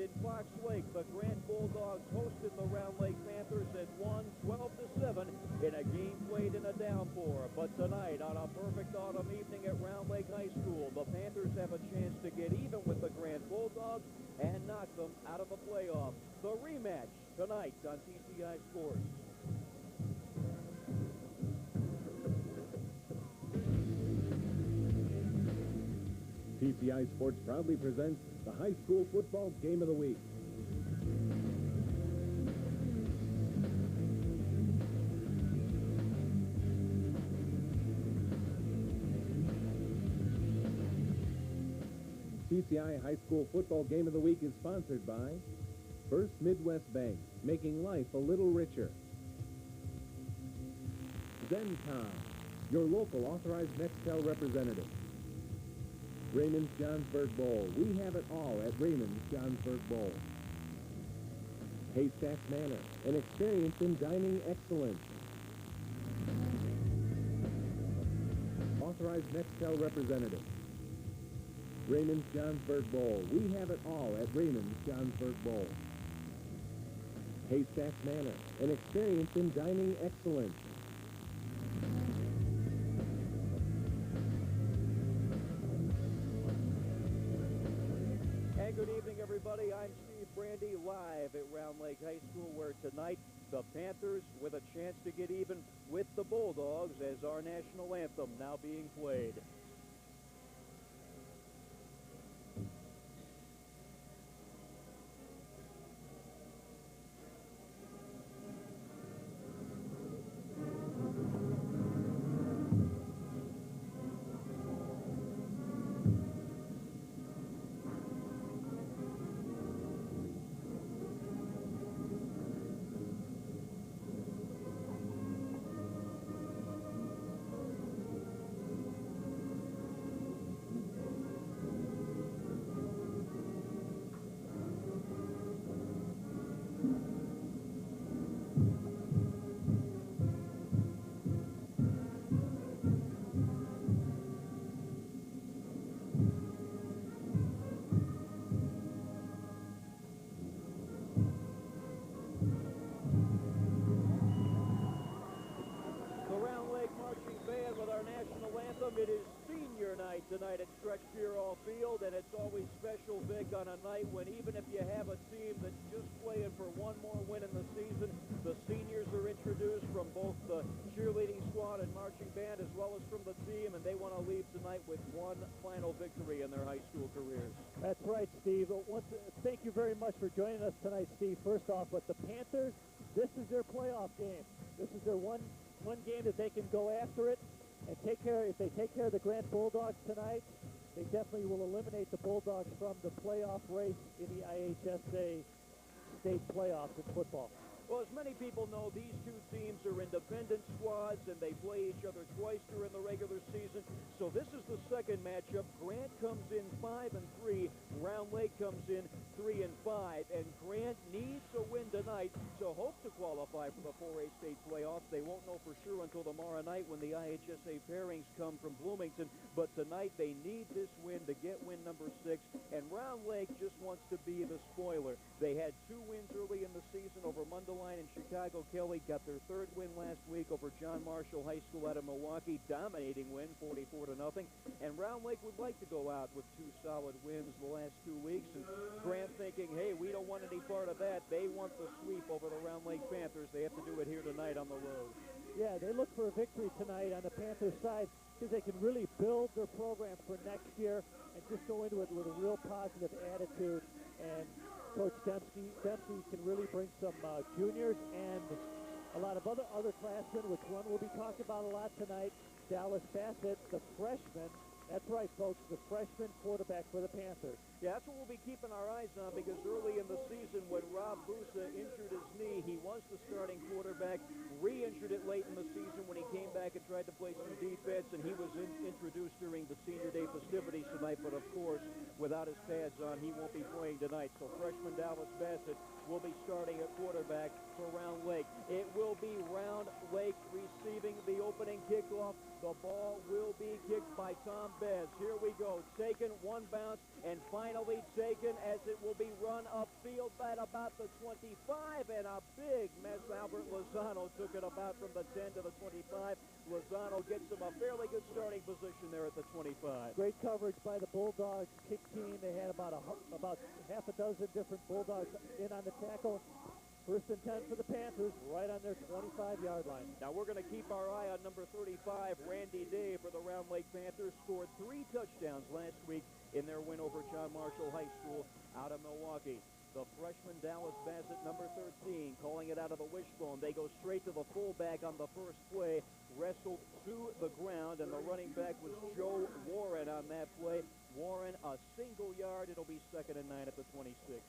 in Fox Lake. The Grant Bulldogs hosted the Round Lake Panthers and won 12-7 in a game played in a downpour. But tonight, on a perfect autumn evening at Round Lake High School, the Panthers have a chance to get even with the Grant Bulldogs and knock them out of the playoffs. The rematch tonight on TCI Sports. TCI Sports proudly presents the high school football game of the week. TCI High School Football Game of the Week is sponsored by First Midwest Bank, making life a little richer. ZenCom, your local authorized Nextel representative. Raymond's Johnsburg Bowl. We have it all at Raymond's Johnsburg Bowl. Haystack Manor, an experience in dining excellence. Authorized Nextel representative. Raymond's Johnsburg Bowl. We have it all at Raymond's Johnsburg Bowl. Haystack Manor, an experience in dining excellence. And good evening, everybody. I'm Steve Brandy, live at Round Lake High School, where tonight the Panthers with a chance to get even with the Bulldogs as our national anthem now being played. It is senior night tonight at Stretch Bureau Field, and it's always special big on a night when even if you have a team that's just playing for one more win in the season, the seniors are introduced from both the cheerleading squad and marching band as well as from the team, and they want to leave tonight with one final victory in their high school careers. That's right, Steve. Thank you very much for joining us tonight, Steve. First off, but the Panthers, this is their playoff game. This is their one game that they can go after it and take care. If they take care of the Grant Bulldogs tonight, they definitely will eliminate the Bulldogs from the playoff race in the IHSA state playoffs in football. Well, as many people know, these two teams are independent squads, and they play each other twice during the regular season. So this is the second matchup. Grant comes in 5-3. Round Lake comes in 3-5. And Grant needs a win tonight to hope to qualify for the 4A state playoffs. They won't know for sure until tomorrow night when the IHSA pairings come from Bloomington. But tonight they need this win to get win number 6. And Round Lake just wants to be the spoiler. They had 2 wins early in the season over Mundelein and Chicago. Kelly got their 3rd win last week over John Marshall High School out of Milwaukee. Dominating win, 44-0. And Round Lake would like to go out with 2 solid wins the last 2 weeks. And Grant thinking, hey, we don't want any part of that. They want the sweep over the Round Lake Panthers. They have to do it here tonight on the road. Yeah, they look for a victory tonight on the Panthers side because they can really build their program for next year and just go into it with a real positive attitude. And Coach Dempsey can really bring some juniors and a lot of other classmen, which one we'll be talking about a lot tonight. Dallas Bassett, the freshman. That's right, folks, the freshman quarterback for the Panthers. Yeah, that's what we'll be keeping our eyes on, because early in the season when Rob Busa injured his knee, he was the starting quarterback, re-injured it late in the season when he came back and tried to play some defense, and he was introduced during the senior day festivities tonight, but of course, without his pads on, he won't be playing tonight. So freshman Dallas Bassett will be starting at quarterback for Round Lake. It will be Round Lake receiving the opening kickoff. The ball will be kicked by Tom Bez. Here we go. Taken, one bounce, and finally taken as it will be run upfield at about the 25, and a big mess. Albert Lozano took it about from the 10 to the 25. Lozano gets him a fairly good starting position there at the 25. Great coverage by the Bulldogs kick team. They had about half a dozen different Bulldogs in on the tackle. First and 10 for the Panthers, right on their 25-yard line. Now we're going to keep our eye on number 35, Randy Day for the Round Lake Panthers. Scored 3 touchdowns last week in their win over John Marshall High School out of Milwaukee. The freshman Dallas Bassett, number 13, calling it out of the wishbone. They go straight to the fullback on the first play, wrestled to the ground, and the running back was Joe Warren on that play. Warren, a single yard. It'll be 2nd and 9 at the 26.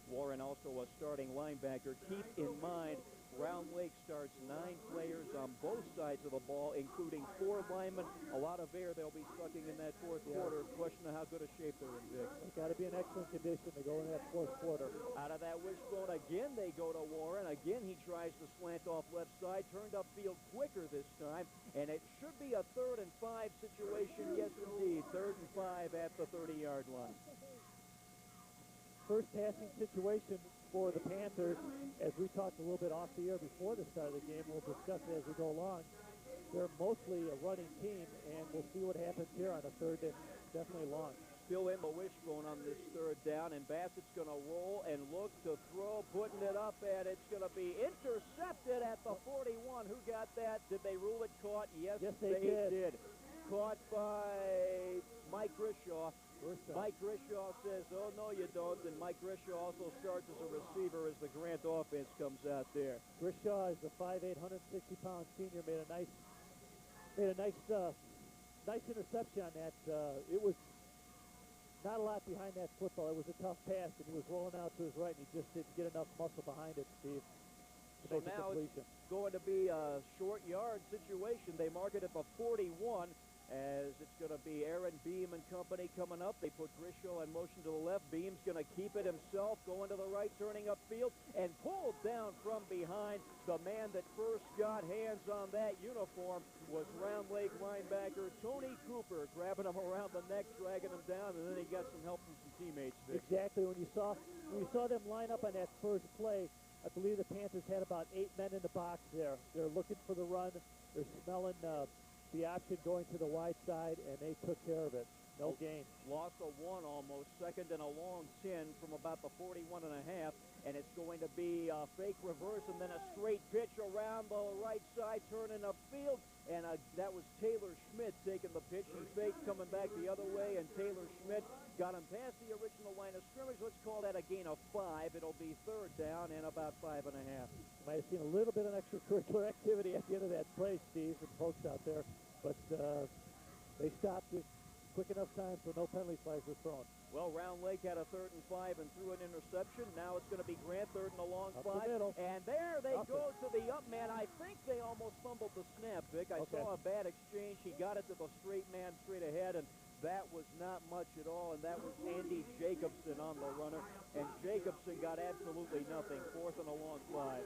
Warren also a starting linebacker. Keep in mind, Round Lake starts 9 players on both sides of the ball, including 4 linemen. A lot of air they'll be sucking in that fourth quarter. Question of how good a shape they're in, Vic. They've got to be in excellent condition to go in that fourth quarter. Out of that wishbone again, they go to Warren. Again, he tries to slant off left side. Turned upfield quicker this time, and it should be a 3rd and 5 situation. Yes, indeed. 3rd and 5 at the 30-yard line. First passing situation for the Panthers, as we talked a little bit off the air before the start of the game. We'll discuss it as we go along. They're mostly a running team, and we'll see what happens here on a 3rd and definitely long. Still in the wishbone on this 3rd down, and Bassett's going to roll and look to throw, putting it up, and it's going to be intercepted at the 41. Who got that? Did they rule it caught? Yes, they did. Caught by Mike Grishaw. Mike Grishaw says, oh, no, you don't. And Mike Grishaw also starts as a receiver as the Grant offense comes out there. Grishaw is the 5'8", 160-pound senior. Made a nice interception on that. It was not a lot behind that football. It was a tough pass, and he was rolling out to his right, and he just didn't get enough muscle behind it, Steve. So now it's going to be a short yard situation. They mark it at the 41. As it's going to be Aaron Beam and company coming up. They put Grishaw in motion to the left. Beam's going to keep it himself, going to the right, turning upfield, and pulled down from behind. The man that first got hands on that uniform was Round Lake linebacker Tony Cooper, grabbing him around the neck, dragging him down, and then he got some help from some teammates. Vic. Exactly. When you saw them line up on that first play, I believe the Panthers had about 8 men in the box there. They're looking for the run. They're smelling the option going to the wide side, and they took care of it. No gain. Loss of 1 almost. 2nd and a long 10 from about the 41 and a half. And it's going to be a fake reverse and then a straight pitch around the right side, turning upfield. And that was Taylor Schmidt taking the pitch. He faked coming back the other way, and Taylor Schmidt got him past the original line of scrimmage. Let's call that a gain of 5. It'll be 3rd down and about 5.5. Might have seen a little bit of extracurricular activity at the end of that play, Steve, and folks out there. But they stopped it quick enough time so no penalty flags were thrown. Well, Round Lake had a 3rd and 5 and threw an interception. Now it's going to be Grant, 3rd and a long 5. And there they go to the up man. I think they almost fumbled the snap, Vic. I saw a bad exchange. He got it to the straight man straight ahead, and that was not much at all. And that was Andy Jacobson on the runner. And Jacobson got absolutely nothing. 4th and a long 5.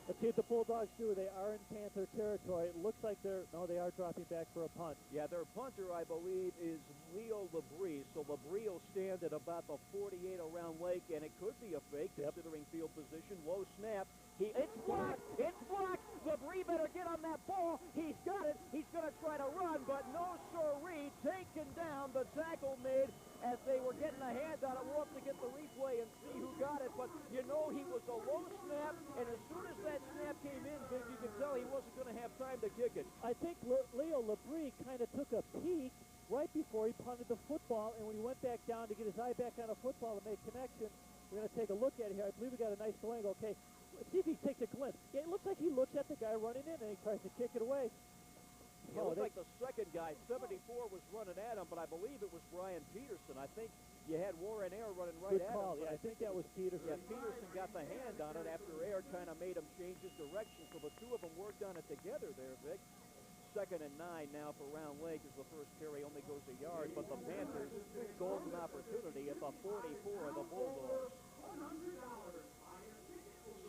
Let's see what the Bulldogs do. They are in Panther territory. It looks like they are dropping back for a punt. Yeah, their punter, I believe, is Leo Labrie. So Labrie will stand at about the 48 around Lake, and it could be a fake considering field position. Low snap. It's blocked. It's blocked. Labrie better get on that ball. He's got it. He's going to try to run, but no siree. Taken down. The tackle made as they were getting a hand on it. We'll have to get the replay and see who got it. But you know he was a low snap, and as soon as that snap came in, Vic, you could tell he wasn't going to have time to kick it. I think Leo Labrie kind of took a peek right before he punted the football, and when he went back down to get his eye back on the football and make connection, we're going to take a look at it here. I believe we got a nice angle. Okay, let's see if he takes a glimpse. Yeah, it looks like he looks at the guy running in, and he tries to kick it away. It looked like the second guy, 74, was running at him, but I believe it was Brian Peterson. I think you had Warren Air running right at him. Yeah, I think that was Peterson. Yeah, Peterson got the hand on it after Air kind of made him change his direction, so the two of them worked on it together there, Vic. 2nd and 9 now for Round Lake as the first carry only goes a yard, but the Panthers golden opportunity at the 44 of the Bulldogs.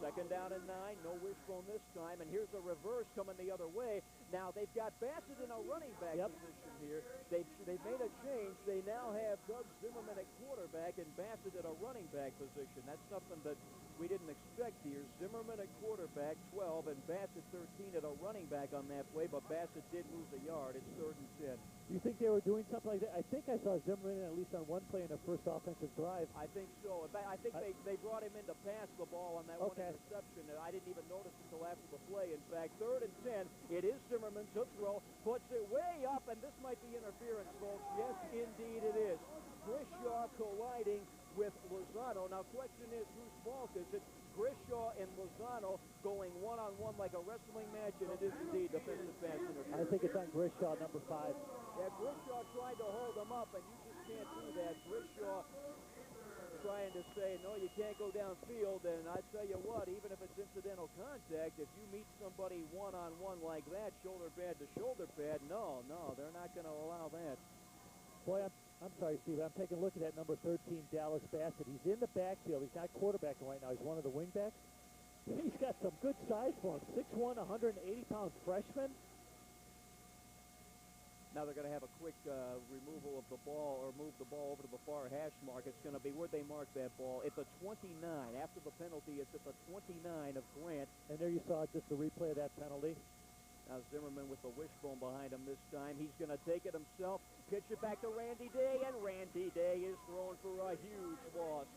2nd down and 9, no wishbone this time, and here's a reverse coming the other way. Now, they've got Bassett in a running back Yep. position here. They've made a change. They now have Doug Zimmerman at quarterback and Bassett at a running back position. That's something that we didn't expect here. Zimmerman at quarterback, 12, and Bassett 13 at a running back on that play, but Bassett did lose a yard. It's 3rd and 10. Do you think they were doing something like that? I think I saw Zimmerman at least on one play in their first offensive drive. I think so. In fact, I think they brought him in to pass the ball on that one Okay. interception, and I didn't even notice until after the play. In fact, 3rd and 10. It is Zimmerman to throw, puts it way up, and this might be interference, folks. Yes, indeed it is. Grishaw colliding with Lozano. Now, question is, whose fault is it? Grishaw and Lozano going one-on-one like a wrestling match, and it is indeed defensive pass interference. I think it's on Grishaw, number 5. Yeah, Grishaw tried to hold him up, and you just can't do that. Grishaw trying to say, no, you can't go downfield, and I tell you what, even if it's incidental contact, if you meet somebody one-on-one like that, shoulder pad to shoulder pad, no, they're not going to allow that. Boy, I'm sorry, Steve. I'm taking a look at that number 13, Dallas Bassett. He's in the backfield. He's not quarterbacking right now. He's one of the wingbacks. He's got some good size for him. 6'1", 180-pound freshman. Now they're going to have a quick removal of the ball, or move the ball over to the far hash mark. It's going to be, where'd they mark that ball? At the 29. After the penalty, it's at the 29 of Grant. And there you saw just the replay of that penalty. Now Zimmerman with the wishbone behind him this time. He's going to take it himself, pitch it back to Randy Day, and Randy Day is thrown for a huge loss.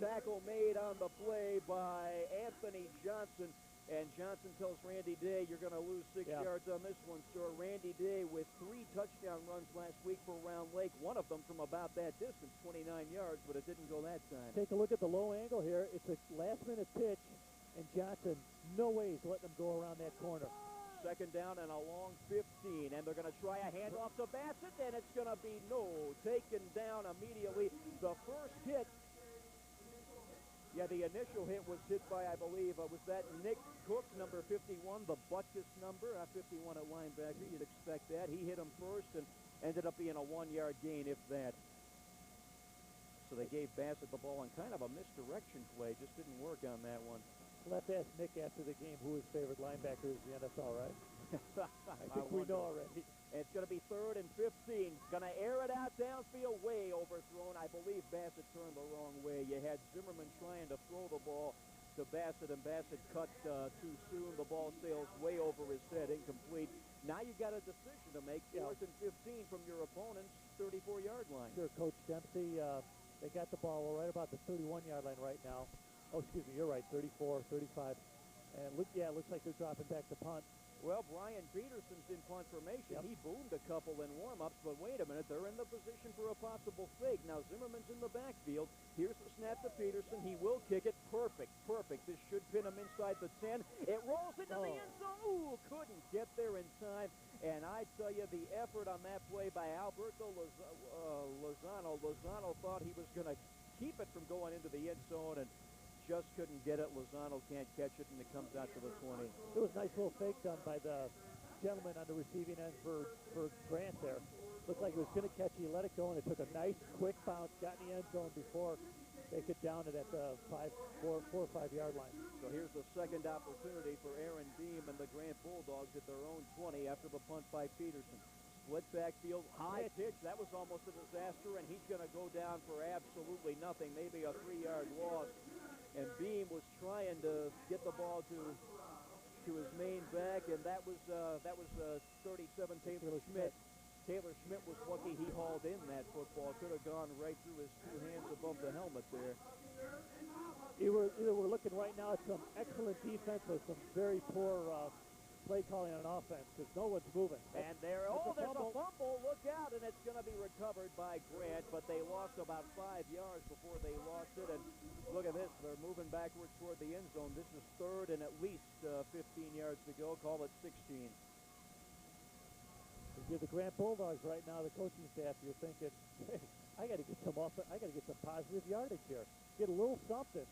Tackle made on the play by Anthony Johnson. And Johnson tells Randy Day, you're going to lose 6 yards on this one, sir. Randy Day with 3 touchdown runs last week for Round Lake, one of them from about that distance, 29 yards, but it didn't go that time. Take a look at the low angle here. It's a last-minute pitch, and Johnson, no way he's letting them go around that corner. 2nd down and a long 15, and they're going to try a handoff to Bassett, and it's going to be taken down immediately. The first hit, the initial hit was hit by, I believe, was that Nick Cook, number 51, the Butkus number, 51 at linebacker. You'd expect that. He hit him first and ended up being a 1-yard gain, if that. So they gave Bassett the ball on kind of a misdirection play. Just didn't work on that one. Let's ask Nick after the game who his favorite linebacker is in the NFL, right? I think we know already. And it's going to be 3rd and 15. Going to air it out downfield, way overthrown. I believe Bassett turned the wrong way. You had Zimmerman trying to throw the ball to Bassett, and Bassett cut too soon. The ball sails way over his head, incomplete. Now you got a decision to make, 4th and 15 from your opponent's 34-yard line. Sure, Coach Dempsey. They got the ball right about the 31-yard line right now. Oh, excuse me, you're right, 34, 35. And it looks like they're dropping back to punt. Well, Brian Peterson's in punt formation. He boomed a couple in warm-ups, but wait a minute, they're in the position for a possible fake. Now Zimmerman's in the backfield. Here's the snap to Peterson. He will kick it. Perfect. This should pin him inside the 10. It rolls into the end zone. Ooh, couldn't get there in time. And I tell you, the effort on that play by Alberto Lozano. Lozano thought he was going to keep it from going into the end zone, and just couldn't get it. Lozano can't catch it, and it comes out to the 20. It was a nice little fake done by the gentleman on the receiving end for Grant there. Looked like he was going to catch it. He let it go, and it took a nice, quick bounce, got in the end zone before they could down it at the 4 or 5 yard line. So here's the second opportunity for Aaron Beam and the Grant Bulldogs at their own 20 after the punt by Peterson. Split backfield, high pitch. That was almost a disaster, and he's going to go down for absolutely nothing, maybe a 3-yard loss. And Beam was trying to get the ball to his main back, and that was 37 Taylor Schmidt. Taylor Schmidt was lucky he hauled in that football. Could have gone right through his 2 hands above the helmet there. We're looking right now at some excellent defense with some very poor play calling on offense because no one's moving. And there's a fumble. Look out, and it's going to be recovered by Grant, but they lost about 5 yards before they lost it. And look at this. They're moving backwards toward the end zone. This is 3rd and at least 15 yards to go. Call it 16. You give the Grant Bulldogs right now, the coaching staff, you're thinking, hey, I got to get some positive yardage here. Get a little something.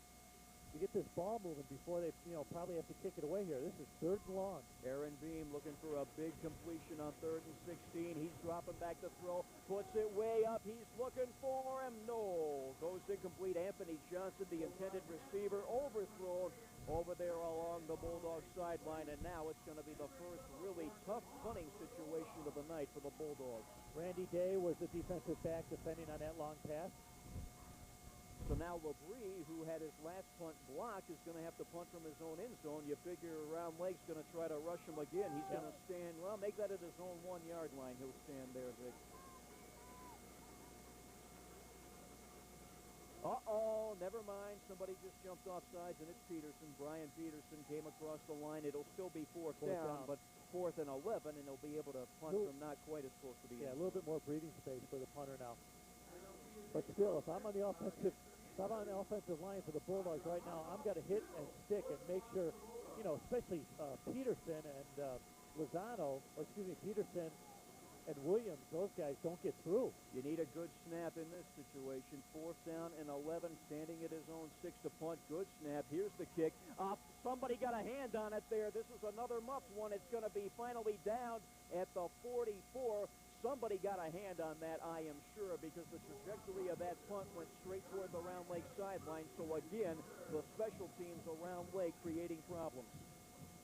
to get this ball moving before they, probably have to kick it away here. This is 3rd and long. Aaron Beam looking for a big completion on 3rd and 16. He's dropping back to throw, puts it way up. He's looking for him. No, goes incomplete. Anthony Johnson, the intended receiver, overthrown over there along the Bulldogs sideline, and now it's going to be the first really tough punting situation of the night for the Bulldogs. Randy Day was the defensive back defending on that long pass. So now Labrie, who had his last punt blocked, is going to have to punt from his own end zone. You figure Round Lake's going to try to rush him again. He's going to stand, well, make that at his own 1-yard line. He'll stand there, Vic. Uh-oh, never mind. Somebody just jumped off sides, and it's Peterson. Brian Peterson came across the line. It'll still be fourth down, but 4th and 11, and he'll be able to punt from not quite as close to the end. Yeah, a little bit more breathing space for the punter now. But still, if I'm on the offensive line for the Bulldogs right now, I'm going to hit and stick and make sure, especially Peterson and Peterson and Williams, those guys don't get through. You need a good snap in this situation. 4th down and 11, standing at his own 6 to punt. Good snap. Here's the kick. Somebody got a hand on it there. This is another muff one. It's going to be finally down at the 44. Somebody got a hand on that, I am sure, because the trajectory of that punt went straight toward the Round Lake sideline. So again, the special teams around Lake creating problems.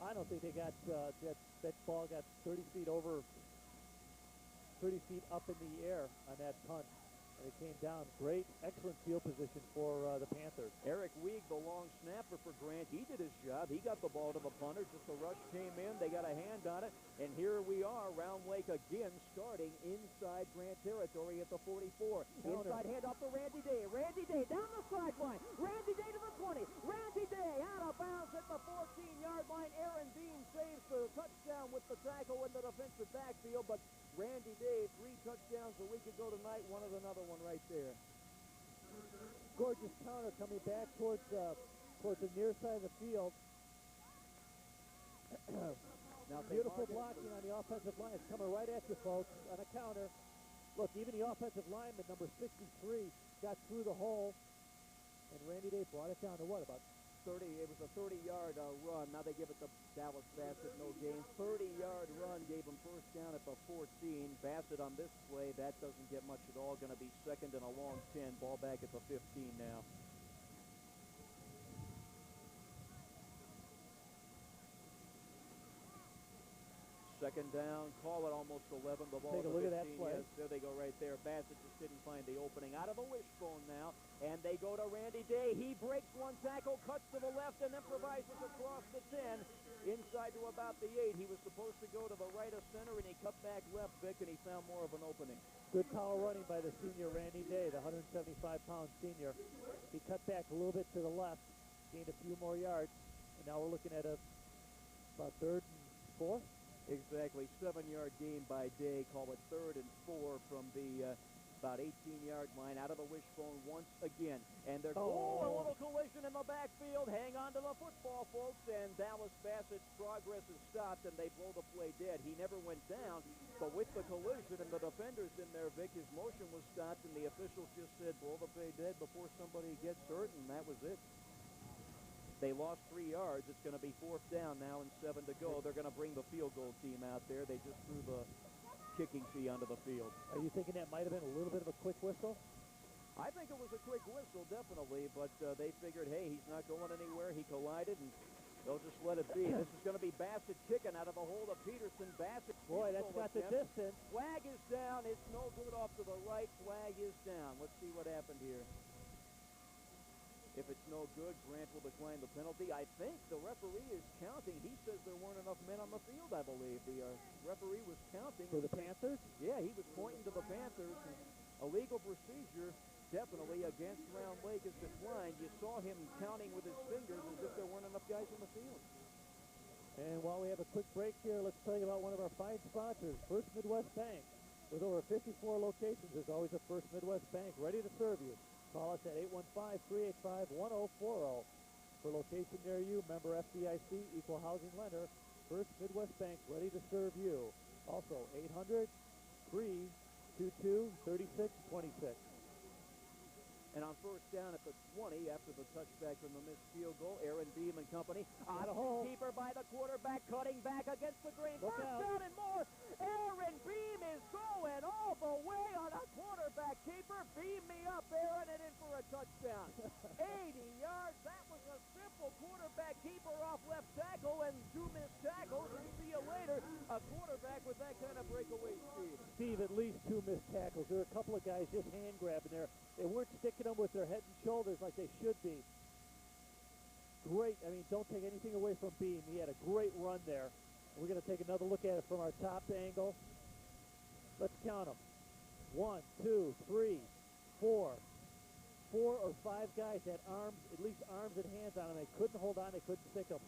I don't think they got that ball got 30 feet up in the air on that punt. And it came down. Great, excellent field position for the Panthers. Eric Weig, the long snapper for Grant, he did his job. He got the ball to the punter. Just the rush came in. They got a hand on it. And here we are, Round Lake again starting inside Grant territory at the 44. Inside hand off to Randy Day. Randy Day down the sideline. Randy Day to the 20. Randy Day out of bounds at the 14-yard line. Aaron Dean saves the touchdown with the tackle in the defensive backfield. But Randy Day, 3 touchdowns a week ago tonight. Wanted another one right there. Gorgeous counter coming back towards the near side of the field. Now beautiful blocking on the offensive line. It's coming right at you, folks, on a counter. Look, even the offensive lineman, number 63, got through the hole. And Randy Day brought it down to what, about 30, it was a 30-yard run. Now they give it to Dallas Bassett, no gain. 30-yard run gave him first down at the 14. Bassett on this play, that doesn't get much at all. Going to be second and a long 10. Ball back at the 15 now. Second down, call it almost 11. The ball Take a look at that play. Yes, there they go right there. Bassett just didn't find the opening. Out of the wishbone now, and they go to Randy Day. He breaks one tackle, cuts to the left, and improvises across the 10, inside to about the 8. He was supposed to go to the right of center, and he cut back left, Vic, and he found more of an opening. Good power running by the senior Randy Day, the 175-pound senior. He cut back a little bit to the left, gained a few more yards, and now we're looking at about 3rd and 4. Exactly, 7-yard gain by Day. Call it 3rd and 4 from the about 18-yard line, out of the wishbone once again. And they're a little collision in the backfield. Hang on to the football, folks. And Dallas Bassett's progress is stopped, and they blow the play dead. He never went down, but with the collision and the defenders in there, Vic, his motion was stopped, and the officials just said, blow the play dead before somebody gets hurt, and that was it. They lost 3 yards. It's going to be 4th down now and 7 to go. They're going to bring the field goal team out there. They just threw the kicking tee onto the field. Are you thinking that might have been a little bit of a quick whistle? I think it was a quick whistle, definitely, but they figured, hey, he's not going anywhere. He collided, and they'll just let it be. This is going to be Bassett kicking out of the hole of Peterson. Bassett. Boy, that's got the distance. Flag is down. It's no good off to the right. Flag is down. Let's see what happened here. If it's no good, Grant will decline the penalty. I think the referee is counting. He says there weren't enough men on the field, I believe. The referee was counting. For the Panthers? Yeah, he was pointing to the Panthers. A legal procedure, definitely, against Round Lake is declined. You saw him counting with his fingers as if there weren't enough guys on the field. And while we have a quick break here, let's tell you about one of our fine sponsors, First Midwest Bank. With over 54 locations, there's always a First Midwest Bank ready to serve you. Call us at 815-385-1040. For location near you, member FDIC, equal housing lender, First Midwest Bank, ready to serve you. Also, 800-322-3626. And on first down at the 20, after the touchback from the missed field goal, Aaron Beam and company. On keeper by the quarterback, cutting back against the green. Look First out. down and more. Aaron Beam is going all the way on a quarterback keeper. Beam me up, Aaron, and in for a touchdown. 80 yards. That was a simple quarterback keeper off left tackle and 2 missed tackles. And see you later. A quarterback with that kind of breakaway speed. Steve, at least 2 missed tackles. There were a couple of guys just hand grabbing there. They weren't sticking them with their head and shoulders like they should be. Great. I mean, don't take anything away from Beam. He had a great run there. We're going to take another look at it from our top angle. Let's count them. 1, 2, 3, 4. 4 or 5 guys had arms, at least arms and hands on them. They couldn't hold on. They couldn't stick them.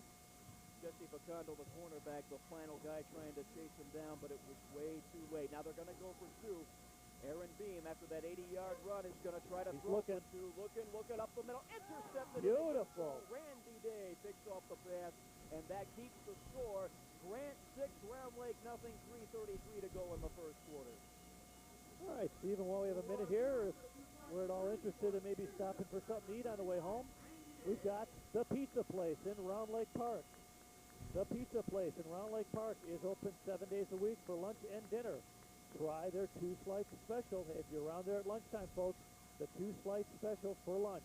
Jesse Facundo, the cornerback, the final guy trying to chase him down, but it was way too late. Now they're going to go for 2. Aaron Beam, after that 80-yard run, is going to try to throw looking. for 2. Looking up the middle. Intercepted. Beautiful. Randy Day picks off the pass, and that keeps the score. Grant 6, Round Lake nothing. 3:33 to go in the first quarter. All right, Stephen, while we have a minute here, if we're at all interested in maybe stopping for something to eat on the way home, we've got the Pizza Place in Round Lake Park. The Pizza Place in Round Lake Park is open 7 days a week for lunch and dinner. Try their 2-slice special. If you're around there at lunchtime, folks, the 2-slice special for lunch.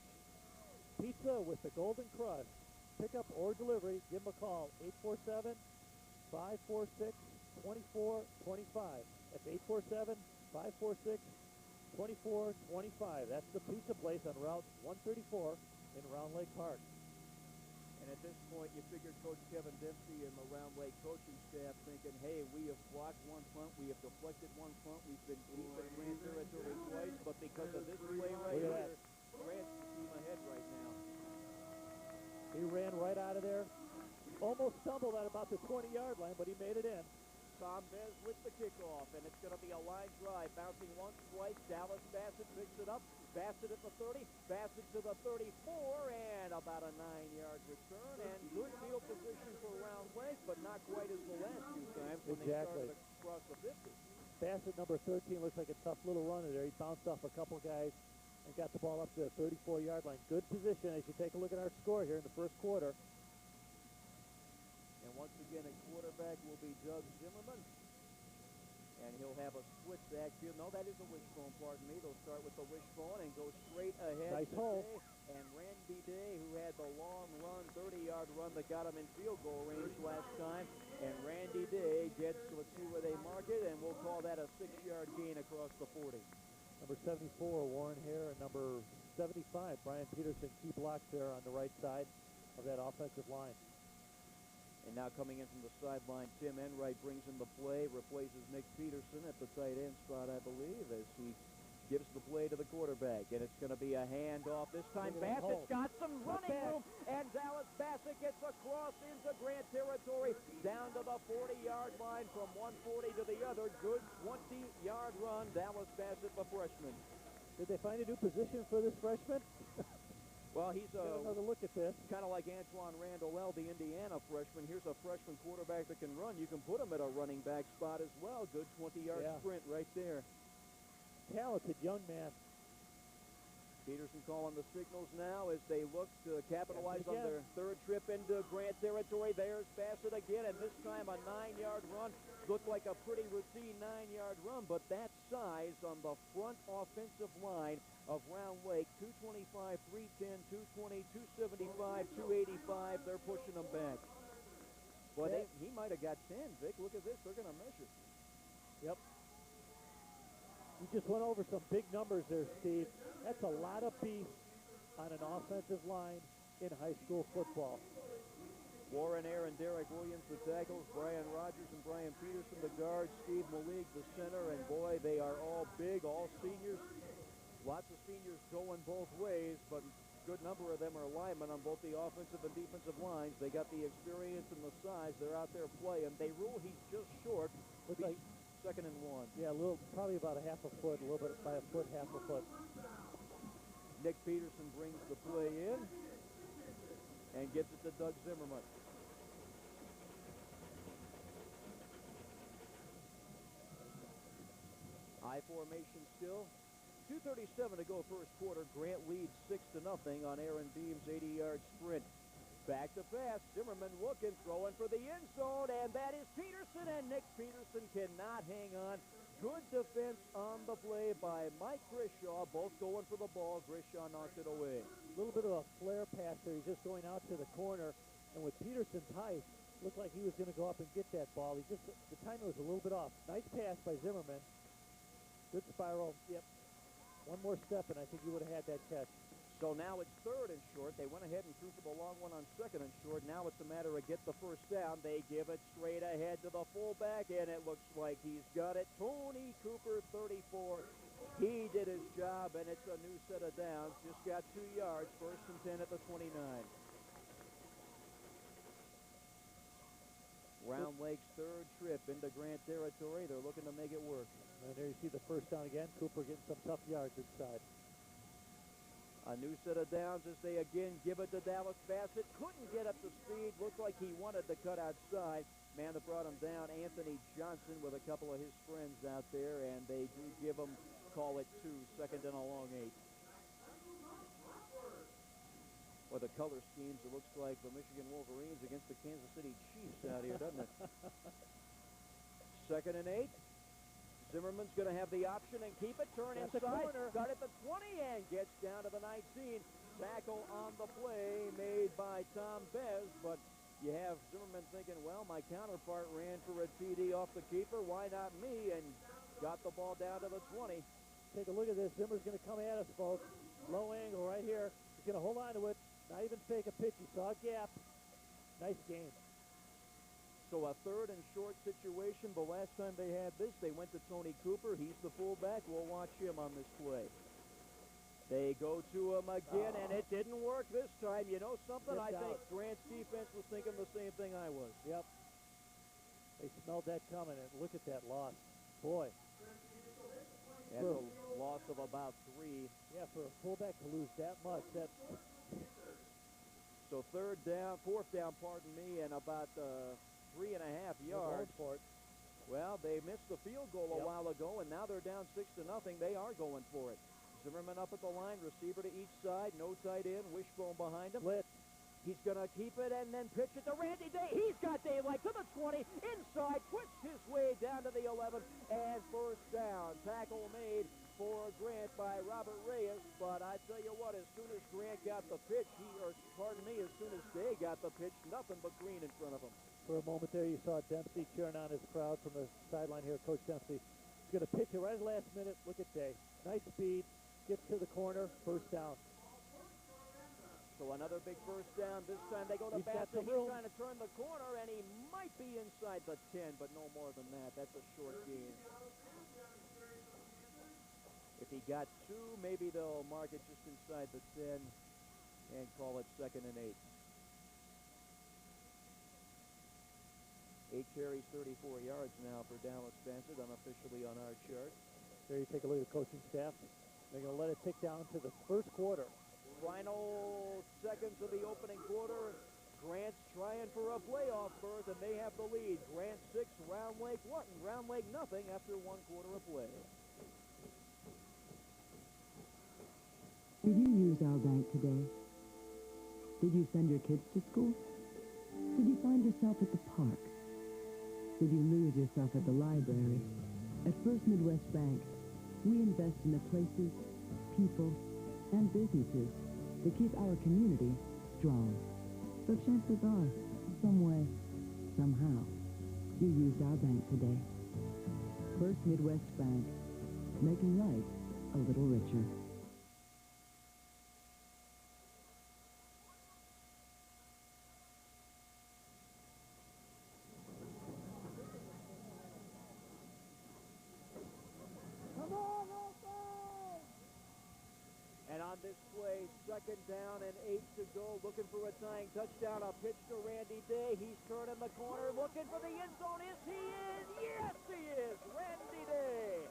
Pizza with the golden crust. Pickup or delivery, give them a call, 847-546-2425. That's 847-546-2425. That's the Pizza Place on Route 134 in Round Lake Park. And at this point, you figure Coach Kevin Dempsey and the Round Lake coaching staff thinking, hey, we have blocked one punt, we have deflected one punt, we've been deep in Grant territory twice, but because of this play right here, Grant's the team ahead right now. He ran right out of there. Almost stumbled at about the 20-yard line, but he made it in. Tom Bez with the kickoff, and it's going to be a line drive, bouncing once, twice. Dallas Bassett picks it up. Bassett at the 30, Bassett to the 34, and about a 9-yard return, and good field position for Round Lake, but not quite as the last few times when they started across the 50. Bassett, number 13, looks like a tough little runner there. He bounced off a couple guys and got the ball up to the 34-yard line. Good position as you take a look at our score here in the first quarter. And once again, at quarterback will be Doug Zimmerman. And he'll have a split backfield. No, that is a wishbone, pardon me. They'll start with the wishbone and go straight ahead. Nice hole. And Randy Day, who had the long run, 30-yard run that got him in field goal range last time. And Randy Day gets, let's see where they mark it, and we'll call that a 6-yard gain across the 40. Number 74, Warren Hare, and number 75, Brian Peterson, key blocks there on the right side of that offensive line. And now coming in from the sideline, Tim Enright brings in the play, replaces Nick Peterson at the tight end spot, I believe, as he gives the play to the quarterback. And it's going to be a handoff. This time Bassett's got some running room, and Dallas Bassett gets across into Grant territory, down to the 40-yard line from 140 to the other. Good 20-yard run, Dallas Bassett, the freshman. Did they find a new position for this freshman? Well, he's another look at this. Kind of like Antoine Randall, the Indiana freshman. Here's a freshman quarterback that can run. You can put him at a running back spot as well. Good 20-yard sprint right there. Talented young man. Peterson calling the signals now as they look to capitalize on their third trip into Grant territory. There's Bassett again, and this time a 9-yard run. Looked like a pretty routine 9-yard run, but that size on the front offensive line of Round Lake, 225, 310, 220, 275, 285. They're pushing them back. Boy, he might have got 10, Vic. Look at this. They're going to measure. Yep. You just went over some big numbers there, Steve. That's a lot of beef on an offensive line in high school football. Warren Air and Derek Williams, the tackles. Brian Rogers and Brian Peterson, the guards. Steve Malig, the center. And boy, they are all big, all seniors. Lots of seniors going both ways, but a good number of them are linemen on both the offensive and defensive lines. They got the experience and the size. They're out there playing. They rule he's just short. Looks like 2nd and 1. Yeah, probably about a half a foot, a little bit by a foot, half a foot. Nick Peterson brings the play in and gets it to Doug Zimmerman. I formation still. 2:37 to go first quarter. Grant leads 6-0 on Aaron Beam's 80-yard sprint. Back to pass. Zimmerman looking, throwing for the end zone, and that is Peterson, and Nick Peterson cannot hang on. Good defense on the play by Mike Grishaw, both going for the ball. Grishaw knocked it away. A little bit of a flare pass there. He's just going out to the corner, and with Peterson's height, looked like he was going to go up and get that ball. The timing was a little bit off. Nice pass by Zimmerman. Good spiral. Yep. One more step, and I think he would have had that catch. So now it's 3rd and short. They went ahead and threw for the long one on 2nd and short. Now it's a matter of get the first down. They give it straight ahead to the fullback, and it looks like he's got it. Tony Cooper, 34. He did his job, and it's a new set of downs. Just got 2 yards. 1st and 10 at the 29. Round Lake's 3rd trip into Grant territory. They're looking to make it work. And there you see the first down again. Cooper getting some tough yards inside. A new set of downs as they again give it to Dallas Bassett. Couldn't get up to speed. Looked like he wanted to cut outside. Man that brought him down, Anthony Johnson, with a couple of his friends out there, and they do give him, call it 2, 2nd and a long 8. Or the color schemes, it looks like the Michigan Wolverines against the Kansas City Chiefs out here, doesn't it? 2nd and 8. Zimmerman's going to have the option and keep it. Turn That's inside. a corner. Got at the 20 and gets down to the 19. Tackle on the play made by Tom Bez, but you have Zimmerman thinking, well, my counterpart ran for a TD off the keeper. Why not me? And got the ball down to the 20. Take a look at this. Zimmer's going to come at us, folks. Low angle right here. He's going to hold on to it. Not even fake a pitch. He saw a gap. Nice game. So a 3rd and short situation. The last time they had this, they went to Tony Cooper. He's the fullback. We'll watch him on this play. They go to him again, and it didn't work this time. You know something? I think Grant's defense was thinking the same thing I was. Yep. They smelled that coming, and look at that loss. Boy. And a loss of about 3. Yeah, for a fullback to lose that much, that... So 4th down, pardon me, and about 3.5 yards. For it. Well, they missed the field goal a while ago, and now they're down 6-0. They are going for it. Zimmerman up at the line, receiver to each side, no tight end, Wishbone behind him. Blitz. He's going to keep it and then pitch it to Randy Day. He's got daylight to the 20, inside, twists his way down to the 11, and first down. Tackle made for Grant by Robert Reyes, but I tell you what, as soon as Grant got the pitch, as soon as Day got the pitch, nothing but green in front of him. For a moment there, you saw Dempsey cheering on his crowd from the sideline here. Coach Dempsey is going to pitch it right at the last minute. Look at Day. Nice speed. Gets to the corner. First down. So another big first down. This time they go to Bassett. He's trying to turn the corner, and he might be inside the 10, but no more than that. That's a short gain. If he got 2, maybe they'll mark it just inside the 10 and call it 2nd and 8. 8 carries, 34 yards now for Dallas Bassett, unofficially on our chart. There you take a look at the coaching staff. They're going to let it tick down to the first quarter. Final seconds of the opening quarter. Grant's trying for a playoff berth, and they have the lead. Grant 6, Round Lake 1. Round Lake nothing after 1 quarter of play. Did you use our bank today? Did you send your kids to school? Did you find yourself at the park? Did you lose yourself at the library? At First Midwest Bank, we invest in the places, people, and businesses that keep our community strong. So chances are, some way, somehow, you used our bank today. First Midwest Bank, making life a little richer. And on this play, 2nd down and 8 to go, looking for a tying touchdown. A pitch to Randy Day. He's turning the corner, looking for the end zone. Is he in? Yes, he is. Randy Day.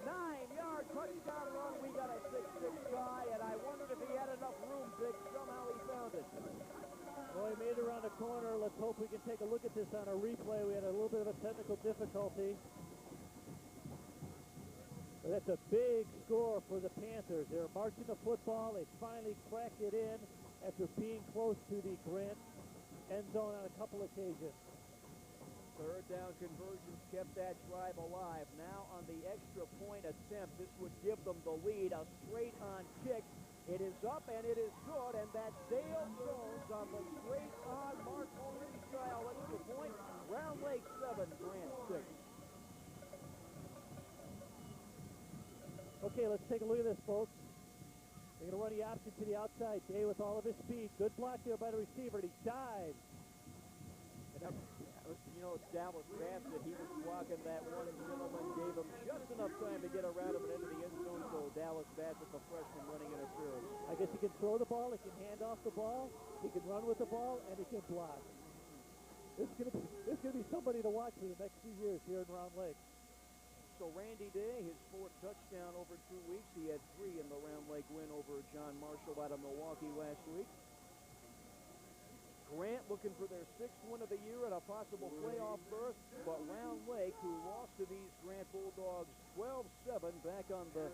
9-yard touchdown run. We got a 6'6" guy, and I wondered if he had enough room, Vic. Somehow he found it. Well, he made it around the corner. Let's hope we can take a look at this on a replay. We had a little bit of a technical difficulty. But That's a big score for the Panthers. They're marching the football. They finally cracked it in after being close to the Grant end zone on a couple occasions. Third down conversions kept that drive alive. Now on the extra point attempt, this would give them the lead. A straight-on kick. It is up and it is good, and that's Dale Jones on the straight-on Mark Mulroney style extra point. Round Lake 7, Grant 6. Okay, let's take a look at this, folks. They're going to run the option to the outside. Day with all of his speed. Good block there by the receiver, and he dives. And you know, it's Dallas Bassett. He was blocking that one gentleman, gave him just enough time to get around him and into the end zone. So Dallas Bassett, the freshman, running interference. I guess he can throw the ball, he can hand off the ball, he can run with the ball, and he can block. This is going to be somebody to watch for the next few years here in Round Lake. So Randy Day, his fourth touchdown over 2 weeks. He had 3 in the Round Lake win over John Marshall out of Milwaukee last week. Grant looking for their 6th win of the year and a possible playoff berth, but Round Lake, who lost to these Grant Bulldogs 12-7 back on the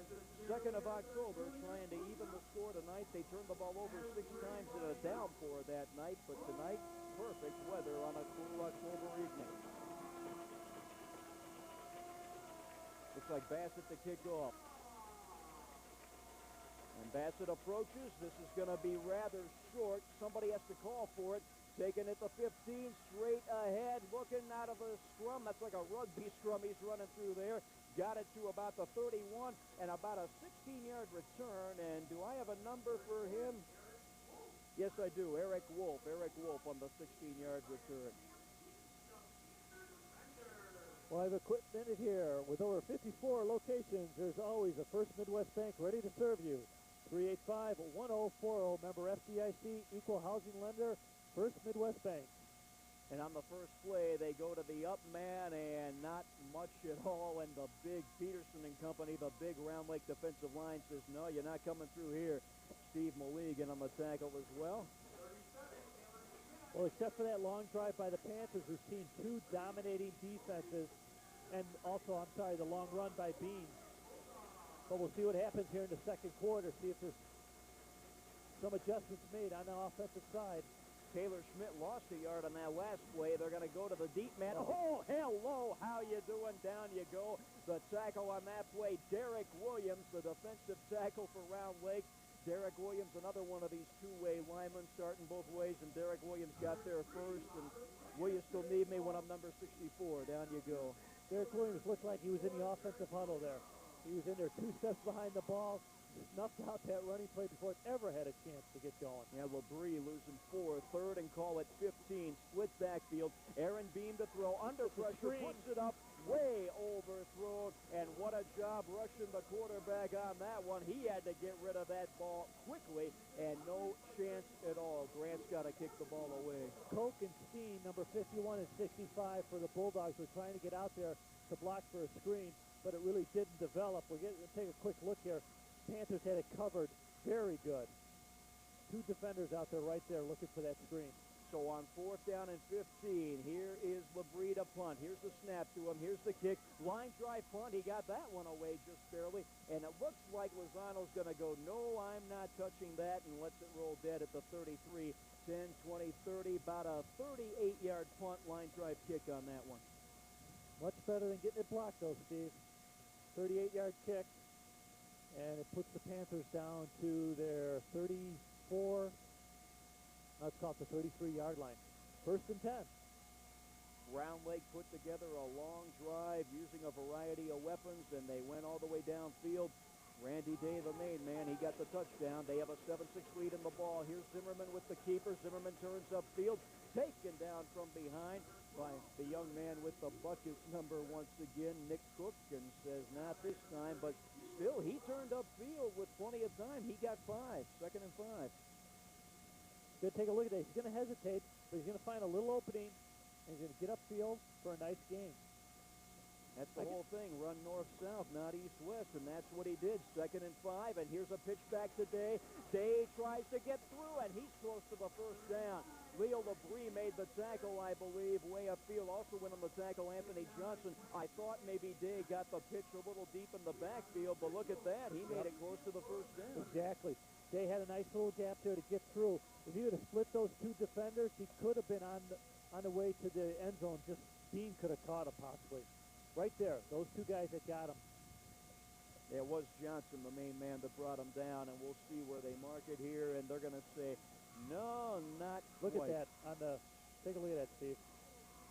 2nd of October, trying to even the score tonight. They turned the ball over 6 times in a downpour that night, but tonight, perfect weather on a cool October evening. Looks like Bassett to kick off. And Bassett approaches. This is going to be rather short. Somebody has to call for it. Taking it to 15, straight ahead, looking out of a scrum. That's like a rugby scrum he's running through there. Got it to about the 31 and about a 16-yard return. And do I have a number for him? Yes, I do. Eric Wolf. Eric Wolf on the 16-yard return. Well, I have a quick minute here. With over 54 locations, there's always a First Midwest Bank ready to serve you. 385-1040, member FDIC, equal housing lender, First Midwest Bank. And on the first play, they go to the up man, and not much at all. And the big Peterson and company, the big Round Lake defensive line says, no, you're not coming through here. Steve Maligan on the tackle as well. Well, except for that long drive by the Panthers, we've seen 2 dominating defenses, and also, the long run by Beans. But we'll see what happens here in the second quarter, see if there's some adjustments made on the offensive side. Taylor Schmidt lost a yard on that last play. They're going to go to the deep man. Oh, hello, how you doing? Down you go. The tackle on that play, Derek Williams, the defensive tackle for Round Lake. Derek Williams, another one of these two-way linemen, starting both ways, and Derek Williams got there first. And will you still need me when I'm number 64? Down you go. Derek Williams looked like he was in the offensive huddle there. He was in there 2 steps behind the ball, snuffed out that running play before it ever had a chance to get going. Yeah, Labrie losing 4, third and call it 15, split backfield. Aaron Beam to throw, under pressure, puts it up, way overthrown, and what a job rushing the quarterback on that one. He had to get rid of that ball quickly, and no chance at all. Grant's got to kick the ball away. Koch and Steen, number 51 and 65 for the Bulldogs, were trying to get out there to block for a screen, but it really didn't develop. We'll take a quick look here. Panthers had it covered very good. 2 defenders out there right there looking for that screen. So on 4th down and 15, here is Labrie to punt. Here's the snap to him. Here's the kick. Line drive punt. He got that one away just barely. And it looks like Lozano's going to go, no, I'm not touching that, and lets it roll dead at the 33. 10, 20, 30, about a 38-yard punt, line drive kick on that one. Much better than getting it blocked, though, Steve. 38-yard kick, and it puts the Panthers down to their 34. Let's call it the 33-yard line. 1st and 10. Round Lake put together a long drive using a variety of weapons, and they went all the way downfield. Randy Day, the main man, he got the touchdown. They have a 7-6 lead in the ball. Here's Zimmerman with the keeper. Zimmerman turns upfield, taken down from behind by the young man with the bucket number once again, Nick Cook, and says not this time, but still he turned upfield with plenty of time. He got 5, 2nd and 5. Going to take a look at it. He's going to hesitate, but he's going to find a little opening, and he's going to get upfield for a nice game. That's the whole thing. Run north-south, not east-west, and that's what he did. 2nd and 5, and here's a pitch back to Day. Day tries to get through, and he's close to the first down. Leo Labrie made the tackle, I believe, way upfield. Also went on the tackle, Anthony Johnson. I thought maybe Day got the pitch a little deep in the backfield, but look at that. He made it close to the first down. Exactly. Day had a nice little gap there to get through. If he would have split those two defenders, he could have been on the way to the end zone. Just Dean could have caught him possibly. Right there, those two guys that got him. It was Johnson, the main man, that brought him down, and we'll see where they mark it here, and they're going to say, no, not Look quite. at that on the. Take a look at that, Steve.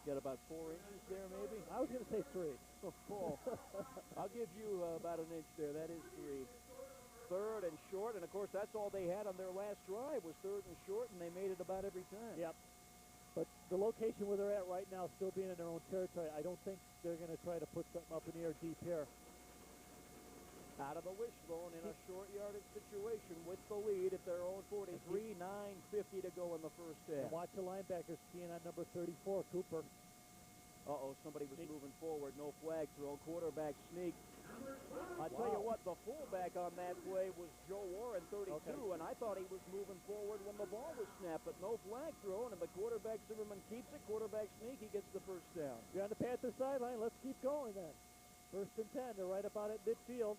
Got about 4 inches there, maybe? I was going to say 3. Oh, Paul. I'll give you about an inch there. That is 3. 3rd and short, and of course that's all they had on their last drive was 3rd and short, and they made it about every time. Yep. But the location where they're at right now, still being in their own territory, I don't think they're going to try to put something up in the air deep here. Out of the wishbone in a short yardage situation with the lead at their own 43, 9:50 to go in the first half. And watch the linebackers keying on number 34, Cooper. Uh-oh, somebody was moving forward. No flag thrown. Quarterback sneak. I tell you what, the fullback on that play was Joe Warren, 32, and I thought he was moving forward when the ball was snapped, but no flag thrown, and the quarterback, Zimmerman, keeps it. Quarterback sneak, he gets the first down. You're on the Panther sideline. Let's keep going then. 1st and 10. They're right about at midfield.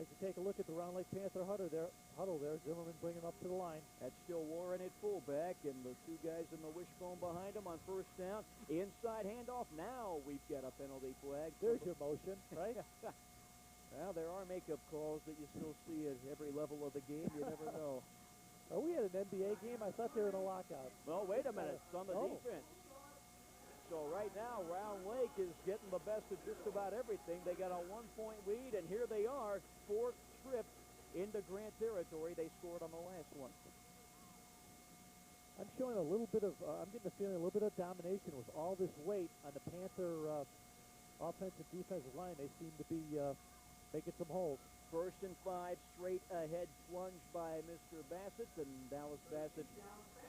As you take a look at the Round Lake Panther huddle there, Zimmerman bringing up to the line. That's still Warren at fullback, and the two guys in the wishbone behind him on first down. Inside handoff. Now we've got a penalty flag. There's your motion, right? Well, there are makeup calls that you still see at every level of the game. You never know. Are we at an NBA game? I thought they were in a lockout. Well, wait a minute. It's on the defense. So right now, Round Lake is getting the best of just about everything. They got a 1-point lead, and here they are, 4th trip into Grant territory. They scored on the last one. I'm showing a little bit of, I'm getting the feeling a little bit of domination with all this weight on the Panther offensive defensive line. They seem to be making some holes. 1st and 5, straight ahead plunge by Mr. Bassett, and Dallas Bassett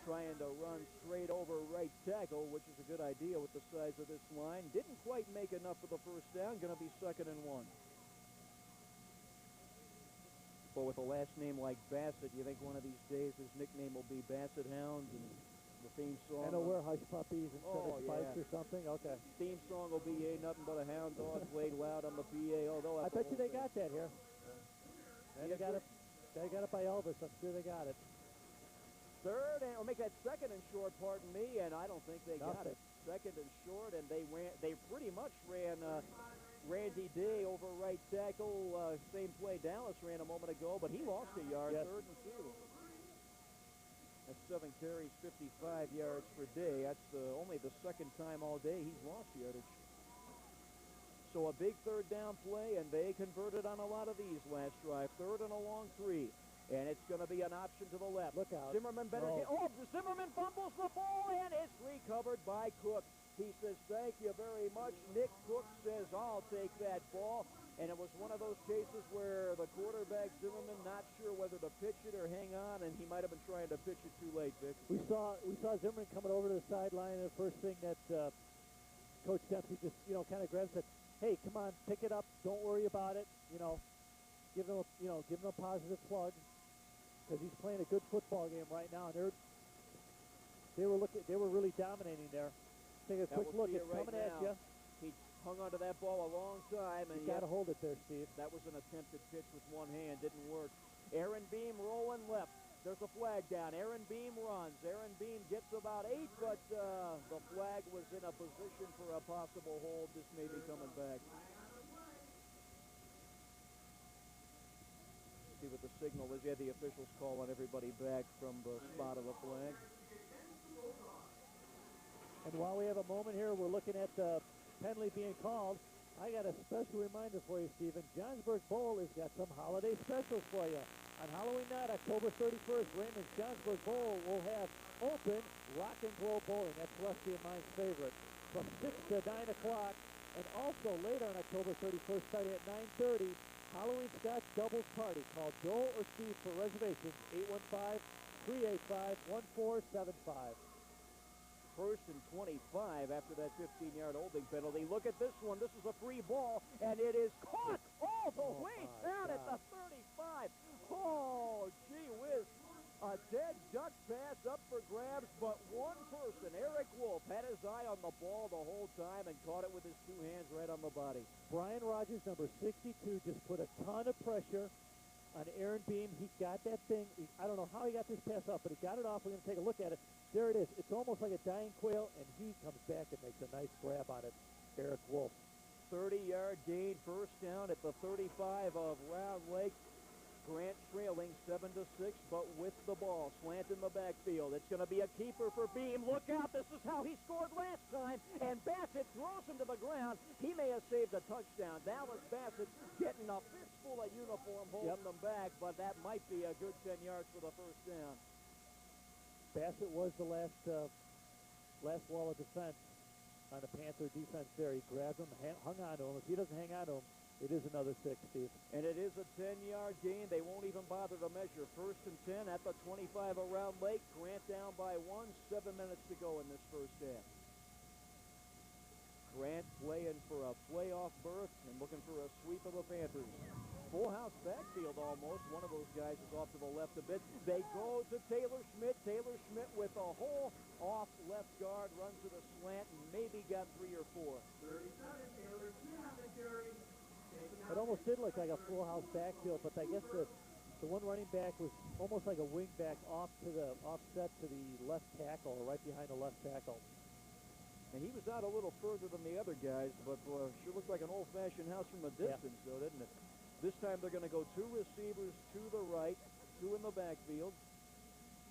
trying to run straight over right tackle, which is a good idea with the size of this line. Didn't quite make enough for the first down. Going to be 2nd and 1. But with a last name like Bassett, you think one of these days his nickname will be Bassett Hounds and the theme song? And they'll wear hush puppies instead of spikes or something? Okay. Theme song will be Ain't Nothing But a Hound Dog played loud on the PA. Although I bet you they got that here. And they got it by Elvis. I'm sure they got it. 3rd, and make that 2nd and short, pardon me, and I don't think they got it. 2nd and short, and they pretty much ran Randy Day over right tackle. Same play Dallas ran a moment ago, but he lost a yard. Yes. 3rd and 2. That's 7 carries, 55 yards per day. That's only the 2nd time all day he's lost yardage. So a big 3rd down play, and they converted on a lot of these last drive. 3rd and a long 3. And it's going to be an option to the left. Look out. Zimmerman better get... Oh, Zimmerman fumbles the ball, and it's recovered by Cook. He says, thank you very much. Nick Cook says, I'll take that ball. And it was one of those cases where the quarterback, Zimmerman, not sure whether to pitch it or hang on, and he might have been trying to pitch it too late, Vic. We saw Zimmerman coming over to the sideline, and the first thing that Coach Dempsey just, kind of grabbed and said, hey, come on, pick it up. Don't worry about it. Give him a positive plug. Because he's playing a good football game right now, and they were really dominating there. Take a quick look. It's coming at you. He hung onto that ball a long time, and you got to hold it there, Steve. That was an attempted pitch with one hand, didn't work. Aaron Beam rolling left. There's a flag down. Aaron Beam runs. Aaron Beam gets about 8, but the flag was in a position for a possible hold. This may be coming back. See what the signal is. Yeah, the officials call on everybody back from the spot of the flag. And while we have a moment here, we're looking at the penalty being called. I got a special reminder for you, Stephen. Johnsburg Bowl has got some holiday specials for you. On Halloween night, October 31st, Raymond's Johnsburg Bowl will have open rock and roll bowling. That's Rusty and mine's favorite. From 6 to 9 o'clock. And also later on October 31st, starting at 9:30, Halloween Scotch Doubles Party. Call Joel or Steve for reservations, 815-385-1475. first and 25 after that 15-yard holding penalty. Look at this one. This is a free ball, and it is caught all the way down at the 35. Oh, gee whiz. A dead duck pass up for grabs, but one person, Eric Wolf, had his eye on the ball the whole time and caught it with his two hands right on the body. Brian Rogers, number 62, just put a ton of pressure on Aaron Beam. He got that thing. I don't know how he got this pass off, but he got it off. We're going to take a look at it. There it is. It's almost like a dying quail, and he comes back and makes a nice grab on it, Eric Wolf. 30-yard gain, first down at the 35 of Round Lake. Grant trailing 7-6, but with the ball. Slant in the backfield. It's going to be a keeper for Beam. Look out. This is how he scored last time. And Bassett throws him to the ground. He may have saved a touchdown. Dallas Bassett getting a fistful of uniform holding them back, but that might be a good 10 yards for the first down. Bassett was the last wall of defense on the Panther defense there. He grabbed him, hung on to him. If he doesn't hang on to him, it is another 6, Steve. And it is a 10-yard gain. They won't even bother to measure. First and 10 at the 25 around Lake. Grant down by 1. 7 minutes to go in this first half. Grant playing for a playoff berth and looking for a sweep of the Panthers. Full house backfield almost. One of those guys is off to the left a bit. They go to Taylor Schmidt. Taylor Schmidt with a hole off left guard. Runs to the slant and maybe got 3 or 4. 37, Taylor Schmidt on the carry. It almost did look like a full house backfield, but I guess the one running back was almost like a wing back offset to the left tackle, or right behind the left tackle. And he was out a little further than the other guys, but sure looked like an old-fashioned house from a distance, though, didn't it? This time they're going to go 2 receivers to the right, 2 in the backfield.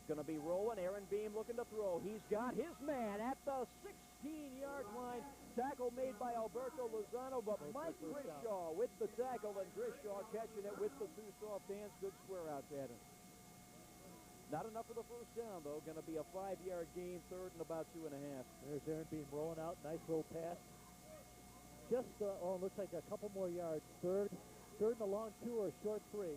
Going to be rolling. Aaron Beam looking to throw. He's got his man at the 16-yard line. Tackle made by Alberto Lozano, but Mike Grishaw with the tackle, and Grishaw catching it with the 2 soft hands. Good square out pattern. Not enough for the first down, though. Going to be a 5-yard gain, third and about 2.5. There's Aaron Beam rolling out. Nice roll pass. Just, it looks like a couple more yards. Third and a long 2 or a short 3.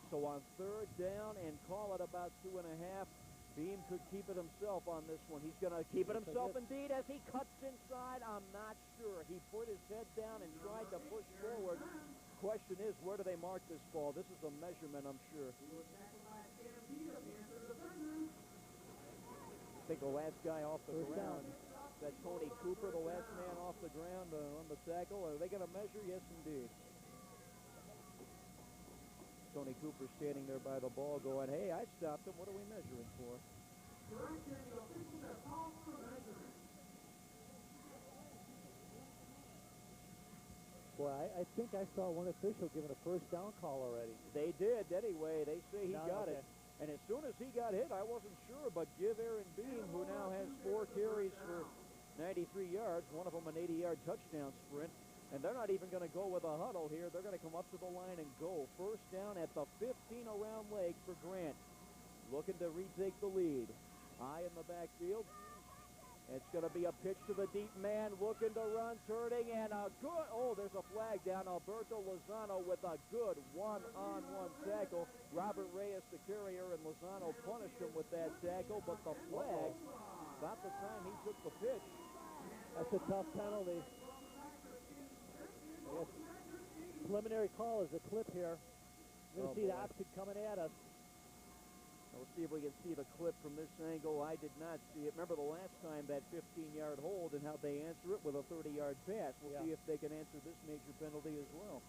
So on third down and call it about 2.5. Beam could keep it himself on this one. He's going to keep it himself indeed as he cuts inside. I'm not sure. He put his head down and tried to push forward. Question is, where do they mark this ball? This is a measurement, I'm sure. I think the last guy off the ground. That Tony Cooper, the last man off the ground on the tackle. Are they going to measure? Yes, indeed. Tony Cooper standing there by the ball going, hey, I stopped him. What are we measuring for? Boy, I think I saw one official giving a first down call already. They did anyway. They say he got it. And as soon as he got hit, I wasn't sure, but give Aaron Beam, who now has 4 carries for 93 yards, one of them an 80-yard touchdown sprint. And they're not even going to go with a huddle here. They're going to come up to the line and go. First down at the 15 around Lake for Grant. Looking to retake the lead. High in the backfield. It's going to be a pitch to the deep man. Looking to run, turning, and a good... Oh, there's a flag down. Alberto Lozano with a good one-on-one tackle. Robert Reyes, the carrier, and Lozano punished him with that tackle. But the flag, about the time he took the pitch. That's a tough penalty. I guess preliminary call is a clip here. We're going to see the option coming at us. We'll see if we can see the clip from this angle. I did not see it. Remember the last time that 15-yard hold and how they answer it with a 30-yard pass. We'll see if they can answer this major penalty as well.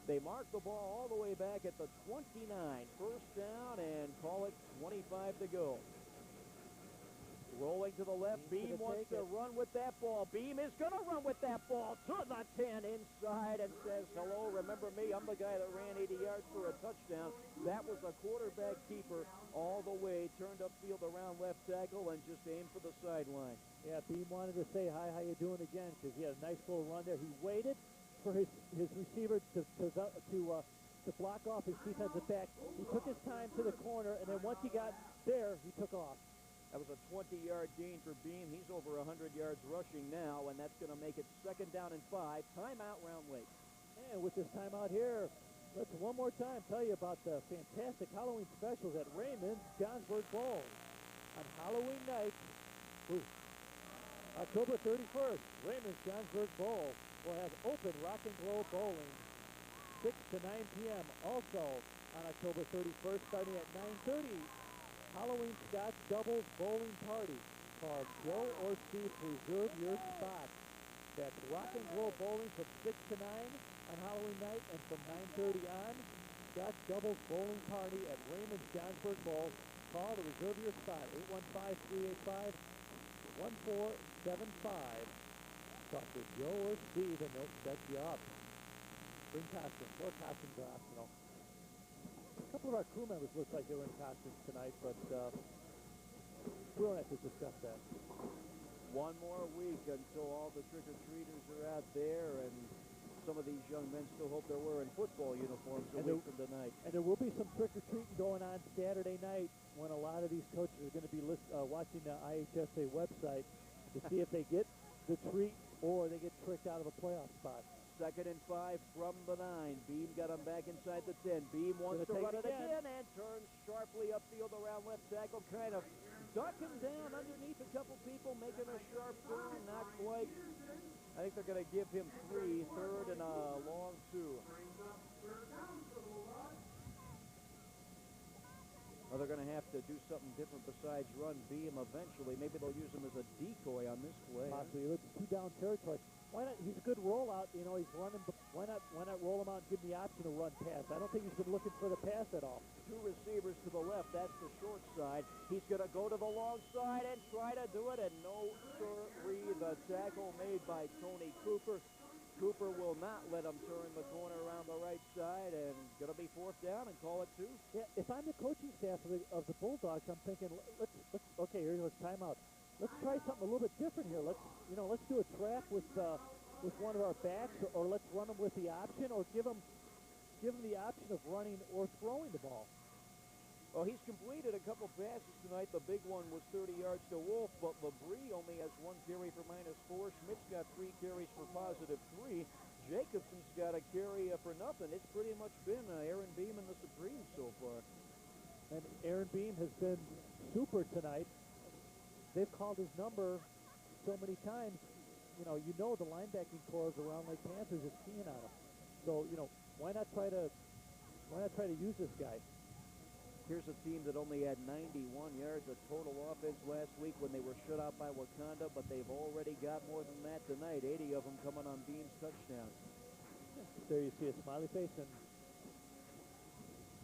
They mark the ball all the way back at the 29. First down and call it 25 to go. Rolling to the left. Beam wants to run with that ball. Beam is going to run with that ball to the 10 inside and says, hello, remember me? I'm the guy that ran 80 yards for a touchdown. That was a quarterback keeper all the way. Turned upfield around left tackle and just aimed for the sideline. Yeah, Beam wanted to say, hi, how you doing again? Because he had a nice little run there. He waited for his receiver to block off his defensive back. He took his time to the corner, and then once he got there, he took off. That was a 20-yard gain for Beam. He's over 100 yards rushing now, and that's going to make it second down and 5. Timeout, Round Lake. And with this timeout here, Let's one more time tell you about the fantastic Halloween specials at Raymond's Johnsburg Bowl. On Halloween night, October 31st, Raymond's Johnsburg Bowl will have open rock and glow bowling, 6 to 9 p.m. Also on October 31st, starting at 9:30, Halloween Scotch Doubles Bowling Party called Joe or Steve Reserve Your Spot. That's rock and glow bowling from 6 to 9 on Halloween night, and from 9:30 on, Scotch Doubles Bowling Party at Raymond's Johnsburg Bowl. Call to reserve your spot, 815-385-1475. Talk to Joe or Steve and they'll set you up. Bring costumes. More costumes are optional. A couple of our crew members look like they were in costumes tonight, but we don't have to discuss that. One more week until all the trick-or-treaters are out there, and some of these young men still hope they're wearing football uniforms a week from tonight. And there will be some trick-or-treating going on Saturday night when a lot of these coaches are going to be watching the IHSA website to see if they get the treat or they get tricked out of a playoff spot. 2nd and 5 from the 9. Beam got him back inside the 10. Beam wants to run it again and turns sharply upfield around left tackle, kind of ducking down underneath a couple people, making a sharp turn, not quite. I think they're going to give him 3, 3rd and a long 2. Or they're going to have to do something different besides run Beam eventually. Maybe they'll use him as a decoy on this play. Possibly. It's 2-down territory. Why not? He's a good rollout. You know, he's running. Why not roll him out and give him the option to run pass? I don't think he's been looking for the pass at all. 2 receivers to the left. That's the short side. He's going to go to the long side and try to do it. And no sirree, the tackle made by Tony Cooper. Cooper will not let him turn the corner around the right side, and going to be 4th down and call it 2. Yeah, if I'm the coaching staff of the Bulldogs, I'm thinking, okay, here's timeout. Let's try something a little bit different here. Let's do a trap with one of our backs, or let's run them with the option, or give them the option of running or throwing the ball. Well, he's completed a couple passes tonight. The big one was 30 yards to Wolf, but Labrie only has 1 carry for -4. Schmidt's got 3 carries for +3. Jacobson's got a carry for nothing. It's pretty much been Aaron Beam and the Supremes so far. And Aaron Beam has been super tonight. They've called his number so many times. You know the linebacking corps around Lake Panthers is keen on him. So, why not try to use this guy? Here's a team that only had 91 yards of total offense last week when they were shut out by Wakanda, but they've already got more than that tonight, 80 of them coming on Beam's touchdown. There you see a smiley face. And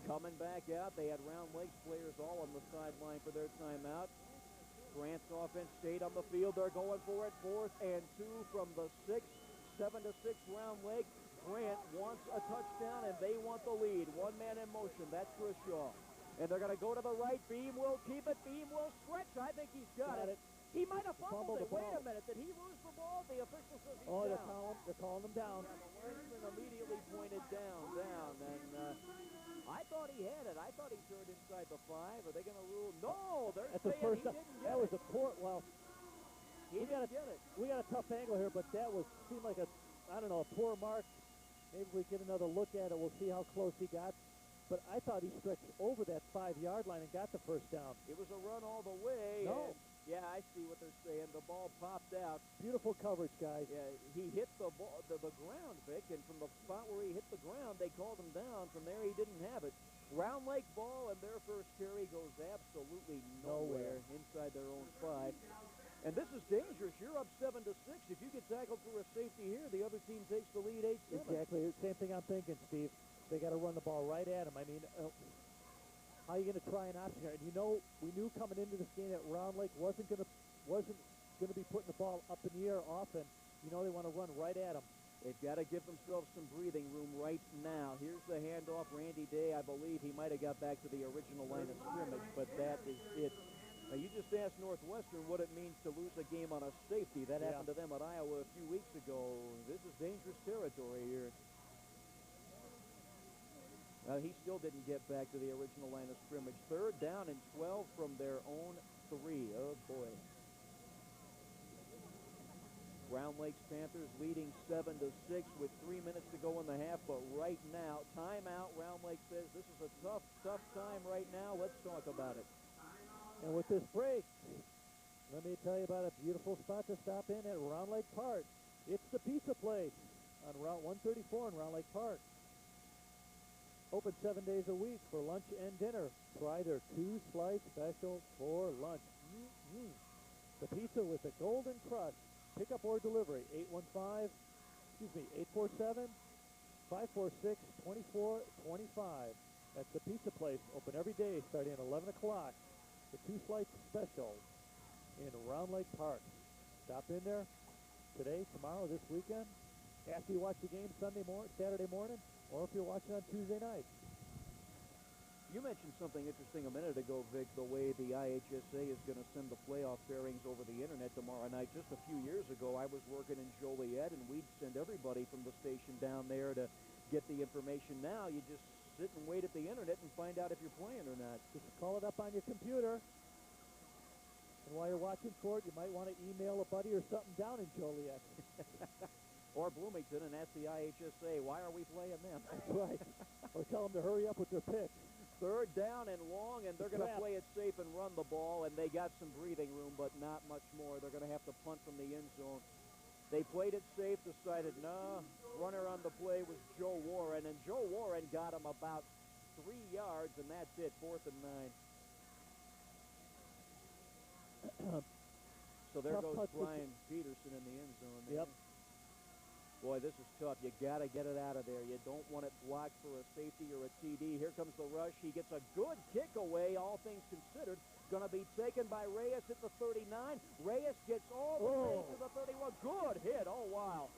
coming back out, they had Round Lakes players all on the sideline for their timeout. Grant's offense stayed on the field. They're going for it, 4th and 2 from the 6, 7-6 Round Lake. Grant wants a touchdown, and they want the lead. One man in motion. That's Grishaw. And they're going to go to the right. Beam will keep it. Beam will stretch. I think he's got it. He might have fumbled it. Wait a minute. Did he lose the ball? The official says he's down. They're calling him down. Yeah, the linesman immediately pointed down. And I thought he had it. I thought he turned inside the 5. Are they going to rule? No, they're saying he didn't get that it. was a poor, well, He didn't get it. we got a tough angle here, but that seemed like a poor mark. Maybe we get another look at it. We'll see how close he got. But I thought he stretched over that 5-yard line and got the first down. It was a run all the way. No. Yeah, I see what they're saying. The ball popped out. Beautiful coverage, guys. Yeah, he hit the ball, the ground, Vic, and from the spot where he hit the ground, they called him down. From there, he didn't have it. Round Lake ball, and their first carry goes absolutely nowhere inside their own 5. And this is dangerous. You're up 7-6. If you get tackled for a safety here, the other team takes the lead 8-7. Exactly. Same thing I'm thinking, Steve. They got to run the ball right at him. I mean, how are you going to try an option here? And we knew coming into this game that Round Lake wasn't going to be putting the ball up in the air often. They want to run right at him. They've got to give themselves some breathing room right now. Here's the handoff. Randy Day, I believe he might have got back to the original line of scrimmage, but that is it. Now, you just asked Northwestern what it means to lose a game on a safety. That happened to them at Iowa a few weeks ago. This is dangerous territory here. He still didn't get back to the original line of scrimmage. 3rd down and 12 from their own 3. Oh, boy. Round Lake's Panthers leading 7-6 with 3 minutes to go in the half. But right now, timeout. Round Lake says this is a tough time right now. Let's talk about it. And with this break, let me tell you about a beautiful spot to stop in at Round Lake Park. It's the Pizza Place on Route 134 in Round Lake Park. Open 7 days a week for lunch and dinner. Try their 2-slice special for lunch. The pizza with the golden crust. Pickup or delivery, 815-546-2425. That's the Pizza Place, open every day starting at 11 o'clock. The 2-slice special in Round Lake Park. Stop in there today, tomorrow, this weekend. After you watch the game Saturday morning, or if you're watching on Tuesday night. You mentioned something interesting a minute ago, Vic, the way the IHSA is going to send the playoff pairings over the internet tomorrow night. Just a few years ago, I was working in Joliet, and we'd send everybody from the station down there to get the information. Now you just sit and wait at the internet and find out if you're playing or not. Just call it up on your computer. And while you're watching for it, you might want to email a buddy or something down in Joliet. Or Bloomington and ask the IHSA, why are we playing them? That's right. Or tell them to hurry up with their picks. 3rd down and long, and they're going to play it safe and run the ball, and they got some breathing room, but not much more. They're going to have to punt from the end zone. They played it safe, decided, no. Runner on the play was Joe Warren, and Joe Warren got him about 3 yards, and that's it, 4th and 9. So there goes Brian Peterson in the end zone. Yep. Boy, this is tough. You got to get it out of there. You don't want it blocked for a safety or a TD. Here comes the rush. He gets a good kick away, all things considered. Going to be taken by Reyes at the 39. Reyes gets all the way to the 31. Good hit. Oh, wow.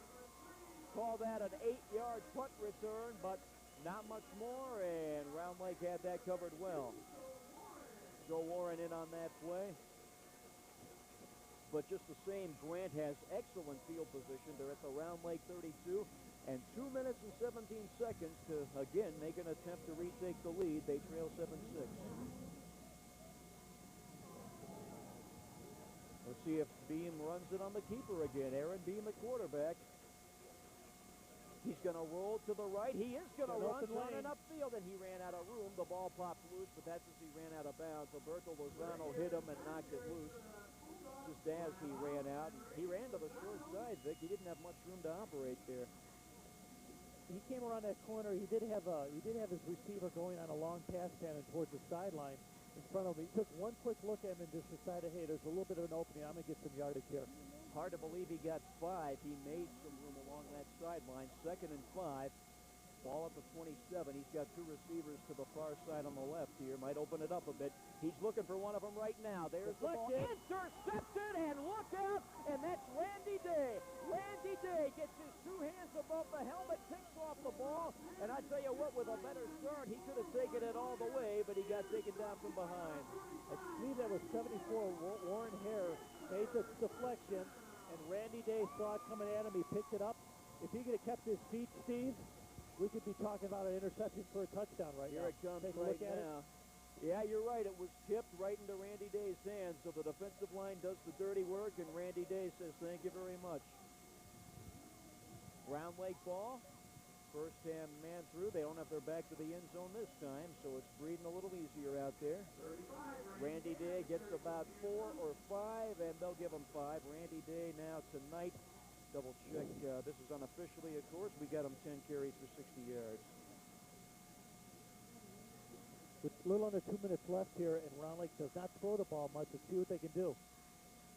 Call that an 8-yard punt return, but not much more, and Round Lake had that covered well. Joe Warren in on that play. But just the same, Grant has excellent field position. They're at the Round Lake 32, and 2 minutes and 17 seconds to, again, make an attempt to retake the lead. They trail 7-6. Let's see if Beam runs it on the keeper again. Aaron Beam at quarterback. He's going to roll to the right. He is going to run, running upfield, and he ran out of room. The ball popped loose, but that's as he ran out of bounds. Roberto Lozano hit him and knocked it loose. Just as he ran out. He ran to the short side, Vic. He didn't have much room to operate there. He came around that corner. He did have his receiver going on a long pass pattern towards the sideline in front of him. He took one quick look at him and just decided, hey, there's a little bit of an opening. I'm going to get some yardage here. Hard to believe he got 5. He made some room along that sideline. 2nd and 5. Ball at the 27. He's got 2 receivers to the far side on the left here. Might open it up a bit. He's looking for one of them right now. There's the ball. Intercepted, and look out, and that's Randy Day. Randy Day gets his 2 hands above the helmet, picks off the ball, and I tell you what, with a better start, he could have taken it all the way, but he got taken down from behind. I believe that was 74. Warren Hare made the deflection, and Randy Day saw it coming at him. He picked it up. If he could have kept his feet, Steve, we could be talking about an interception for a touchdown right now. Here it comes right now. Yeah, you're right. It was tipped right into Randy Day's hands, so the defensive line does the dirty work, and Randy Day says, thank you very much. Round Lake ball. First man through. They don't have their back to the end zone this time, so it's breathing a little easier out there. Randy Day gets about 4 or 5, and they'll give him 5. Randy Day now tonight. Double check. This is unofficially, of course. We got him 10 carries for 60 yards. With a little under 2 minutes left here, and Round Lake does not throw the ball much. Let's see what they can do.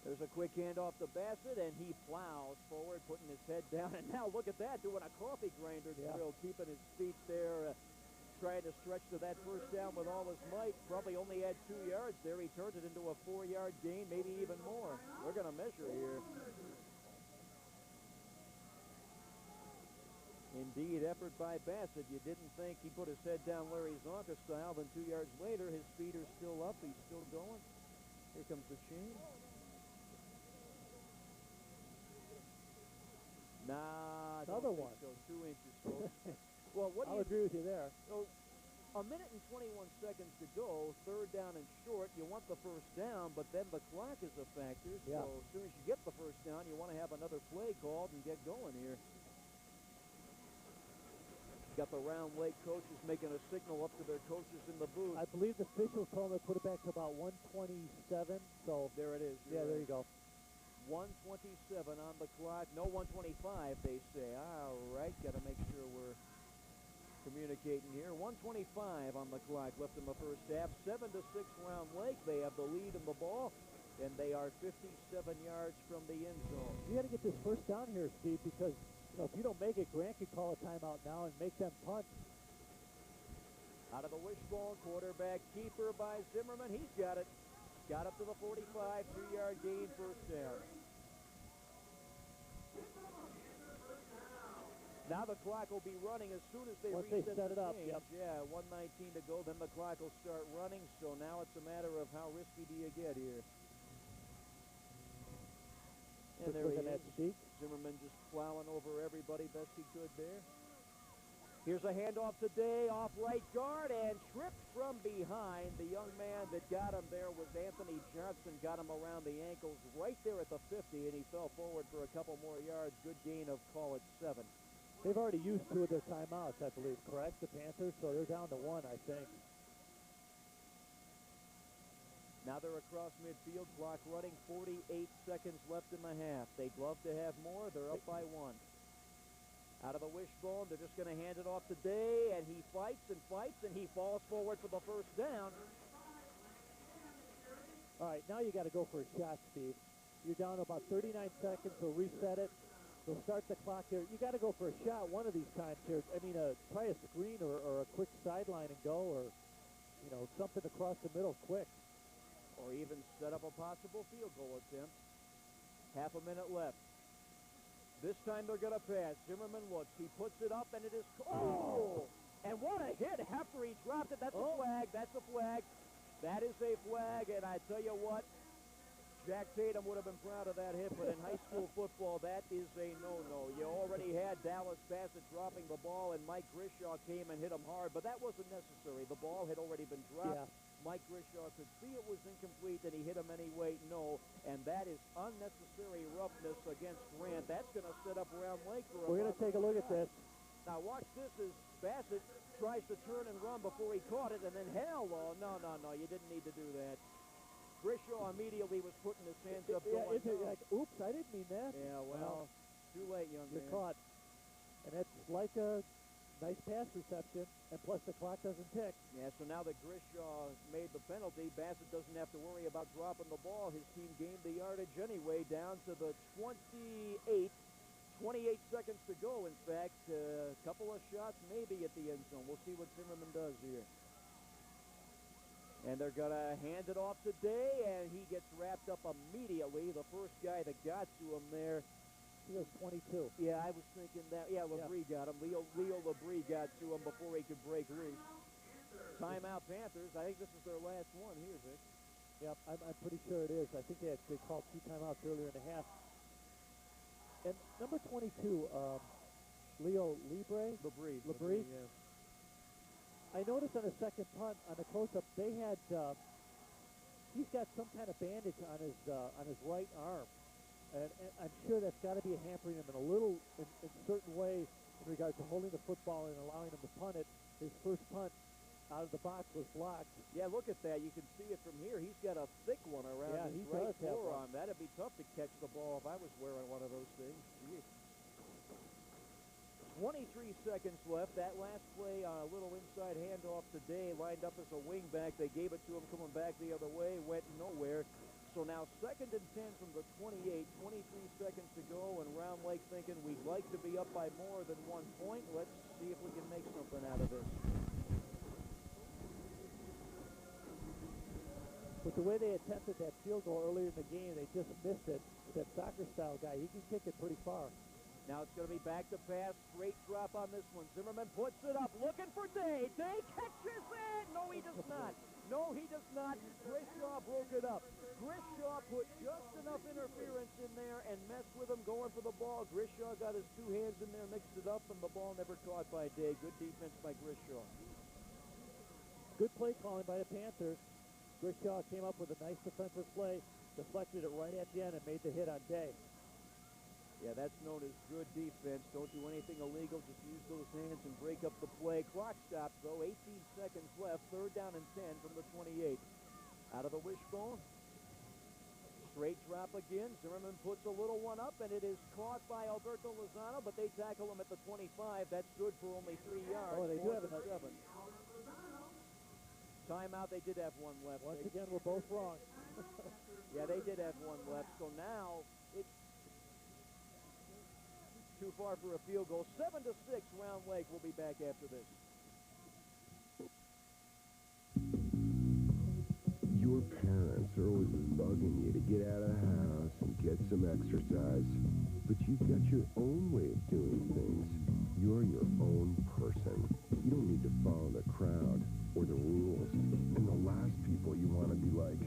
There's a quick handoff to Bassett, and he plows forward, putting his head down. And now look at that, doing a coffee grinder drill, keeping his feet there, trying to stretch to that first down with all his might. Probably only had 2 yards there. He turned it into a 4-yard gain, maybe even more. We're going to measure here. Indeed, effort by Bassett. You didn't think he put his head down Larry Zonka style. Then 2 yards later, his feet are still up. He's still going. Here comes the chain. Nah, another one. So 2 inches, folks. Well, what do I'll agree with you there. So A minute and 21 seconds to go, third down and short. You want the first down, but then the clock is a factor. Yeah. So as soon as you get the first down, you want to have another play called and get going here. Got the Round Lake coaches making a signal up to their coaches in the booth. I believe the officials told them to put it back to about 127. So There it is. yeah, there you go. 127 on the clock. No, 125, they say. All right, got to make sure we're communicating here. 125 on the clock left in the first half. 7-6 Round Lake. They have the lead in the ball, and they are 57 yards from the end zone. You got to get this first down here, Steve, because if you don't make it, Grant could call a timeout now and make them punt. Out of the wishbone, quarterback keeper by Zimmerman. He's got it. Got up to the 45, 2-yard gain, first down. Now the clock will be running as soon as they Once they reset set it the up, change. yep. Yeah, 1:19 to go, then the clock will start running. So now it's a matter of how risky do you get here. And there he Looking at is. Steve. Zimmerman just plowing over everybody best he could there. Here's a handoff today off right guard and tripped from behind. The young man that got him there was Anthony Johnson. Got him around the ankles right there at the 50, and he fell forward for a couple more yards. Good gain of, call it, 7. They've already used 2 of their timeouts, I believe, correct? The Panthers, so they're down to 1, I think. Now they're across midfield, clock running, 48 seconds left in the half. They'd love to have more. They're up by 1. Out of the wishbone, they're just going to hand it off today, and he fights, and he falls forward for the first down. All right, now you got to go for a shot, Steve. You're down about 39 seconds. They'll reset it. They'll start the clock here. You got to go for a shot one of these times here. I mean, try a screen or a quick sideline and go, or something across the middle quick. Or even set up a possible field goal attempt. Half a minute left. This time they're going to pass. Zimmerman looks. He puts it up, and it is... Oh! And what a hit after he dropped it. That's a flag. That's a flag. That is a flag, and I tell you what, Jack Tatum would have been proud of that hit, but in high school football, that is a no-no. You already had Dallas Bassett dropping the ball, and Mike Grishaw came and hit him hard, but that wasn't necessary. The ball had already been dropped. Yeah. Mike Grishaw could see it was incomplete, and he hit him anyway. No, and that is unnecessary roughness against Grant. That's going to set up Round Lake for a We're going to take a look at this. Now watch this as Bassett tries to turn and run before he caught it, and then hell no, you didn't need to do that. Grishaw immediately was putting his hands up Yeah, going, is it no. like, oops, I didn't mean that. Yeah, well, too late, young You're man. caught. And that's like a nice pass reception, and plus the clock doesn't tick. Yeah, so now that Grishaw made the penalty, Bassett doesn't have to worry about dropping the ball. His team gained the yardage anyway, down to the 28. 28 seconds to go, in fact. A couple of shots maybe at the end zone. We'll see what Zimmerman does here. And they're going to hand it off today, and he gets wrapped up immediately. The first guy that got to him there. He was 22. Yeah, I was thinking that. Yeah, Labrie got him. Leo Labrie got to him before he could break loose. Timeout Panthers. I think this is their last one here, Vic. Yep, I'm pretty sure it is. I think they called 2 timeouts earlier in the half. And number 22, Leo Labrie. Labrie? Yeah. I noticed on the second punt, on the close-up, they had, he's got some kind of bandage on his right arm. And I'm sure that's got to be hampering him in a certain way in regard to holding the football and allowing him to punt it. His first punt out of the box was blocked. Yeah, look at that. You can see it from here. He's got a thick one around Yeah, his he right does have forearm. That'd be tough to catch the ball if I was wearing one of those things. Gee. 23 seconds left. That last play on a little inside handoff today, lined up as a wingback. They gave it to him coming back the other way, went nowhere. So now 2nd and 10 from the 28, 23 seconds to go, and Round Lake thinking we'd like to be up by more than 1 point. Let's see if we can make something out of this. But the way they attempted that field goal earlier in the game, they just missed it. That soccer-style guy, he can kick it pretty far. Now it's going to be back to pass. Straight drop on this one. Zimmerman puts it up, looking for Day. Day catches it. No, he does not. No, he does not. Grishaw broke it up. Grishaw put just enough interference in there and messed with him going for the ball. Grishaw got his 2 hands in there, mixed it up, and the ball never caught by Day. Good defense by Grishaw. Good play calling by the Panthers. Grishaw came up with a nice defensive play, deflected it right at the end, and made the hit on Day. Yeah, that's known as good defense. Don't do anything illegal. Just use those hands and break up the play. Clock stops, though. 18 seconds left. 3rd down and 10 from the 28. Out of the wishbone. Straight drop again. Zimmerman puts a little one up, and it is caught by Alberto Lozano, but they tackle him at the 25. That's good for only 3 yards. Oh, they do have a 7. Timeout. They did have one left. Once again, we're both wrong. Yeah, they did have one left. So now it's too far for a field goal. 7-6. Round Lake will be back after this. Your parents are always bugging you to get out of the house and get some exercise. But you've got your own way of doing things. You're your own person. You don't need to follow the crowd or the rules. And the last people you want to be like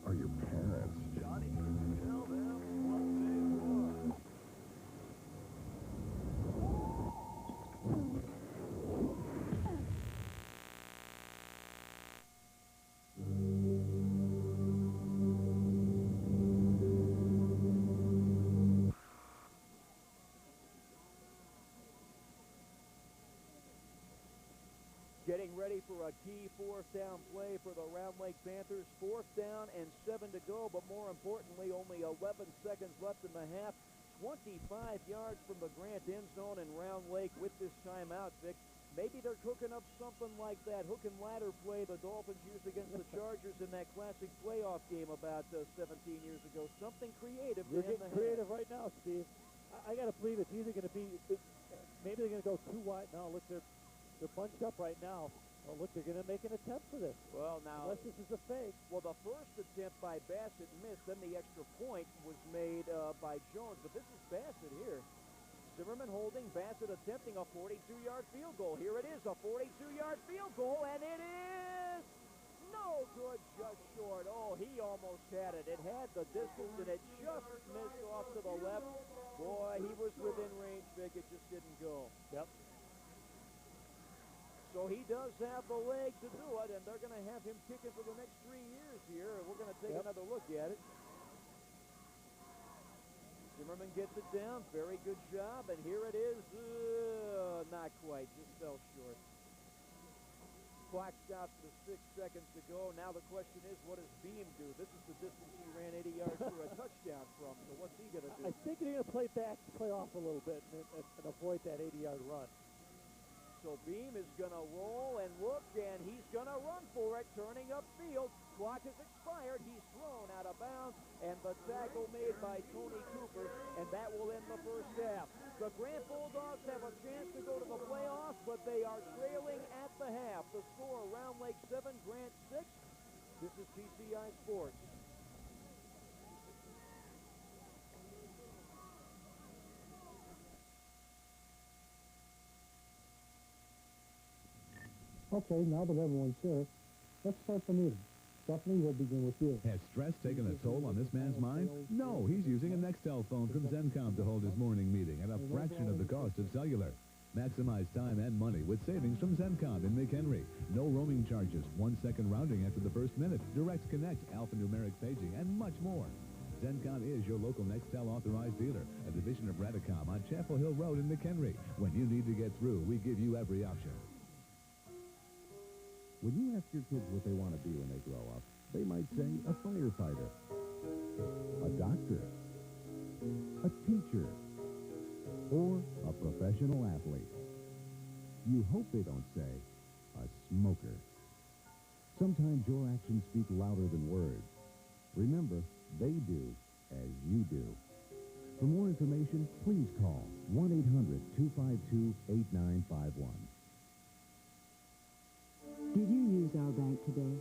are your parents. Johnny, tell them what they want. Getting ready for a key 4th down play for the Round Lake Panthers. 4th down and 7 to go, but more importantly, only 11 seconds left in the half. 25 yards from the Grant end zone, and Round Lake with this timeout, Vic. Maybe they're cooking up something like that hook and ladder play the Dolphins used against the Chargers in that classic playoff game about 17 years ago. Something creative. You're getting creative right now, Steve. I got to believe it's either going to be, maybe they're going to go too wide. No, look, they're bunched up right now. Oh, look, they're going to make an attempt for this. Well, now, unless this is a fake. Well, the first attempt by Bassett missed. Then the extra point was made by Jones. But this is Bassett here. Zimmerman holding, Bassett attempting a 42-yard field goal. Here it is, a 42-yard field goal, and it is no good, just short. Oh, he almost had it. It had the distance, and it just missed off to the left. Boy, he was within range, Vic. It just didn't go. Yep. So he does have the leg to do it, and they're going to have him kicking for the next 3 years here, and we're going to take another look at it. Zimmerman gets it down. Very good job, and here it is. Not quite. Just fell short. Clock stops with 6 seconds to go. Now the question is, what does Beam do? This is the distance he ran 80 yards for a touchdown from, so what's he going to do? I think they're going to play off a little bit and avoid that 80-yard run. So Beam is going to roll and look, and he's going to run for it, turning upfield. Clock has expired. He's thrown out of bounds, and the tackle made by Tony Cooper, and that will end the first half. The Grant Bulldogs have a chance to go to the playoffs, but they are trailing at the half. The score, Round Lake 7, Grant 6. This is TCI Sports. Okay, now that everyone's here, let's start the meeting. Stephanie, we'll begin with you. Has stress taken a toll on this man's mind? No, he's using a Nextel phone from ZenCom to hold his morning meeting at a fraction of the cost of cellular. Maximize time and money with savings from ZenCom in McHenry. No roaming charges, 1 second rounding after the first minute, direct connect, alphanumeric paging, and much more. ZenCom is your local Nextel authorized dealer, a division of Radicom on Chapel Hill Road in McHenry. When you need to get through, we give you every option. When you ask your kids what they want to be when they grow up, they might say a firefighter, a doctor, a teacher, or a professional athlete. You hope they don't say a smoker. Sometimes your actions speak louder than words. Remember, they do as you do. For more information, please call 1-800-252-8951. Did you use our bank today?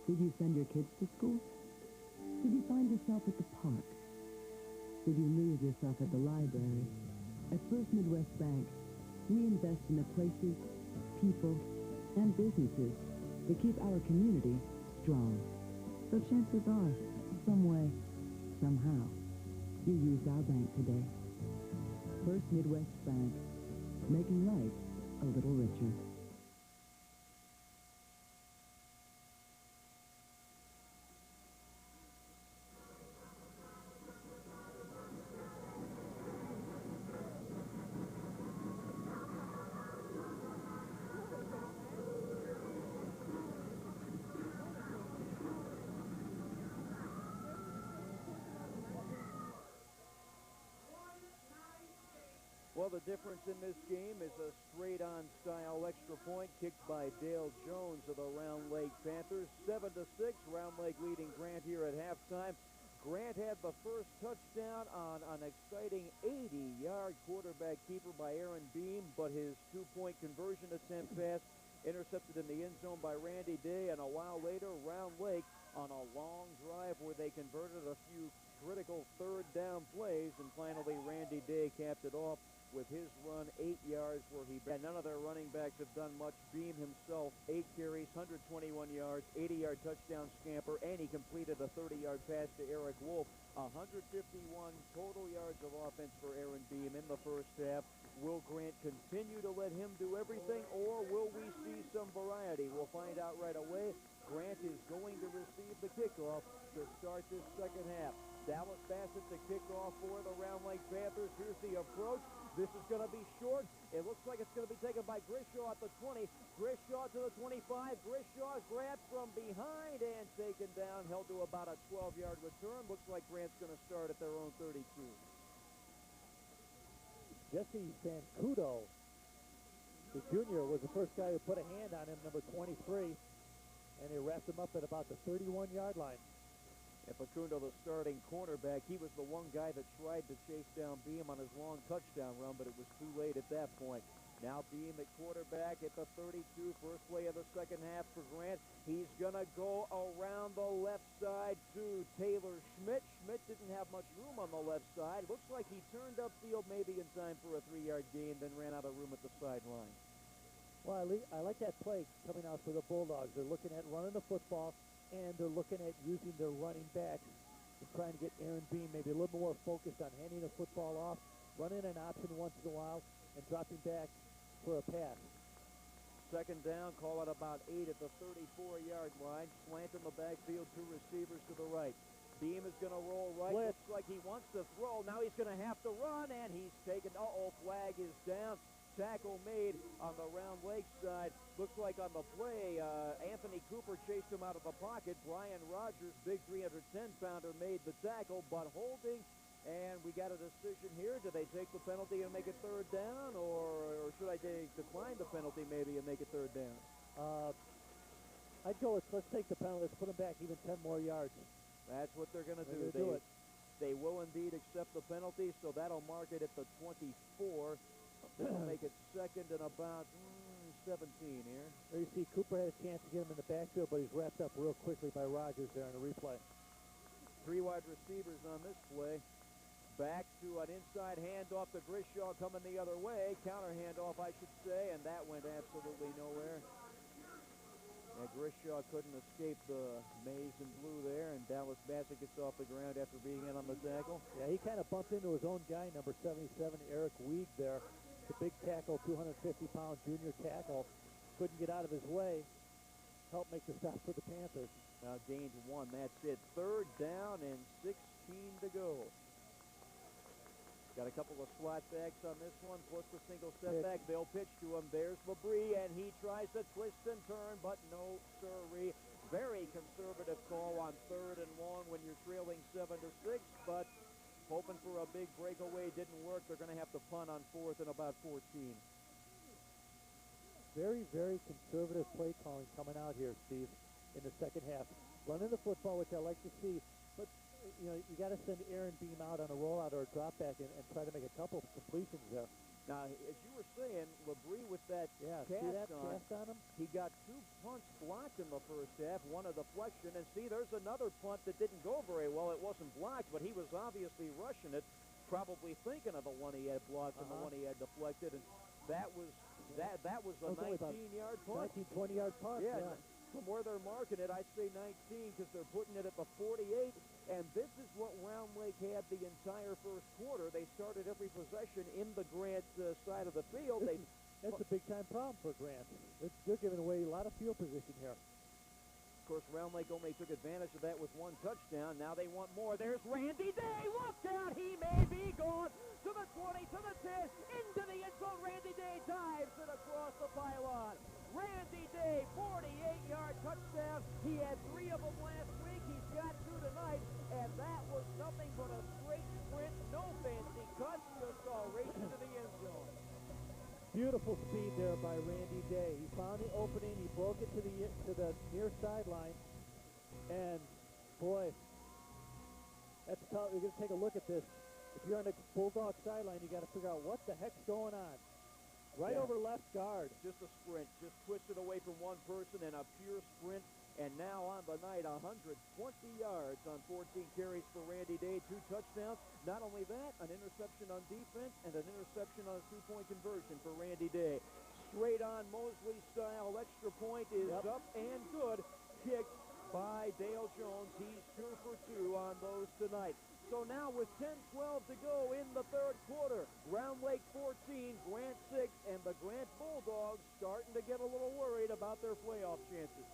Did you send your kids to school? Did you find yourself at the park? Did you lose yourself at the library? At First Midwest Bank, we invest in the places, people, and businesses that keep our community strong. So chances are, some way, somehow, you used our bank today. First Midwest Bank, making life a little richer. Well, the difference in this game is a straight-on style extra point kicked by Dale Jones of the Round Lake Panthers. 7-6, Round Lake leading Grant here at halftime. Grant had the first touchdown on an exciting 80-yard quarterback keeper by Aaron Beam, but his two-point conversion attempt pass intercepted in the end zone by Randy Day, and a while later, Round Lake on a long drive where they converted a few critical third down plays, and finally Randy Day capped it off with his run 8 yards where he had none of their running backs have done much. Beam himself 8 carries, 121 yards, 80-yard touchdown scamper, and he completed a 30-yard pass to Eric Wolf. 151 total yards of offense for Aaron Beam in the first half. Will Grant continue to let him do everything, or will we see some variety? We'll find out right away. Grant is going to receive the kickoff to start this second half. Dallas Bassett to kick off for the Round Lake Panthers. Here's the approach. This is going to be short. It looks like it's going to be taken by Grishaw at the 20. Grishaw to the 25. Grishaw grabbed from behind and taken down. Held to about a 12-yard return. Looks like Grant's going to start at their own 32. Jesse Sancudo, the junior, was the first guy who put a hand on him, number 23, and he wrapped him up at about the 31-yard line. And Facundo, the starting cornerback, he was the one guy that tried to chase down Beam on his long touchdown run, but it was too late at that point. Now Beam at quarterback at the 32, first play of the second half for Grant. He's going to go around the left side to Taylor Schmidt. Schmidt didn't have much room on the left side. Looks like he turned upfield maybe in time for a 3-yard gain, then ran out of room at the sideline. Well, I like that play coming out for the Bulldogs. They're looking at running the football, and they're looking at using their running backs and trying to get Aaron Beam maybe a little more focused on handing the football off, running an option once in a while, and dropping back for a pass. Second down, call it about 8 at the 34-yard line. Slant in the backfield, 2 receivers to the right. Beam is going to roll right. Blitz. Looks like he wants to throw. Now he's going to have to run, and he's taken. Flag is down. Tackle made on the Round Lake side. Looks like on the play, Anthony Cooper chased him out of the pocket. Brian Rogers, big 310-pounder, made the tackle, but holding. And we got a decision here. Do they take the penalty and make it third down, or should I decline the penalty maybe and make it third down? I'd go with let's take the penalty. Let's put him back even 10 more yards. That's what they're going to do. Do it. They will indeed accept the penalty, so that'll mark it at the 24. This will make it second and about 17 here. There you see Cooper had a chance to get him in the backfield, but he's wrapped up real quickly by Rogers there in the replay. 3 wide receivers on this play. Back to an inside handoff to Grishaw coming the other way. Counter handoff, I should say, and that went absolutely nowhere. And Grishaw couldn't escape the maize and blue there, and Dallas Bassett gets off the ground after being in on the tackle. Yeah, he kind of bumped into his own guy, number 77, Eric Weig there. The big tackle, 250-pound junior tackle. Couldn't get out of his way. Helped make the stop for the Panthers. Now gained 1. That's it. Third down and 16 to go. Got a couple of slot backs on this one, plus the single step back. They'll pitch to him. There's Labrie, and he tries to twist and turn, but no sirree. Very conservative call on third and long when you're trailing 7-6, but hoping for a big breakaway didn't work. They're going to have to punt on fourth and about 14. Very, very conservative play calling coming out here, Steve, in the second half. Running the football, which I like to see, but you know, you got to send Aaron Beam out on a rollout or a drop back and try to make a couple of completions there. Now, as you were saying, Labrie with that cast on him? He got 2 punts blocked in the first half, one a deflection, and see, there's another punt that didn't go very well. It wasn't blocked, but he was obviously rushing it, probably thinking of the one he had blocked and the one he had deflected, and that was a 19-yard punt. 19, 20-yard punt, yeah. From where they're marking it, I'd say 19 because they're putting it at the 48. And this is what Round Lake had the entire first quarter. They started every possession in the Grant side of the field. That's a big-time problem for Grant. They're giving away a lot of field position here. Of course, Round Lake only took advantage of that with 1 touchdown. Now they want more. There's Randy Day. Look out. He may be gone to the 20, to the 10, into the end zone. Randy Day dives it across the pylon. Randy Day, 48-yard touchdown. He had 3 of them last week. He's got 2 tonight, and that was nothing but a straight sprint, no fancy cuts, just all racing to the end zone. Beautiful speed there by Randy Day. He found the opening. He broke it to the near sideline. And, boy, that's tough. We're going to take a look at this. If you're on the Bulldog sideline, you got to figure out what the heck's going on. Right over left guard. Just a sprint. Just twisted away from one person and a pure sprint. And now on the night, 120 yards on 14 carries for Randy Day. 2 touchdowns. Not only that, an interception on defense and an interception on a 2-point conversion for Randy Day. Straight on Mosley style. Extra point is up and good. Kicked by Dale Jones. He's 2 for 2 on those tonight. So now with 10-12 to go in the third quarter, Round Lake 14, Grant 6, and the Grant Bulldogs starting to get a little worried about their playoff chances.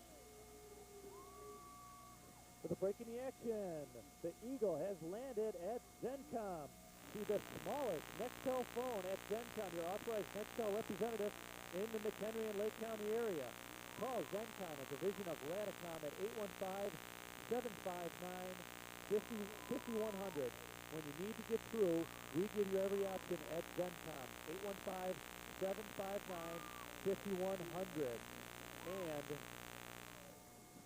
For the break in the action, the Eagle has landed at Zencom. To the smallest Nextel phone at Zencom, your authorized Nextel representative in the McHenry and Lake County area. Call Zencom, a division of Radicom, at 815-759-5100. When you need to get through, we give you every option at Zencom. 815-759-5100. And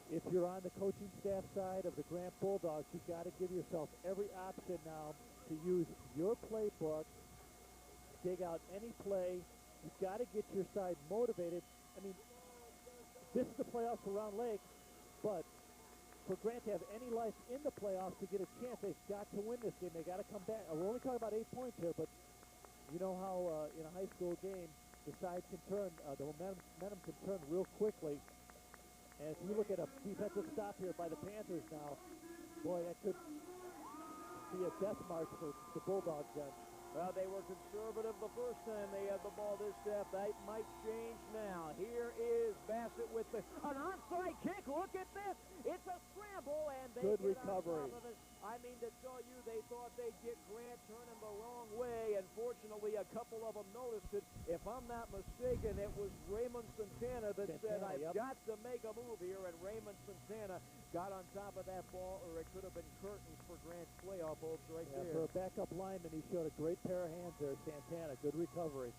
if you're on the coaching staff side of the Grant Bulldogs, you've got to give yourself every option now to use your playbook, dig out any play. You've got to get your side motivated. I mean, this is the playoffs for Round Lake, but for Grant to have any life in the playoffs to get a chance, they've got to win this game. They got to come back. We're only talking about 8 points here, but you know how in a high school game, the side can turn, the momentum can turn real quickly. And if you look at a defensive stop here by the Panthers now, boy, that could be a death march for the Bulldogs then. Well, they were conservative the first time they had the ball this half. That might change now. Here is Bassett with an onside kick. Look at this. It's a scramble, and they Good get recovery. on top of it. I mean, to tell you, they thought they'd get Grant turning the wrong way, and fortunately, a couple of them noticed it. If I'm not mistaken, it was Raymond Santana that said, I've got to make a move here, and Raymond Santana got on top of that ball, or it could have been curtains for Grant's playoff hopes right there. For a backup lineman, he showed a great pair of hands there, Santana. Good recovery.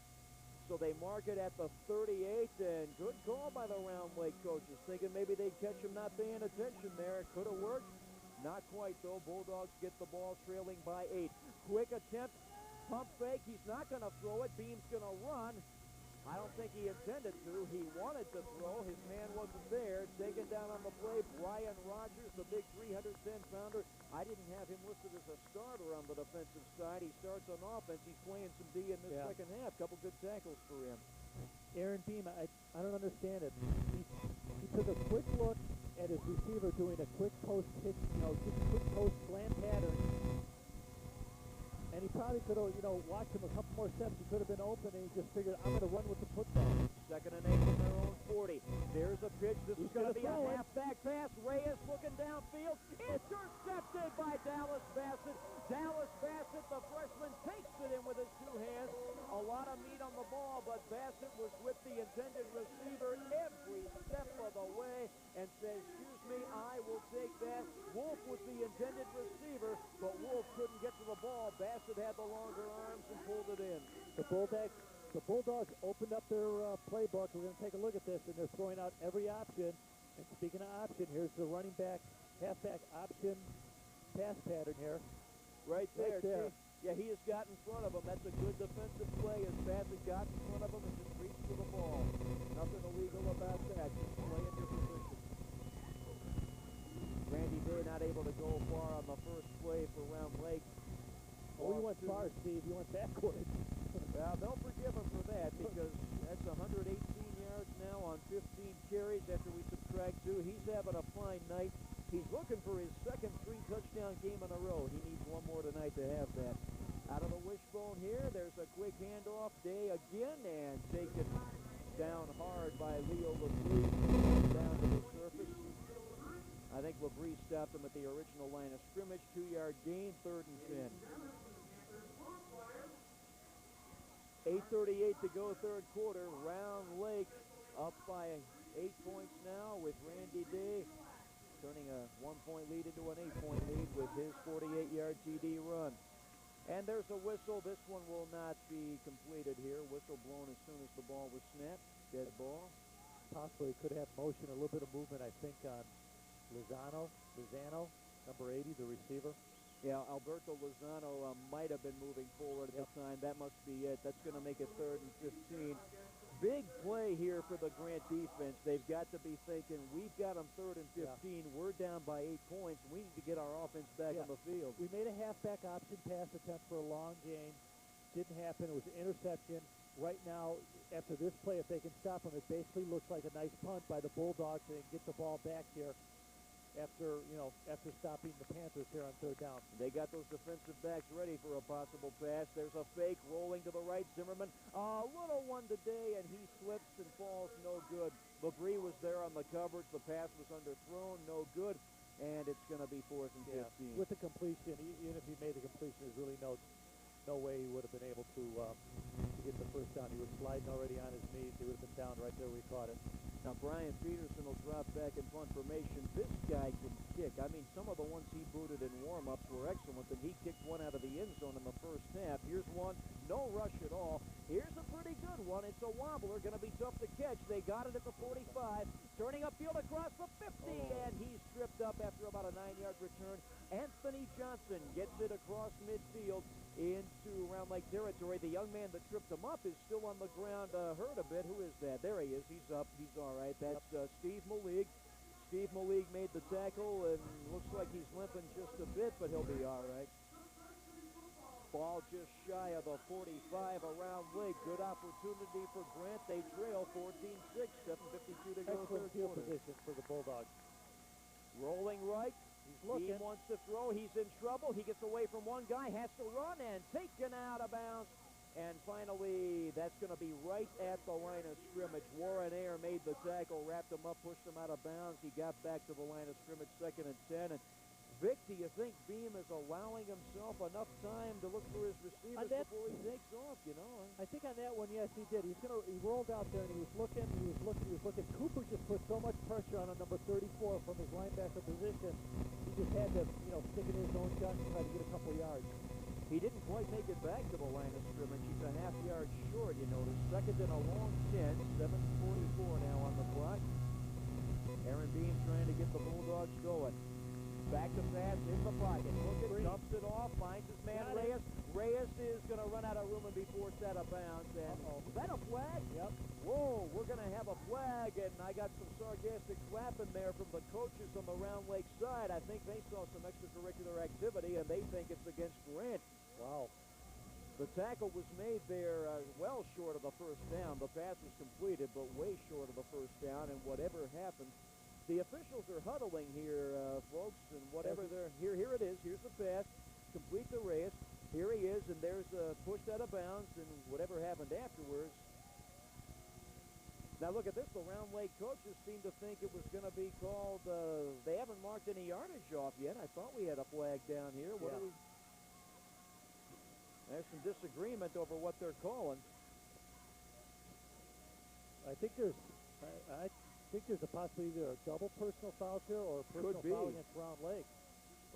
So they mark it at the 38, and good call by the Round Lake coaches, thinking maybe they'd catch him not paying attention there. It could have worked. Not quite, though. Bulldogs get the ball trailing by 8. Quick attempt, pump fake. He's not going to throw it. Beam's going to run. I don't think he intended to. He wanted to throw. His man wasn't there. Taken down on the play, Brian Rogers, the big 310-pounder. I didn't have him listed as a starter on the defensive side. He starts on offense. He's playing some D in this second half. Couple good tackles for him. Aaron Beam, I don't understand it. He took a quick look at his receiver doing a quick post kick, just a quick post slant pattern. And he probably could have, watched him a couple more steps. He could have been open, and he just figured, I'm going to run with the football. 2nd and 8 from their own 40. There's a pitch. This is going to be a halfback pass. Reyes looking downfield. Intercepted by Dallas Bassett. Dallas Bassett, the freshman, takes it in with his 2 hands. A lot of meat on the ball, but Bassett was with the intended receiver every step of the way and says, excuse me, I will take that. Wolf was the intended receiver, but Wolf couldn't get to the ball. Bassett had the longer arms and pulled it in. The Bulldogs opened up their playbook. We're going to take a look at this, and they're throwing out every option. And speaking of option, here's the running back, halfback option pass pattern here. Right there. See? Yeah, he has got in front of him. That's a good defensive play as Bassett got in front of him and just reached for the ball. Nothing illegal about that. Just play in your position. Randy Day not able to go far on the first play for Round Lake. Oh, he went far, Steve. He went backwards. Well, they'll forgive him for that because that's 118 yards now on 15 carries after we subtract 2. He's having a fine night. He's looking for his second 3-touchdown game in a row. He needs one more tonight to have that. Out of the wishbone here, there's a quick handoff. Day again, and taken down hard by Leo Labrie down to the surface. I think Labrie stopped him at the original line of scrimmage. 2-yard gain, 3rd and 10. 8:38 to go, third quarter. Round Lake up by 8 points now with Randy Day turning a 1-point lead into an 8-point lead with his 48-yard TD run. And there's a whistle. This one will not be completed here. Whistle blown as soon as the ball was snapped. Dead ball. Possibly could have motion, a little bit of movement, I think, on Lozano, number 80, the receiver. Yeah, Alberto Lozano might have been moving forward at the time. That must be it. That's going to make it 3rd and 15. Big play here for the Grant defense. They've got to be thinking, we've got them 3rd and 15. We're down by 8 points. We need to get our offense back on the field. We made a halfback option pass attempt for a long gain. Didn't happen. It was an interception. Right now, after this play, if they can stop them, it basically looks like a nice punt by the Bulldogs and get the ball back here after stopping the Panthers here on 3rd down. They got those defensive backs ready for a possible pass. There's a fake rolling to the right. Zimmerman, a little one today, and he slips and falls, no good. Labrie was there on the coverage. The pass was underthrown, no good, and it's going to be 4th and 15. With the completion, even if he made the completion, there's really no way he would have been able to get the first down. He was sliding already on his knees. He would have been down right there where he caught it. Now, Brian Peterson will drop back in punt formation. This guy can kick. I mean, some of the ones he booted in warm-ups were excellent, and he kicked one out of the end zone in the first half. Here's one, no rush at all. Here's a pretty good one. It's a wobbler, going to be tough to catch. They got it at the 45, turning upfield across the 50, and he's tripped up after about a 9-yard return. Anthony Johnson gets it across midfield into Round Lake territory. The young man that tripped him up is still on the ground, hurt a bit. Who is that? There he is. He's up. He's all right. That's Steve Malig. Steve Malig made the tackle, and looks like he's limping just a bit, but he'll be all right. Ball just shy of the 45 around Lake. Good opportunity for Grant. They trail 14-6, 7:52 to go. Excellent field position for the Bulldogs. Rolling right. He's looking. He wants to throw. He's in trouble. He gets away from one guy, has to run, and taken out of bounds. And finally, that's going to be right at the line of scrimmage. Warren Air made the tackle, wrapped him up, pushed him out of bounds. He got back to the line of scrimmage, 2nd and 10. And Vic, do you think Beam is allowing himself enough time to look for his receivers before he takes off, you know? I think on that one, yes, he did. He rolled out there, and he was looking. Cooper just put so much pressure on number 34 from his linebacker position. He just had to, stick in his own gun and try to get a couple yards. He didn't quite make it back to the line of scrimmage. He's a half-yard short, you notice. 2nd and a long 10, 7:44 now on the clock. Aaron Beam trying to get the Bulldogs going. Back to pass in the pocket. Looking, dumps it off, finds his man Reyes. Reyes is going to run out of room and be forced out of bounds. And is that a flag? Yep. Whoa, we're going to have a flag, and I got some sarcastic clapping there from the coaches on the Round Lake side. I think they saw some extracurricular activity, and they think it's against Grant. Wow. The tackle was made there well short of the first down. The pass was completed, but way short of the first down, and whatever happened, the officials are huddling here, folks, and whatever they're here it is. Here's the pass, complete the race. Here he is, and there's pushed out of bounds, and whatever happened afterwards. Now look at this. The Round Lake coaches seem to think it was going to be called. They haven't marked any yardage off yet. I thought we had a flag down here. What do we? There's some disagreement over what they're calling. I think there's a possibility either a double personal foul here or a personal foul against Round Lake.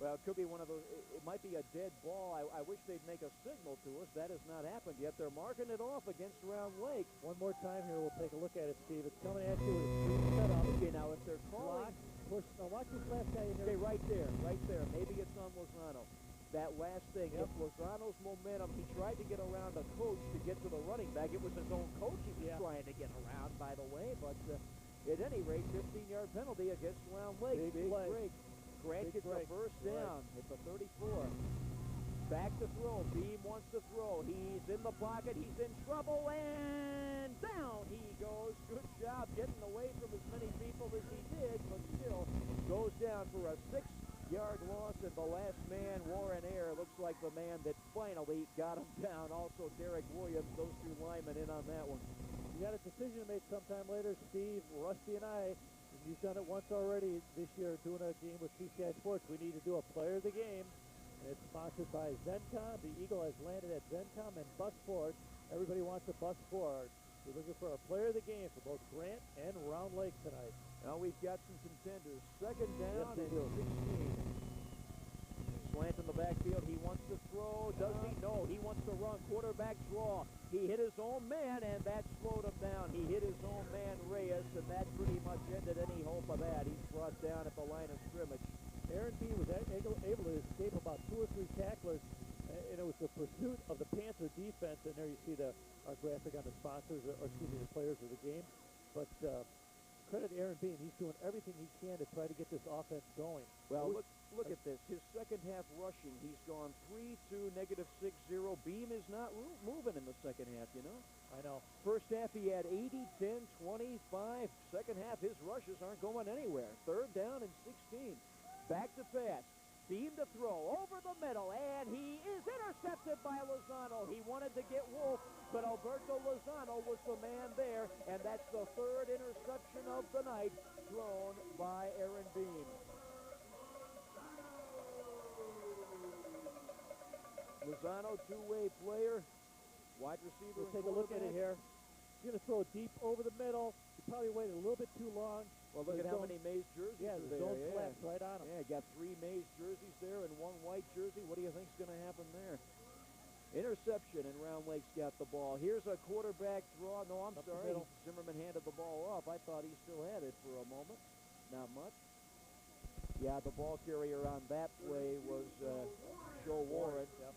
Well, it could be one of those. It might be a dead ball. I wish they'd make a signal to us. That has not happened yet. They're marking it off against Round Lake. One more time here. We'll take a look at it, Steve. It's coming at you. It's set up. Okay, now if they're calling. Push. Now watch this last guy in there. Okay, right there. Maybe it's on Lozano. That last thing, if Lozano's momentum, he tried to get around a coach to get to the running back. It was his own coach he was trying to get around, by the way. But at any rate, 15-yard penalty against Round Lake. Big break. Grant gets the first down at the 34. Back to throw. Beam wants to throw. He's in the pocket. He's in trouble, and down he goes. Good job getting away from as many people as he did, but still goes down for a 6-yard loss, and the last man, Warren Air, looks like the man that finally got him down. Also, Derek Williams, those two linemen in on that one. You got a decision to make sometime later, Steve, Rusty, and I. You've done it once already this year doing a game with PCI Sports. We need to do a player of the game, and it's sponsored by Zencom. The Eagle has landed at Zencom and Bus Ford. Everybody wants a Bus Ford. We're looking for a player of the game for both Grant and Round Lake tonight. Now we've got some contenders. 2nd down and 16. Slant in the backfield. He wants to throw. Does he? No. strong quarterback draw. He hit his own man, and that slowed him down. He hit his own man, Reyes, and that pretty much ended any hope of that. He's brought down at the line of scrimmage. Aaron Bean was able to escape about 2 or 3 tacklers, and it was the pursuit of the Panther defense. And there you see our graphic on the sponsors, or excuse me, the players of the game. But credit Aaron Bean. He's doing everything he can to try to get this offense going. Well, look at this. His second half rushing, he's gone 3-2, -6-0. Beam is not moving in the second half, you know. I know. First half, he had 80, 10, 25. Second half, his rushes aren't going anywhere. Third down and 16. Back to pass. Beam to throw over the middle, and he is intercepted by Lozano. He wanted to get Wolf, but Alberto Lozano was the man there, and that's the third interception of the night thrown by Aaron Beam. Lozano, two-way player, wide receiver. Let's take a look at it here. He's going to throw deep over the middle. He probably waited a little bit too long. Well, look at how many Mays jerseys are there. Zone flaps right on him. Yeah, got 3 Mays jerseys there and 1 white jersey. What do you think's going to happen there? Interception, and Round Lake's got the ball. Here's a quarterback draw. No, I'm sorry. Zimmerman handed the ball off. I thought he still had it for a moment. Not much. Yeah, the ball carrier on that play was Joe Warren. Yep.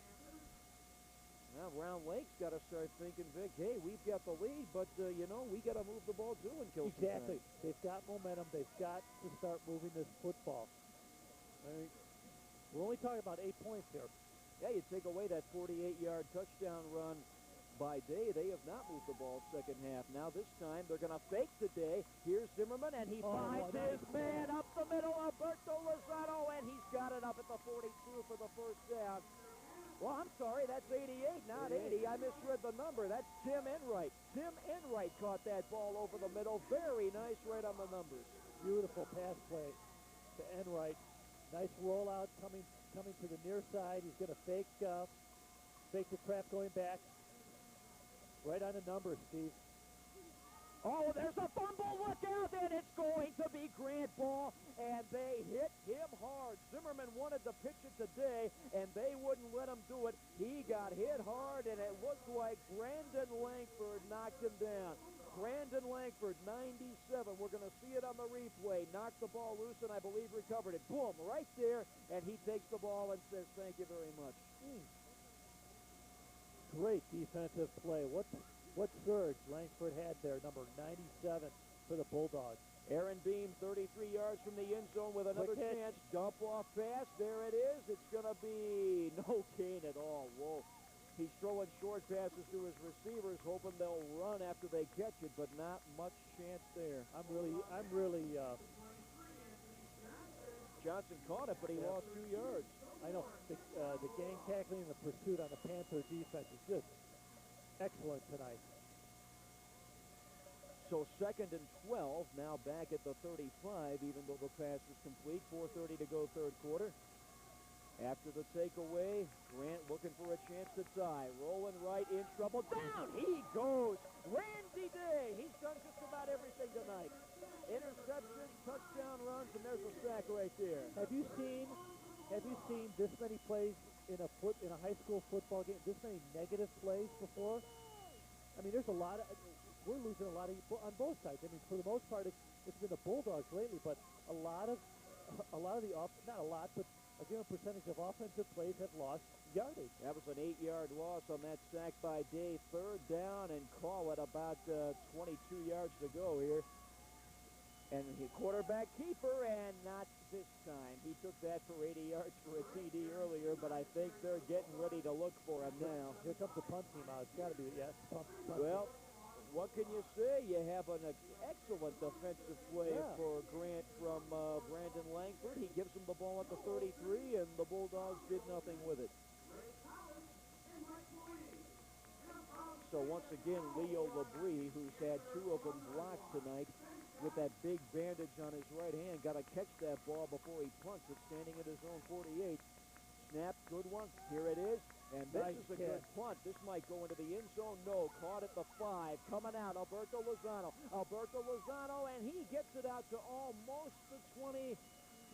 Now, Round Lake's got to start thinking, Vic, hey, we've got the lead, but, you know, we got to move the ball too and kill some Exactly. time. They've got momentum. They've got to start moving this football. We're only talking about 8 points here. Yeah, you take away that 48-yard touchdown run by Day. They have not moved the ball second half. Now this time they're going to fake today. Here's Zimmerman, and he finds his man up the middle, Alberto Lozano, and he's got it up at the 42 for the first down. Well, I'm sorry, that's 88, not 80. I misread the number. That's Tim Enright. Tim Enright caught that ball over the middle. Very nice, right on the numbers. Beautiful pass play to Enright. Nice rollout coming to the near side. He's going to fake the trap going back. Right on the numbers, Steve. Oh, there's a fumble. Look out, and it's going to be Grant Ball, and they hit him hard. Zimmerman wanted to pitch it today, and they wouldn't let him do it. He got hit hard, and it looked like Brandon Langford knocked him down. Brandon Langford, 97. We're going to see it on the replay. Knocked the ball loose, and I believe recovered it. Boom, right there, and he takes the ball and says, thank you very much. Great defensive play. What surge Langford had there, number 97 for the Bulldogs. Aaron Beam, 33 yards from the end zone with another chance. Dump off pass. There it is. It's going to be no gain at all. Whoa. He's throwing short passes to his receivers, hoping they'll run after they catch it, but not much chance there. I'm really. Johnson caught it, but he lost 2 yards. I know the gang tackling and the pursuit on the Panther defense is just excellent tonight. So 2nd and 12, now back at the 35, even though the pass was complete. 4:30 to go third quarter. After the takeaway, Grant looking for a chance to tie. Rolling right, in trouble. Down he goes. Randy Day. He's done just about everything tonight. Interceptions, touchdown runs, and there's a sack right there. Have you seen this many plays in a high school football game? This many negative plays before? I mean, there's a lot of. We're losing a lot of on both sides. I mean, for the most part, it's been the Bulldogs lately, but a lot of the not a lot, but a given percentage of offensive plays have lost yardage. That was an 8-yard loss on that sack by Day. Third down and call it about 22 yards to go here. And the quarterback keeper, and not this time. He took that for 80 yards for a TD earlier, but I think they're getting ready to look for him now. Here comes the punt team out. It's got to be, yes. Punt well, what can you say? You have an excellent defensive play for Grant from Brandon Langford. He gives him the ball at the 33, and the Bulldogs did nothing with it. So once again, Leo Labrie, who's had 2 of them blocked tonight, with that big bandage on his right hand, got to catch that ball before he punts it, standing at his own 48. Snap, good one. Here it is. And this is a good punt. This might go into the end zone. No, caught at the 5. Coming out, Alberto Lozano. And he gets it out to almost the 20.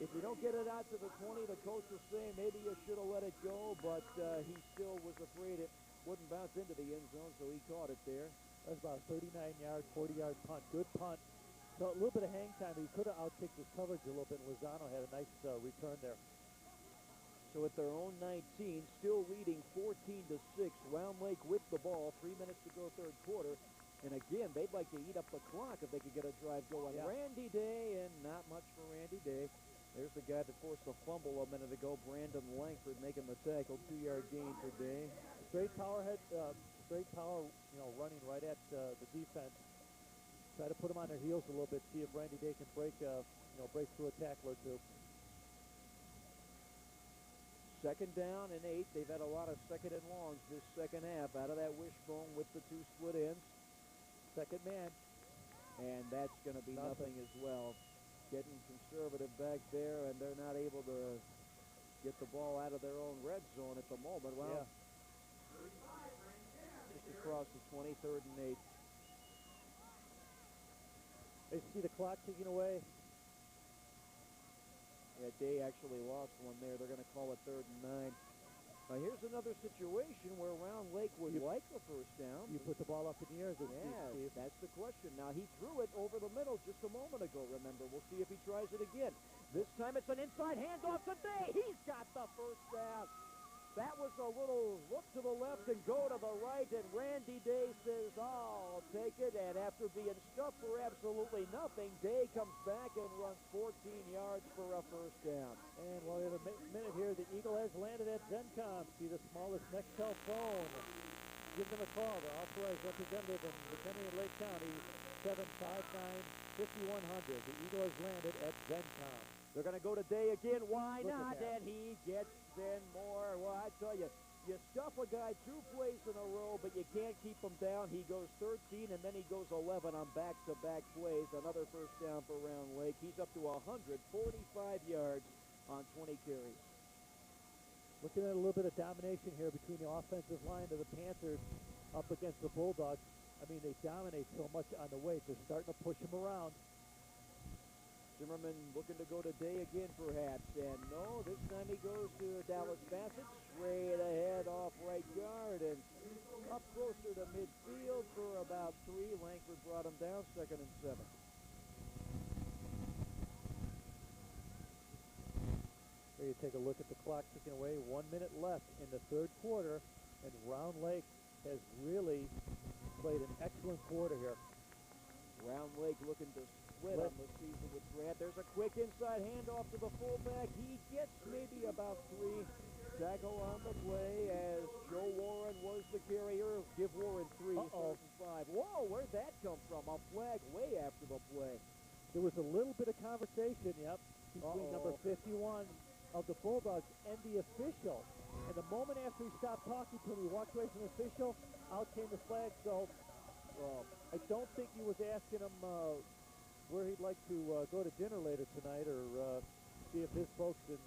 If you don't get it out to the 20, the coach will say maybe you should have let it go, but he still was afraid it wouldn't bounce into the end zone, so he caught it there. That was about a 39-yard, 40-yard punt. Good punt. So a little bit of hang time. He could have outkicked his coverage a little bit. Lozano had a nice return there. So at their own 19, still leading 14-6. Round Lake with the ball. 3 minutes to go third quarter. And again, they'd like to eat up the clock if they could get a drive going. Yeah. Randy Day, and not much for Randy Day. There's the guy that forced a fumble a minute ago, Brandon Langford, making the tackle. 2-yard gain for Day. Straight power, running right at the defense. Try to put them on their heels a little bit, see if Randy Day can break through a tackle or two. Second down and 8. They've had a lot of second and longs this second half out of that wishbone with the 2 split ends. Second man. And that's going to be nothing as well. Getting conservative back there, and they're not able to get the ball out of their own red zone at the moment. Well, just across the 23rd and 8. They see the clock ticking away. Yeah, Day actually lost one there. They're going to call it 3rd and 9. Now here's another situation where Round Lake would like the first down. You put the ball up in the air. Yeah, that's the question. Now he threw it over the middle just a moment ago, remember. We'll see if he tries it again. This time it's an inside handoff to Day. He's got the first down. That was a little look to the left and go to the right, and Randy Day says, I'll take it. And after being stuffed for absolutely nothing, Day comes back and runs 14 yards for a first down. And while we have a minute here, the Eagle has landed at ZenCom. See the smallest Nextel phone. Give them a call. The authorized representative in McHenry and Lake County, 759-5100. The Eagle has landed at ZenCom. They're going to go to Day again. Why Look not? And he gets in more. Well, I tell you, you stuff a guy 2 plays in a row, but you can't keep him down. He goes 13, and then he goes 11 on back-to-back plays. Another first down for Round Lake. He's up to 145 yards on 20 carries. Looking at a little bit of domination here between the offensive line of the Panthers up against the Bulldogs. I mean, they dominate so much on the way. They're starting to push them around. Zimmerman looking to go to Day again, perhaps. And no, this time he goes to Dallas Bassett. Straight ahead off right guard and up closer to midfield for about 3. Langford brought him down, 2nd and 7. Here you take a look at the clock ticking away. 1 minute left in the third quarter, and Round Lake has really played an excellent quarter here. Round Lake looking to split on the season with Grant. There's a quick inside handoff to the fullback. He gets maybe about 3. Tackle on the play as Joe Warren was the carrier. Give Warren 3, 3rd and 5. Whoa, where'd that come from? A flag way after the play. There was a little bit of conversation, between number 51 of the Bulldogs and the official. And the moment after he stopped talking to him, he walked away from the official, out came the flag. So I don't think he was asking him where he'd like to go to dinner later tonight, or see if his folks and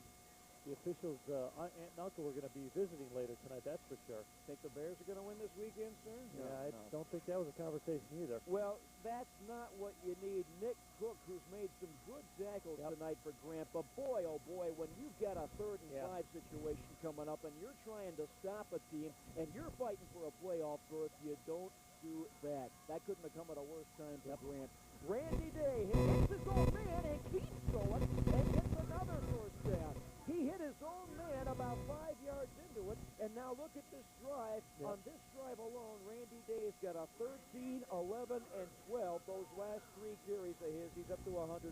the officials' aunt and uncle were going to be visiting later tonight, that's for sure. Think the Bears are going to win this weekend, sir? Yeah, I don't think that was a conversation either. Well, that's not what you need. Nick Cook, who's made some good tackles tonight for Grant, but boy, oh boy, when you've got a 3rd and 5 situation coming up and you're trying to stop a team and you're fighting for a playoff berth, you don't do that. That couldn't have come at a worse time for Grant. Randy Day hits his own man and keeps going and gets another first down. He hit his own man about 5 yards into it, and now look at this drive. On this drive alone, Randy Day's got a 13, 11, and 12. Those last 3 carries of his, he's up to 157.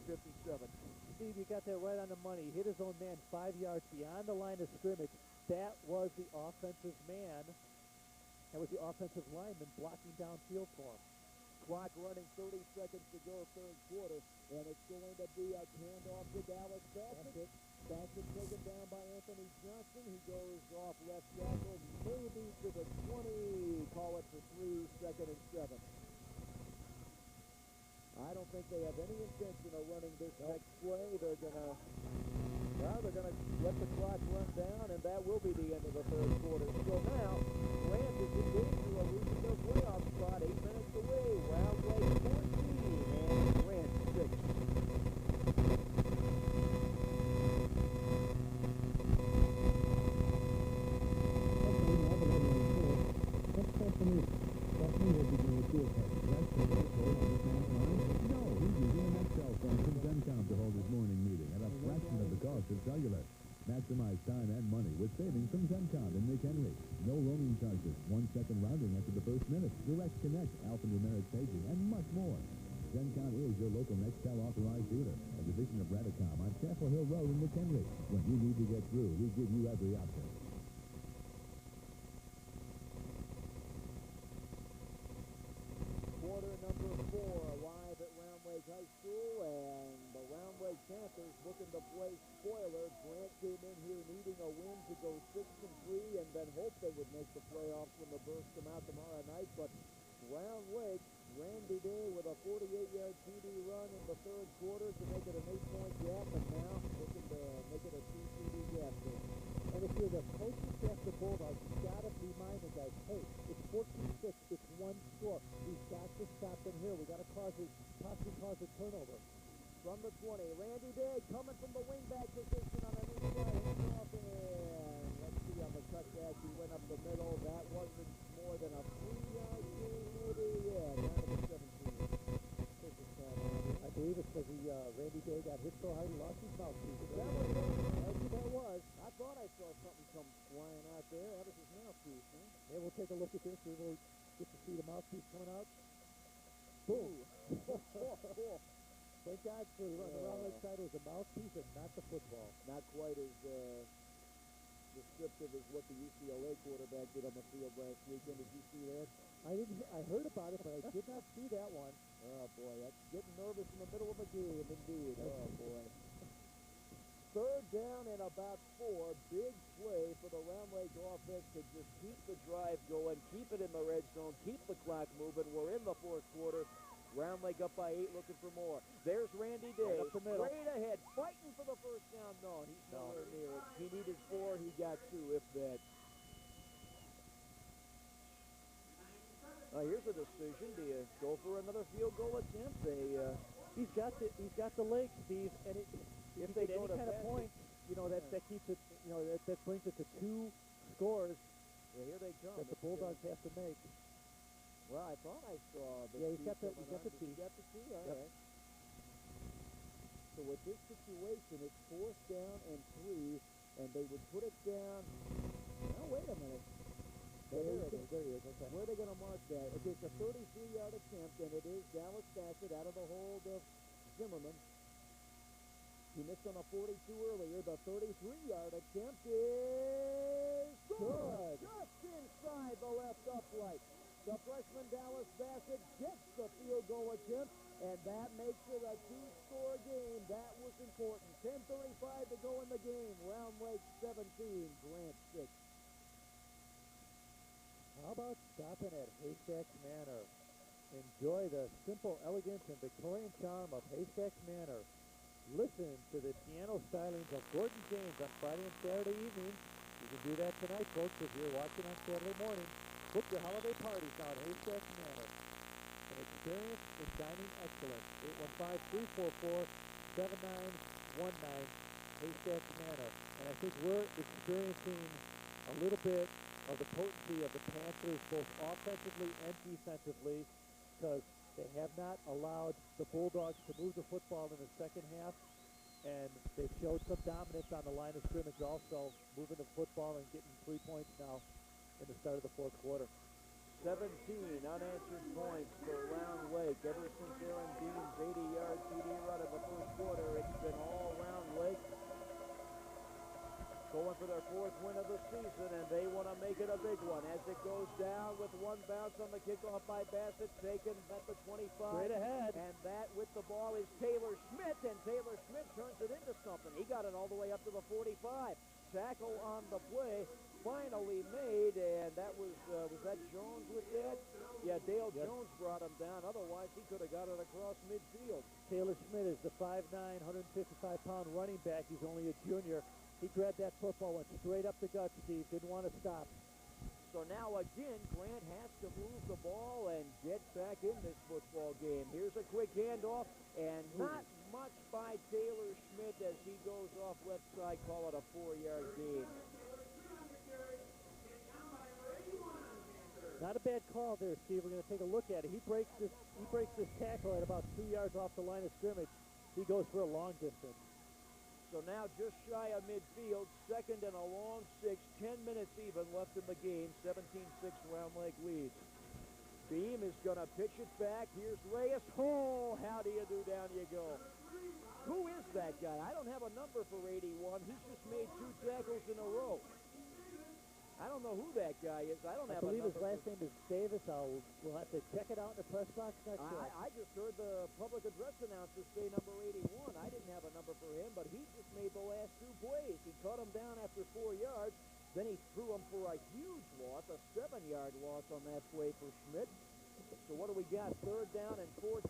Steve, you got that right on the money. He hit his own man 5 yards beyond the line of scrimmage. That was the offensive man. That was the offensive lineman blocking downfield for him. Clock running, 30 seconds to go, third quarter, and it's going to be a handoff to Dallas Bassett. Bassett taken down by Anthony Johnson. He goes off left tackle, maybe to the 20. Call it for 3, 2nd and 7. I don't think they have any intention of running this next play. They're gonna let the clock run down, and that will be the end of the third quarter. So now, Grant is in danger of losing their playoff spot. 8 minutes away. Round Lake 14 and Grant 6. cost of cellular. Maximize time and money with savings from Zencom in McHenry. No roaming charges, 1 second rounding after the first minute, direct connect, alphanumeric paging, and much more. Zencom is your local Nextel authorized dealer, a division of Radicom on Chapel Hill Road in McHenry. When you need to get through, we give you every option. Quarter number 4 live at Round Lake High School, and the Round Lake Panthers looking to play spoiler. Grant came in here needing a win to go 6-3 and then hoped they would make the playoffs when the Bursts come out tomorrow night, but Round Lake, Randy Day with a 48-yard TD run in the third quarter to make it an 8-point gap, and now looking to make it a 2 TD gap. And if you're the coaching staff of the Bulldogs, you've got to remind the guys, hey, it's 14-6, it's one score. We've got to stop them here. We've got to possibly cause a turnover. From the 20, Randy Day coming from the wingback position on an inside handoff, and let's see on the cutback, he went up the middle. That wasn't more than a 3-yard gain, maybe, yeah, down to the 17. I believe it's because Randy Day got hit so hard he lost his mouthpiece. That was it. That was. I thought I saw something come flying out there. That was his mouthpiece, huh? Hey, we'll take a look at this. We'll get to see the mouthpiece coming out. Boom. Thank God for the Round Lake side, it was the mouthpiece and not the football. Not quite as descriptive as what the UCLA quarterback did on the field last weekend. Did you see that? I heard about it, but I did not see that one. Oh, boy, that's getting nervous in the middle of a game, indeed. Oh, boy. Third down and about 4. Big play for the Round Lake offense to just keep the drive going, keep it in the red zone, keep the clock moving. We're in the fourth quarter. Round Lake up by 8, looking for more. There's Randy Day, up the middle. straight ahead, fighting for the first down. No, he's nowhere near it. He needed 4, he got 2, if that. Here's a decision. Do you go for another field goal attempt? He's got the legs, Steve, and if they get any kind of points, that keeps it, that brings it to 2 scores. Yeah, here they come. That the Bulldogs have to make. Well, I thought I saw the he's got the T. He got the T, all Yep. right. So with this situation, it's 4th down and 3, and they would put it down. Now, wait a minute. There he is. Okay. Where are they going to mark that? Okay, it's a 33-yard attempt, and it is Dallas Bassett out of the hold of Zimmerman. He missed on a 42 earlier. The 33-yard attempt is good. Just inside the left upright. The freshman Dallas Bassett gets the field goal attempt, and that makes it a 2-score game. That was important. 10:35 to go in the game. Round Lake 17, Grant 6. How about stopping at Haystacks Manor? Enjoy the simple elegance and Victorian charm of Haystacks Manor. Listen to the piano stylings of Gordon James on Friday and Saturday evenings. You can do that tonight, folks, if you're watching on Saturday morning. Book your holiday parties now at Haystacks Manor. An experience in dining excellence. 815-344-7919, Haystacks Manor. And I think we're experiencing a little bit of the potency of the Panthers, both offensively and defensively, because they have not allowed the Bulldogs to move the football in the second half, and they've showed some dominance on the line of scrimmage also, moving the football and getting 3 points now in the start of the fourth quarter. 17 unanswered points for Round Lake. Ever since Aaron Dean's 80-yard TD run in the first quarter, it's been all Round Lake. Going for their 4th win of the season, and they want to make it a big one as it goes down with one bounce on the kickoff by Bassett, taken at the 25. Straight ahead. And that with the ball is Taylor Schmidt, and Taylor Schmidt turns it into something. He got it all the way up to the 45. Tackle on the play, finally made, and that was that Jones with that? Yeah, Dale Jones brought him down. Otherwise, he could have got it across midfield. Taylor Schmidt is the 5'9", 155-pound running back. He's only a junior. He grabbed that football, went straight up the gut, Steve. Didn't want to stop. So now again, Grant has to move the ball and get back in this football game. Here's a quick handoff, and not much by Taylor Schmidt as he goes off left side. Call it a 4-yard gain. Not a bad call there, Steve. We're going to take a look at it. He breaks this tackle at about 2 yards off the line of scrimmage. He goes for a long distance. So now just shy of midfield, second and a long 6, 10 minutes even left in the game, 17-6 Round Lake leads. Beam is going to pitch it back. Here's Reyes. Oh, how do you do? Down you go. Who is that guy? I don't have a number for 81. He's just made 2 tackles in a row. I don't know who that guy is. I don't have a number. I believe his last name is Davis. We'll have to check it out in the press box next week. I just heard the public address announcer say number 81. I didn't have a number for him, but he just made the last 2 plays. He caught him down after 4 yards. Then he threw him for a huge loss, a 7-yard loss on that play for Schmidt. So what do we got? 3rd down and 14,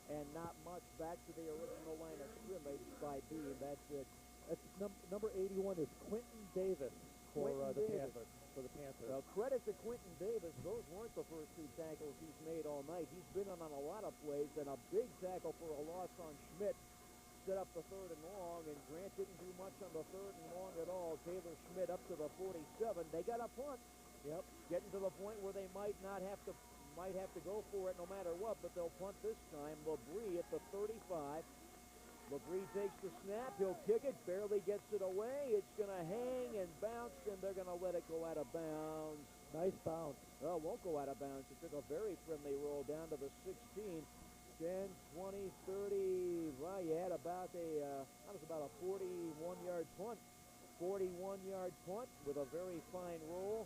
and not much. Back to the original line of scrimmage by Beam. That's it. That's number 81 is Quentin Davis for the Panthers. Well, credit to Quentin Davis. Those weren't the first 2 tackles he's made all night. He's been on a lot of plays, and a big tackle for a loss on Schmidt. Set up the 3rd and long, and Grant didn't do much on the 3rd and long at all. Taylor Schmidt up to the 47. They got a punt. Yep. Getting to the point where they might have to go for it no matter what, but they'll punt this time. Labrie at the 35. Labrie takes the snap. He'll kick it. Barely gets it away. It's going to hang and bounce, and they're going to let it go out of bounds. Nice bounce. Well, it won't go out of bounds. It took a very friendly roll down to the 16. 10, 20, 30. Well, you had about that was about a 41-yard punt. 41-yard punt with a very fine roll.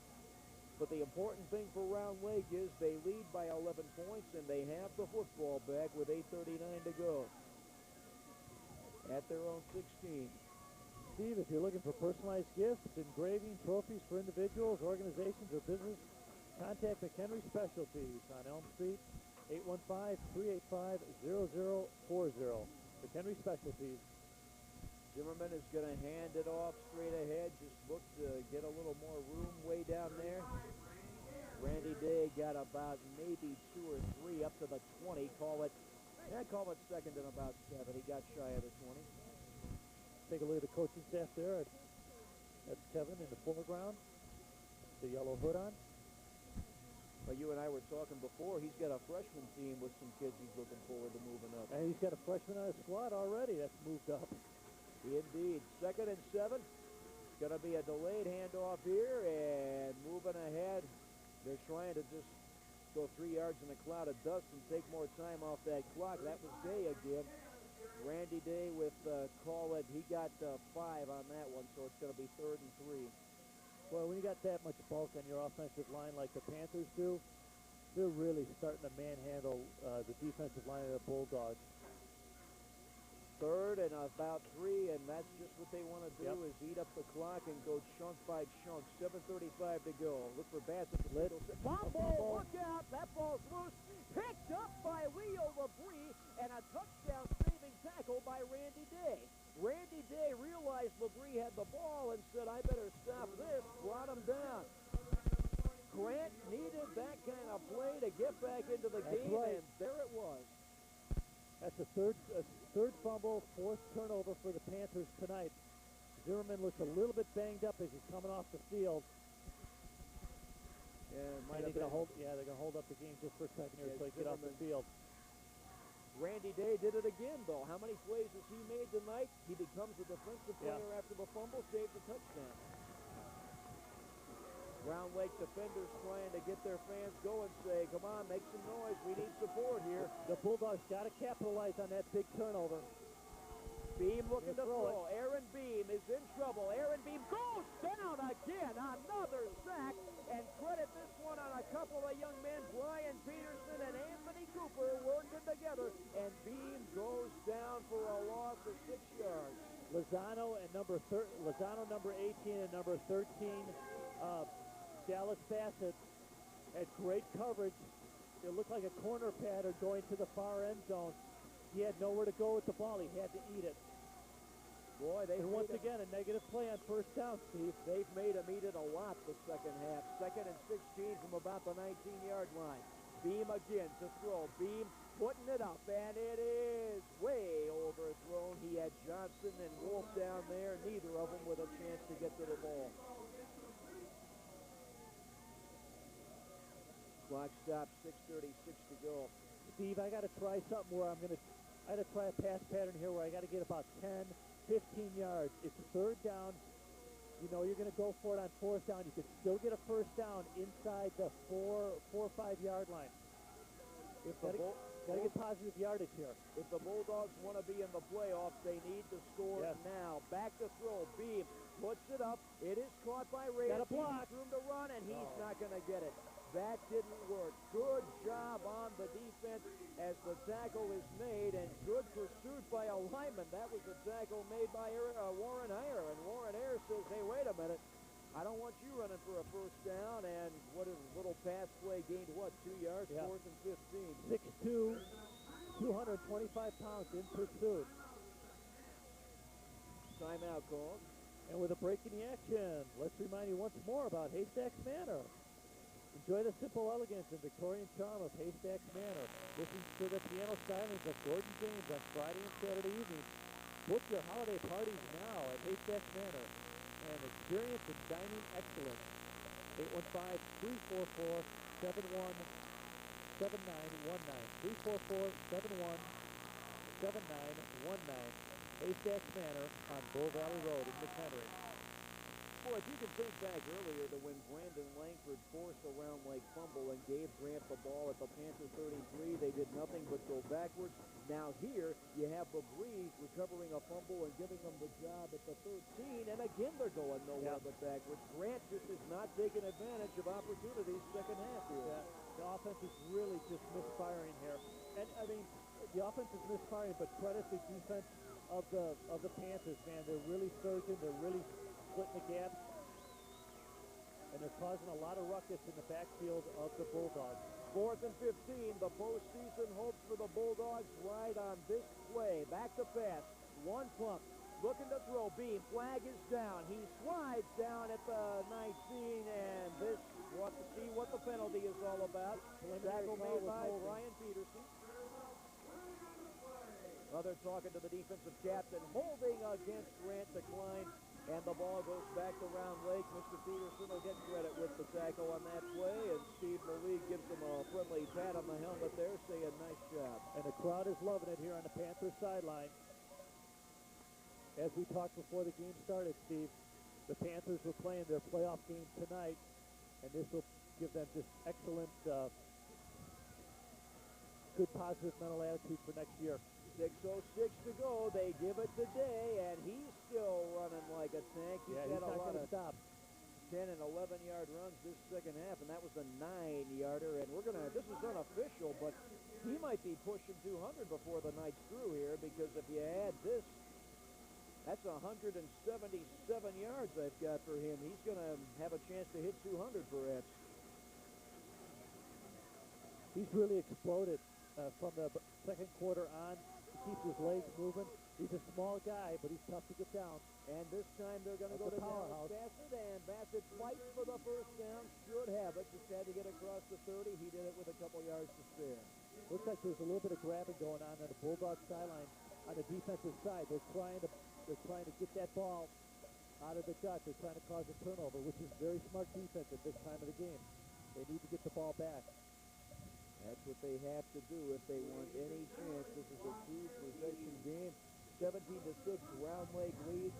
But the important thing for Round Lake is they lead by 11 points, and they have the football back with 8:39 to go. At their own 16. Steve, if you're looking for personalized gifts, engraving, trophies for individuals, organizations, or business, contact McHenry Specialties on Elm Street, 815-385-0040. McHenry Specialties. Zimmerman is going to hand it off straight ahead. Just look to get a little more room way down there. Randy Day got about maybe 2 or 3 up to the 20. Call it second and about 7. He got shy of the 20. Take a look at the coaching staff there. That's Kevin in the foreground. The yellow hood on. Well, you and I were talking before. He's got a freshman team with some kids he's looking forward to moving up. And he's got a freshman on his squad already that's moved up. Indeed. 2nd and 7. It's going to be a delayed handoff here, and moving ahead. They're trying to just go 3 yards in a cloud of dust and take more time off that clock. That was Day again. Randy Day with, call it, he got 5 on that one, so it's going to be 3rd and 3. Well, when you got that much bulk on your offensive line like the Panthers do, they're really starting to manhandle the defensive line of the Bulldogs. 3rd and about 3, and that's just what they want to do is eat up the clock and go chunk by chunk. 7:35 to go. Look for Bassett. Fumble! Look out! That ball's loose. Picked up by Leo Labrie, and a touchdown-saving tackle by Randy Day. Randy Day realized Labrie had the ball and said, I better stop this. Brought him down. Grant needed that kind of play to get back into the game, right. and there it was. That's the third fumble, 4th turnover for the Panthers tonight. Zimmerman looks a little bit banged up as he's coming off the field. Yeah, they're going to hold up the game just for a second here so he get off the field. Randy Day did it again, though. How many plays has he made tonight? He becomes a defensive player after the fumble, saves a touchdown. Round Lake defenders trying to get their fans going, say, come on, make some noise. We need support here. The Bulldogs got to capitalize on that big turnover. Beam looking to throw. Aaron Beam is in trouble. Aaron Beam goes down again. Another sack. And credit this one on a couple of young men, Brian Peterson and Anthony Cooper, working together. And Beam goes down for a loss of 6 yards. Lozano number 18 and number 13, Dallas Bassett had great coverage. It looked like a corner pattern going to the far end zone. He had nowhere to go with the ball. He had to eat it. Boy, once again, a negative play on 1st down, Steve. They've made him eat it a lot the second half. 2nd and 16 from about the 19-yard line. Beam again to throw. Beam putting it up, and it is way overthrown. He had Johnson and Wolf down there, neither of them with a chance to get to the ball. Clock stops, 6:36 to go. Steve, I got to try something where I got to try a pass pattern here where I got to get about 10 15 yards. It's third down. You know you're going to go for it on fourth down. You can still get a first down inside the 4 or 5 yard line. Got to get positive yardage here. If the Bulldogs want to be in the playoffs, they need to score now. Back to throw. Beam puts it up. It is caught by Ray. Got a block. Room to run, and he's not going to get it. That didn't work. Good job on the defense as the tackle is made, and good pursuit by a lineman. That was a tackle made by Warren Ayer, and Warren Ayer says, hey, wait a minute. I don't want you running for a first down, and what is a little pass play gained, 2 yards, 4th and 15. 6'2", 225 pounds in pursuit. Timeout called. And with a break in the action, let's remind you once more about Haystacks Manor. Enjoy the simple elegance and Victorian charm of Haystacks Manor. Listen to the piano stylings of Gordon James on Friday and Saturday evenings. Book your holiday parties now at Haystacks Manor and experience the dining excellence. 815-344-7919. 344-717919. Haystacks Manor on Bull Valley Road in McHenry. Boy, if you can think back earlier to when Brandon Langford forced a round leg fumble and gave Grant the ball at the Panther 33, they did nothing but go backwards. Now here, you have the Breeze recovering a fumble and giving them the job at the 13, and again they're going nowhere but backwards. Grant just is not taking advantage of opportunities second half here. Yeah, the offense is really just misfiring here. And, I mean, the offense is misfiring, but credit the defense of the Panthers, man. They're really surging. They're really splitting the gaps, and they're causing a lot of ruckus in the backfield of the Bulldogs. 4th and 15, the postseason hopes for the Bulldogs right on this play. Back to pass, one pump, looking to throw. Beam, flag is down. He slides down at the 19, and this, see what the penalty is all about. Tackle made by Brian Peterson. Other talking to the defensive captain, holding against Grant declined. And the ball goes back to Round Lake. Mr. Peterson will get credit with the tackle on that play, and Steve Malik gives him a friendly pat on the helmet there, saying nice job. And the crowd is loving it here on the Panthers sideline. As we talked before the game started, Steve, the Panthers were playing their playoff game tonight, and this will give them just excellent, good positive mental attitude for next year. 6:06 to go. They give it today, and he's still running like a tank. He's not going to stop. 10 and 11-yard runs this second half, and that was a 9-yarder. And this is unofficial, but he might be pushing 200 before the night's through here, because if you add this, that's 177 yards I've got for him. He's going to have a chance to hit 200 perhaps. He's really exploded from the second quarter on. Keeps his legs moving. He's a small guy, but he's tough to get down. And this time they're going to go to Dallas Bassett, and Bassett fights for the first down. Should have it. Just had to get across the 30. He did it with a couple yards to spare. Looks like there's a little bit of grabbing going on the Bulldog sideline on the defensive side. They're trying to get that ball out of the gut. They're trying to cause a turnover, which is very smart defense at this time of the game. They need to get the ball back. That's what they have to do if they want any chance. This is a 2-possession game. 17-6, Round Lake lead.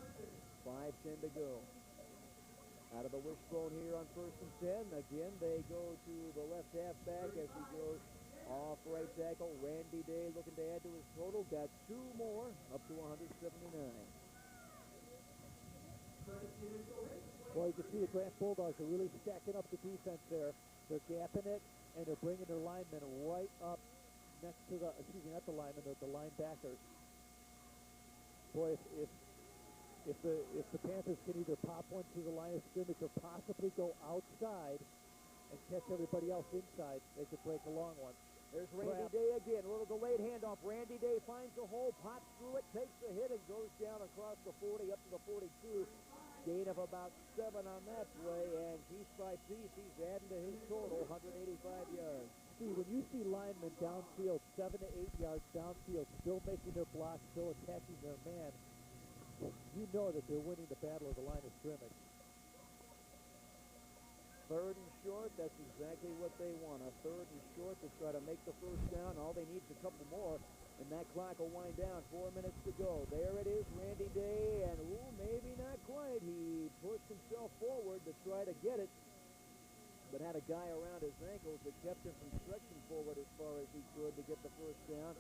5:10 to go. Out of the wishbone here on 1st and 10. Again, they go to the left halfback as he goes off right tackle. Randy Day looking to add to his total. Got 2 more, up to 179. Well, you can see the Grant Bulldogs are really stacking up the defense there. They're gapping it, and they're bringing their linemen right up next to the, not the linemen, the linebackers. Boy, if the Panthers can either pop one through the line of scrimmage or possibly go outside and catch everybody else inside, they could break a long one. There's Randy Day again. A little delayed handoff. Randy Day finds a hole, pops through it, takes a hit, and goes down across the 40 up to the 42. Gain of about 7 on that play, and piece by piece, he's adding to his total, 185 yards. See, when you see linemen downfield, 7 to 8 yards downfield, still making their blocks, still attacking their man, you know that they're winning the battle of the line of scrimmage. 3rd and short, that's exactly what they want. A 3rd and short to try to make the first down. All they need is a couple more. And that clock will wind down. 4 minutes to go. There it is, Randy Day, and maybe not quite. He pushed himself forward to try to get it, but had a guy around his ankles that kept him from stretching forward as far as he could to get the first down.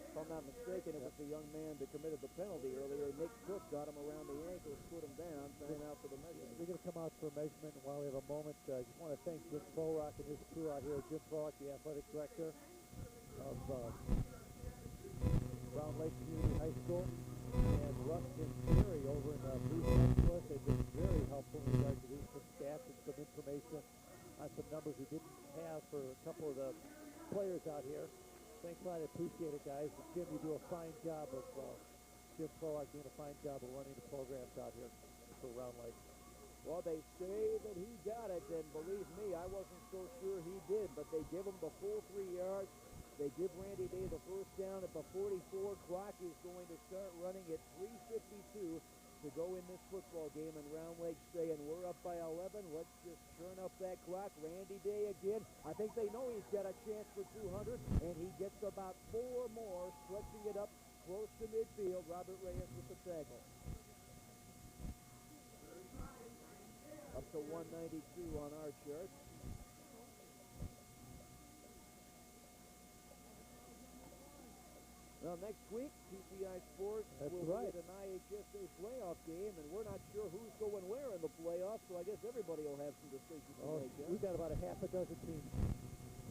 If I'm not mistaken, it was the young man that committed the penalty earlier. Nick Cook got him around the ankles, put him down, time out for the measurement. We're going to come out for a measurement, and while we have a moment, I just want to thank Jim Prorock and his crew out here. Jim Prorock, the athletic director of Round Lake Community High School, and Rustin Terry over in Bruce Angeles. They've been very helpful in regard to these some stats and some information on some numbers we didn't have for a couple of the players out here. Thanks a lot. I appreciate it, guys. And Jim, you do a fine job of, Jim Prorock doing a fine job of running the programs out here for Round Lake. Well, they say that he got it, and believe me, I wasn't so sure he did, but they give him the full 3 yards. They give Randy Day the first down at the 44. Clock is going to start running at 3:52 to go in this football game, and Round Lake saying we're up by 11. Let's just turn up that clock. Randy Day again. I think they know he's got a chance for 200, and he gets about 4 more, stretching it up close to midfield. Robert Reyes with the tackle. Up to 192 on our chart. Well, next week, TCI Sports will be at an IHSA playoff game, and we're not sure who's going where in the playoffs, so I guess everybody will have some decisions to make. We've got about a half a dozen teams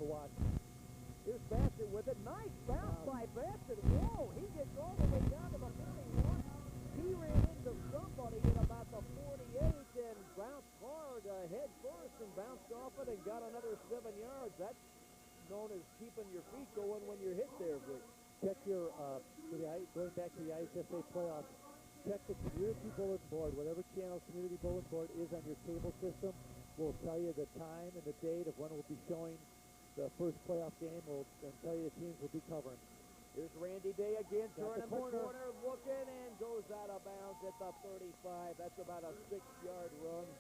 to watch. Here's Bassett with it. Nice bounce by Bassett. Whoa, he gets all the way down to the 41. He ran into somebody at about the 48 and bounced hard head first and bounced off it and got another 7 yards. That's known as keeping your feet going when you're hit there, Vic. Check your, going back to the IHSA playoffs, check the community bulletin board. Whatever channel community bulletin board is on your cable system will tell you the time and the date of when we'll be showing the first playoff game. And tell you the teams we'll be covering. Here's Randy Day again, turning the corner, corner, looking, and goes out of bounds at the 35. That's about a 6-yard run.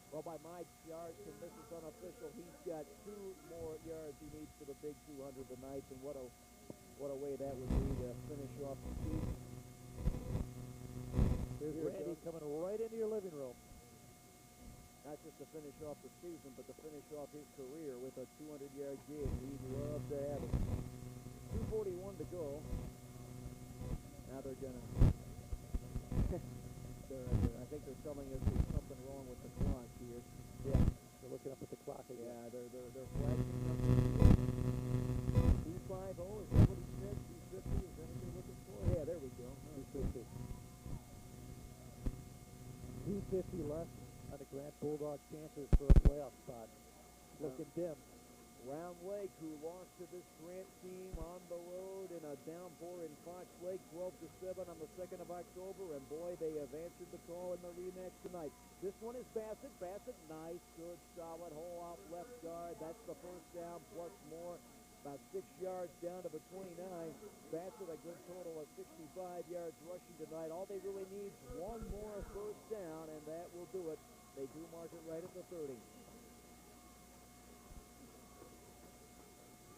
Well, by my charts, and this is unofficial, he's got 2 more yards he needs for the big 200 tonight, and what a way that would be to finish off the season. Here's Randy coming right into your living room. Not just to finish off the season, but to finish off his career with a 200-yard game. He'd love to have it. 2:41 to go. Now they're going to... I think they're telling us there's something wrong with the clock here. Yeah, they're looking up at the clock again. Yeah, they're flashing something. 250, is that what he said? 250, is that what they're looking for? Yeah, there we go. 250. 250 left on the Grant Bulldog chances for a playoff spot. Looking dim. Round Lake, who lost to this Grant team on the road in a downpour in Fox Lake, 12-7 on the 2nd of October, and boy, they have answered the call in the rematch tonight. This one is Bassett. Bassett, nice, good, solid, hole out left guard. That's the first down plus more. About 6 yards down to the 29. Bassett, a good total of 65 yards rushing tonight. All they really need is 1 more first down, and that will do it. They do mark it right at the 30.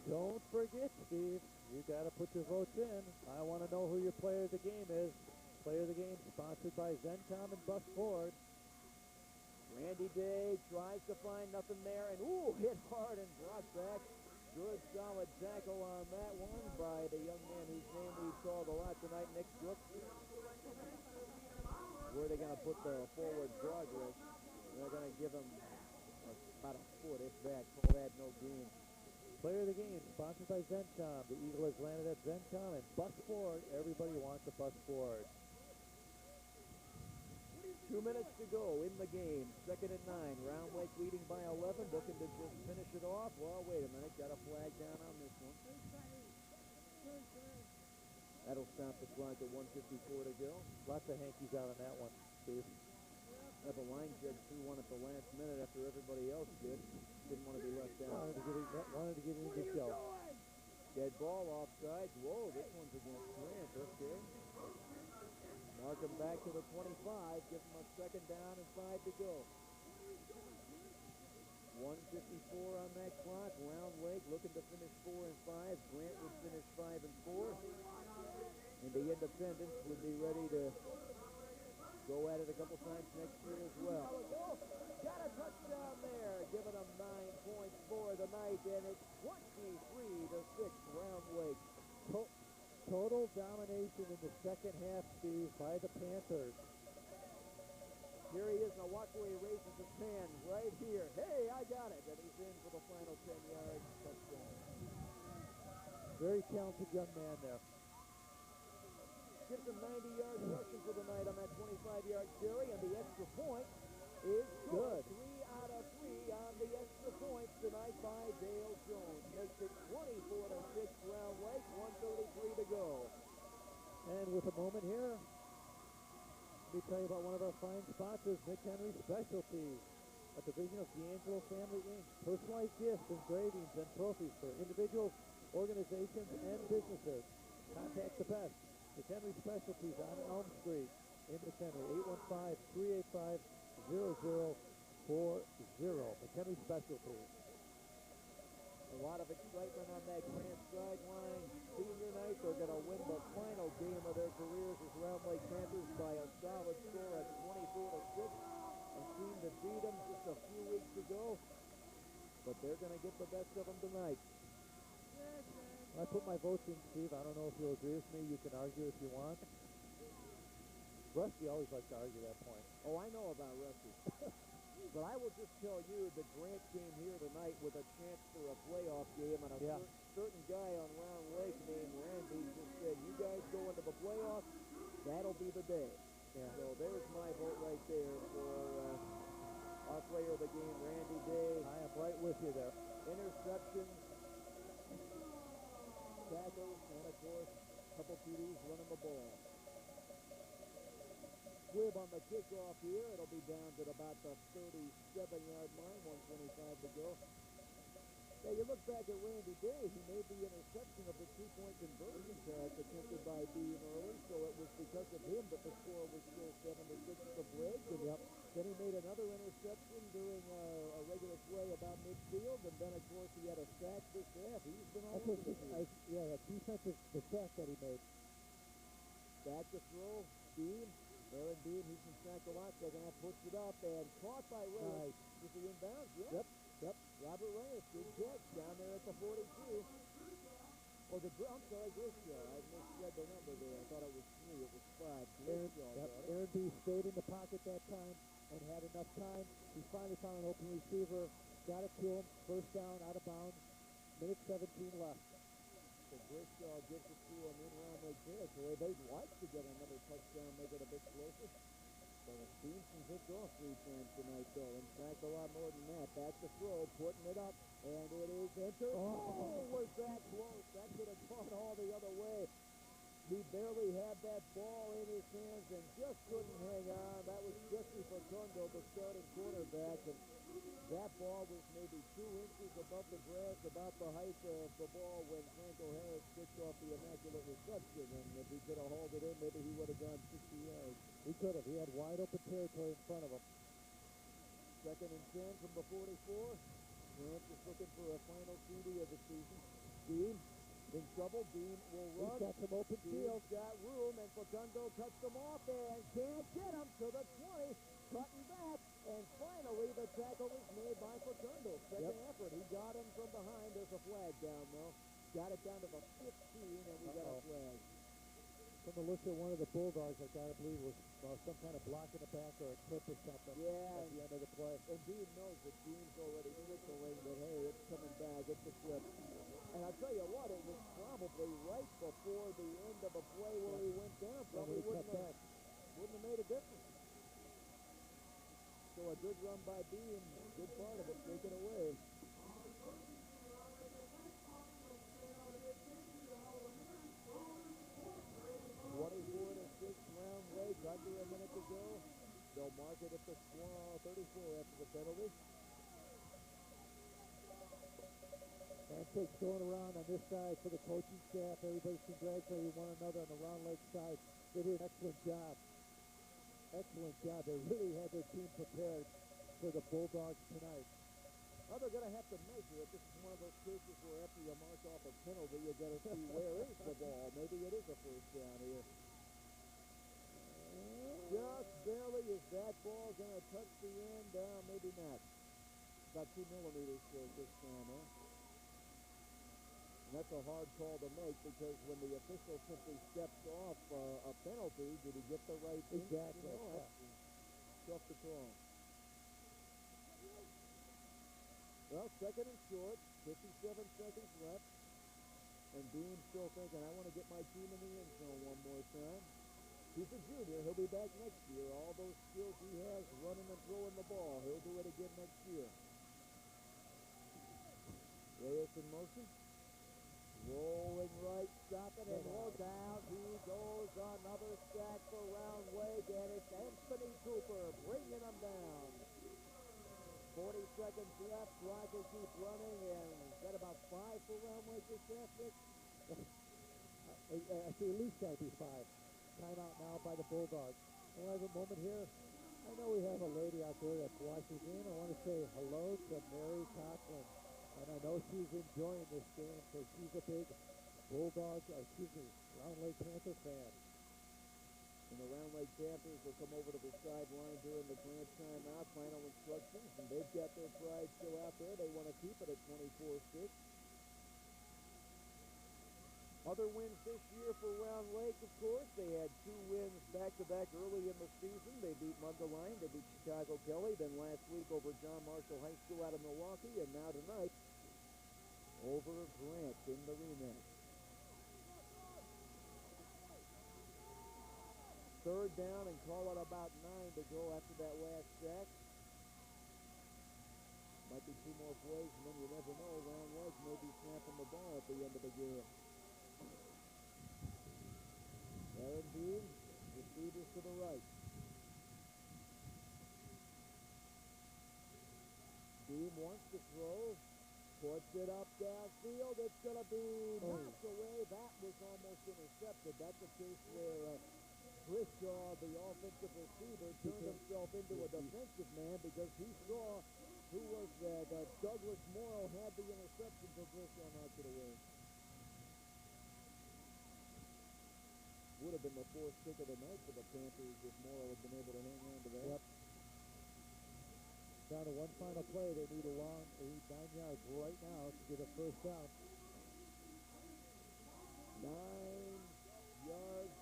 Don't forget, Steve, you got to put your votes in. I want to know who your player of the game is. Player of the game sponsored by Zencom and Bus Ford. Randy Day tries to find nothing there, and hit hard and brought back. Good solid tackle on that one by the young man whose name we've called a lot tonight, Nick Cook. Where are they going to put the forward progress? They're going to give him about a foot, if that. Call that no gain. Player of the game, sponsored by Zencom. The Eagle has landed at Zencom and Bus Ford. Everybody wants a Bus Ford. 2 minutes to go in the game. 2nd and 9. Round Lake leading by 11. Looking to just finish it off. Well, wait a minute. Got a flag down on this one. That'll stop the clock at 1:54 to go. Lots of hankies out on that one, Steve. The line judge threw one at the last minute after everybody else did. Didn't want to be left out. Wanted to get into the show. Dead ball offside. Whoa, this one's against Grant. Okay. Mark him back to the 25. Give him a 2nd down and 5 to go. 1:54 5:54 on that clock. Round Lake looking to finish 4 and 5. Grant would finish 5 and 4. And the Independents would be ready to go at it a couple times next year as well. Got a touchdown there, giving them 9 points for the night, and it's 23-6 Round Lake. Total domination in the second half, Steve, by the Panthers. Here he is. Now watch where he raises his hand right here. Hey, I got it. And he's in for the final 10 yards touchdown. Very talented young man there. Gives him 90 yards rushing for the night on that 25-yard carry, and the extra point is good. 3 out of 3 on the extra point tonight by Dale Jones. Makes it 24-6 Round Lake, 1:33 to go. And with a moment here, let me tell you about one of our fine sponsors, McHenry Specialties, a division of D'Angelo Family Inc. Personalized gifts, engravings, and trophies for individuals, organizations, and businesses. Contact the best. McHenry Specialties on Elm Street in McHenry, 815-385-0040. McHenry Specialties. A lot of excitement on that Grant sideline. Senior night, they're going to win the final game of their careers as Round Lake Panthers by a solid score at 24-6. A team that beat them just a few weeks ago, but they're going to get the best of them tonight. I put my votes in, Steve. I don't know if you'll agree with me. You can argue if you want. Rusty always likes to argue that point. Oh, I know about Rusty. But I will just tell you that Grant came here tonight with a chance for a playoff game, and a certain guy on Round Lake named Randy just said, you guys go into the playoffs, that'll be the day. Yeah. So there's my vote right there for our player of the game, Randy Day. I am right with you there. Interceptions, tackles, and of course, a couple TDs running the ball. Squibb on the kickoff here. It'll be down to about the 37-yard line, 1:25 to go. Yeah, you look back at Randy Day, he made the interception of the 2-point conversion pass attempted by Bean early, so it was because of him that the score was still 7-6 at the break. And then he made another interception during a regular play about midfield, and then, of course, he had a sack this half. He's been all over the field. That defensive, the sack that he made. Back to throw, Bean. Aaron Bean, he's been sacked a lot. Second half, puts it up and caught by Reyes. Is he inbounds? Yeah. Yep. Robert Reyes, good catch down there at the 42. Oh, I'm sorry, Grishaw. I misread the number there. I thought it was 3. It was 5. Aaron Bean stayed in the pocket that time and had enough time. He finally found an open receiver, got it to him. First down, out of bounds. Minute 17 left. So Grishaw gives it to him in Round Lake territory. They'd like to get another touchdown, make it a bit closer. So the Stevenson hit off 3 times tonight, though. In fact, a lot more than that. Back to throw, putting it up, and it is entered. Oh, was that close? That could have gone all the other way. He barely had that ball in his hands and just couldn't hang on. That was Jesse Facundo, the starting quarterback, and that ball was maybe 2 inches above the grass, about the height of the ball when Franco Harris picked off the immaculate reception. And if he could have hauled it in, maybe he would have gone 60 yards. He could have. He had wide open territory in front of him. 2nd and 10 from the 44. Grant is looking for a final TD of the season. Dean in trouble. Dean will run. He's got some open field. Got room, and Facundo cuts them off and can't get him to the 20. Cutting back, and finally the tackle is made by Facundo. Second effort. He got him from behind. There's a flag down, though. Got it down to the 15, and we got a flag. From the look of one of the Bulldogs, I gotta believe was some kind of block in the back or a clip or something at the end of the play. And Dean knows that Dean's already signaling that, hey, it's coming back, it's a slip. And I'll tell you what, it was probably right before the end of the play where he went down. Probably wouldn't have made a difference. So a good run by Dean, good part of it, taken away. Round Lake, under a minute to go. They'll mark it at the 34 after the penalty. Handshakes going around on this side for the coaching staff. Everybody's congratulating one another on the Round Lake side. They did an excellent job. Excellent job. They really had their team prepared for the Bulldogs tonight. Other we're going to have to measure it. This is one of those cases where after you mark off a penalty, you got to see where is the ball. Maybe it is a first down here. Just barely. Is that ball going to touch the end? Maybe not. About 2 millimeters this time, huh? And that's a hard call to make because when the official simply steps off a penalty, did he get the right thing? Exactly. You know, that's tough to call. Well, second and short, 57 seconds left. And Dean's still thinking, I want to get my team in the end zone one more time. He's a junior. He'll be back next year. All those skills he has running and throwing the ball, he'll do it again next year. Reyes in motion. Rolling right, stopping, and look out. He goes another sack for Round Lake, and it's Anthony Cooper bringing him down. 40 seconds left. Clock will keep running, and is that about 5 for Round Lake this half, Nick? I see at least got to be 5. Timeout now by the Bulldogs. We'll have a moment here. I know we have a lady out there that's watching in. I want to say hello to Mary Coughlin. And I know she's enjoying this game because she's a big Round Lake Panther fan. And the Round Lake Panthers will come over to the sideline during the Grant timeout. Final instructions, and they've got their pride still out there. They want to keep it at 24-6. Other wins this year for Round Lake, of course. They had 2 wins back-to-back early in the season. They beat Mundelein, they beat Chicago Kelly, then last week over John Marshall High School out of Milwaukee, and now tonight over Grant in the rematch. Third down and call it about 9 to go after that last sack. Might be 2 more plays, and then you never know. Round Lake may be snapping the ball at the end of the game. Aaron Dean, receivers to the right. Dean wants to throw. Puts it up downfield. It's going to be knocked away. That was almost intercepted. That's a case where Grishaw, the offensive receiver, turned himself into a defensive man because he saw who was that. Douglas Morrow had the interception, so Grishaw knocked it away. Would have been the 4th kick of the night for the Panthers if Morrow had been able to hang on to that. Yep. Down to one final play. They need a long 9 yards right now to get a first down. 9 yards.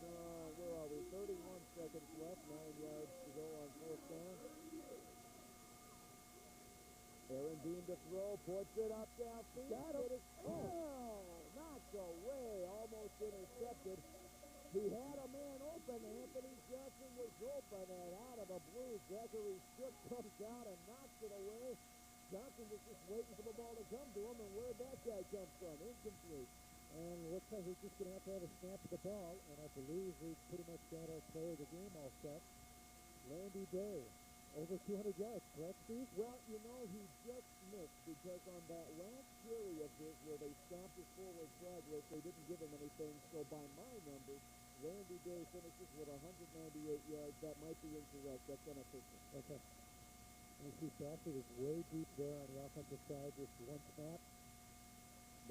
Where are we? 31 seconds left. 9 yards to go on 4th down. Aaron Dean to throw. Puts it up downfield. Got it. Knocked away. Almost intercepted. He had a man open. Anthony Johnson was open, and out of the blue, Zachary Shook comes out and knocks it away. Johnson was just waiting for the ball to come to him, and where'd that guy come from? Incomplete. And it looks like he's just going to have a snap of the ball, and I believe we've pretty much got our player of the game all set. Randy Day, over 200 yards, correct, Steve? Well, you know, he just missed because on that last carry of his where they stopped his forward progress, they didn't give him anything. So by my numbers, Randy Day finishes with 198 yards. That might be incorrect. That's unofficial. Okay. And you see Bassett is way deep there on the offensive side, just one snap.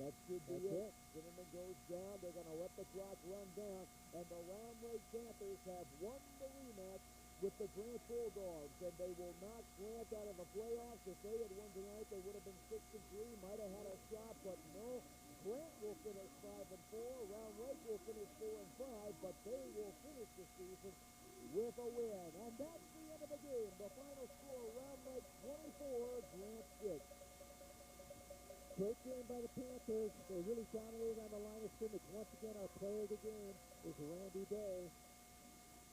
That should be it. Zimmerman goes down. They're going to let the clock run down. And the Round Lake Panthers have won the rematch with the Grant Bulldogs. And they will knock Grant out of the playoffs. If they had won tonight, they would have been 6-3. Might have had a shot, but no. Grant will finish 5-4. Round Lake will finish 4-5. But they will finish the season with a win. And that's the end of the game. The final score, Round Lake 24, Grant 6. Great game by the Panthers. They really dominated on the line of scrimmage. Once again, our player of the game is Randy Day.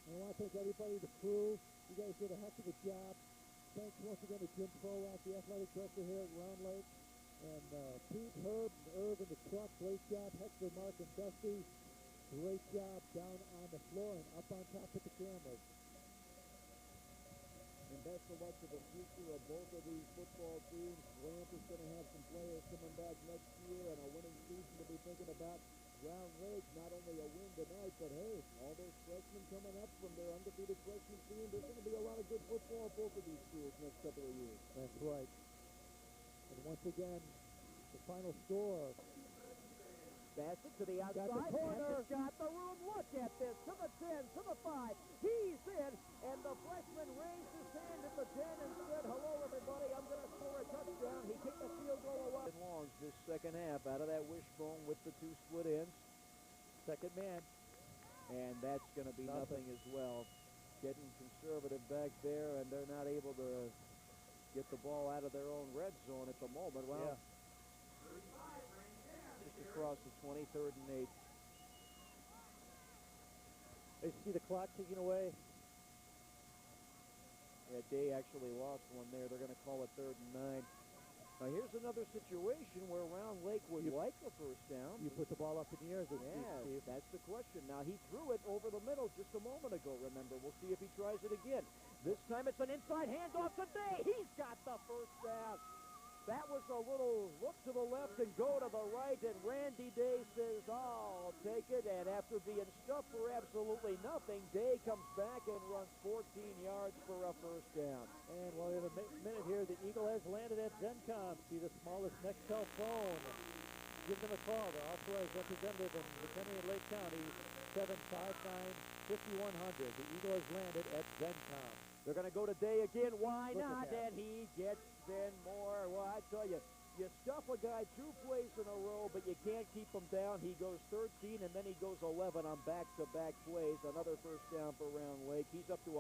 And I want to thank everybody, the crew. You guys did a heck of a job. Thanks once again to Jim Prowak, the athletic director here at Round Lake. And Pete, Herb, and Irv, and the truck. Great job. Hector, Mark, and Dusty. Great job down on the floor and up on top of the cameras. And best of luck to the future of both of these football teams. Grant is going to have some players coming back next year and a winning season to be thinking about. Round Lake, not only a win tonight, but hey, all those freshmen coming up from their undefeated freshman team. There's going to be a lot of good football at both of these schools next couple of years. That's right. And once once again, the final score. Bassett to the outside. Got the corner. Bassett got the room. Look at this. To the 10, to the 5. He's in, and the freshman raised his hand at the 10 and said, hello, everybody. I'm going to score a touchdown. He kicked the field goal away. Longs this second half out of that wishbone with the 2 split ends. Second man. And that's going to be nothing as well. Getting conservative back there, and they're not able to get the ball out of their own red zone at the moment. Well, just across the 23rd and 8. They see the clock ticking away. Yeah, Day actually lost one there. They're going to call it 3rd and 9. Now, here's another situation where Round Lake would like the first down. You put the ball up in the air, Steve. That's the question. Now, he threw it over the middle just a moment ago, remember. We'll see if he tries it again. This time it's an inside handoff to Day. He's got the first down. That was a little look to the left and go to the right, and Randy Day says, oh, I'll take it. And after being stuffed for absolutely nothing, Day comes back and runs 14 yards for a first down. And while we have a minute here, the Eagle has landed at Zencom. See the smallest Nextel phone. Give them a call. They're authorized representative in McHenry and Lake County, 759-5100. The Eagle has landed at Zencom. They're going to go to Day again. Why Look not? And he gets Ben Moore. Well, I tell you, you stuff a guy 2 plays in a row, but you can't keep him down. He goes 13, and then he goes 11 on back-to-back plays. Another first down for Round Lake. He's up to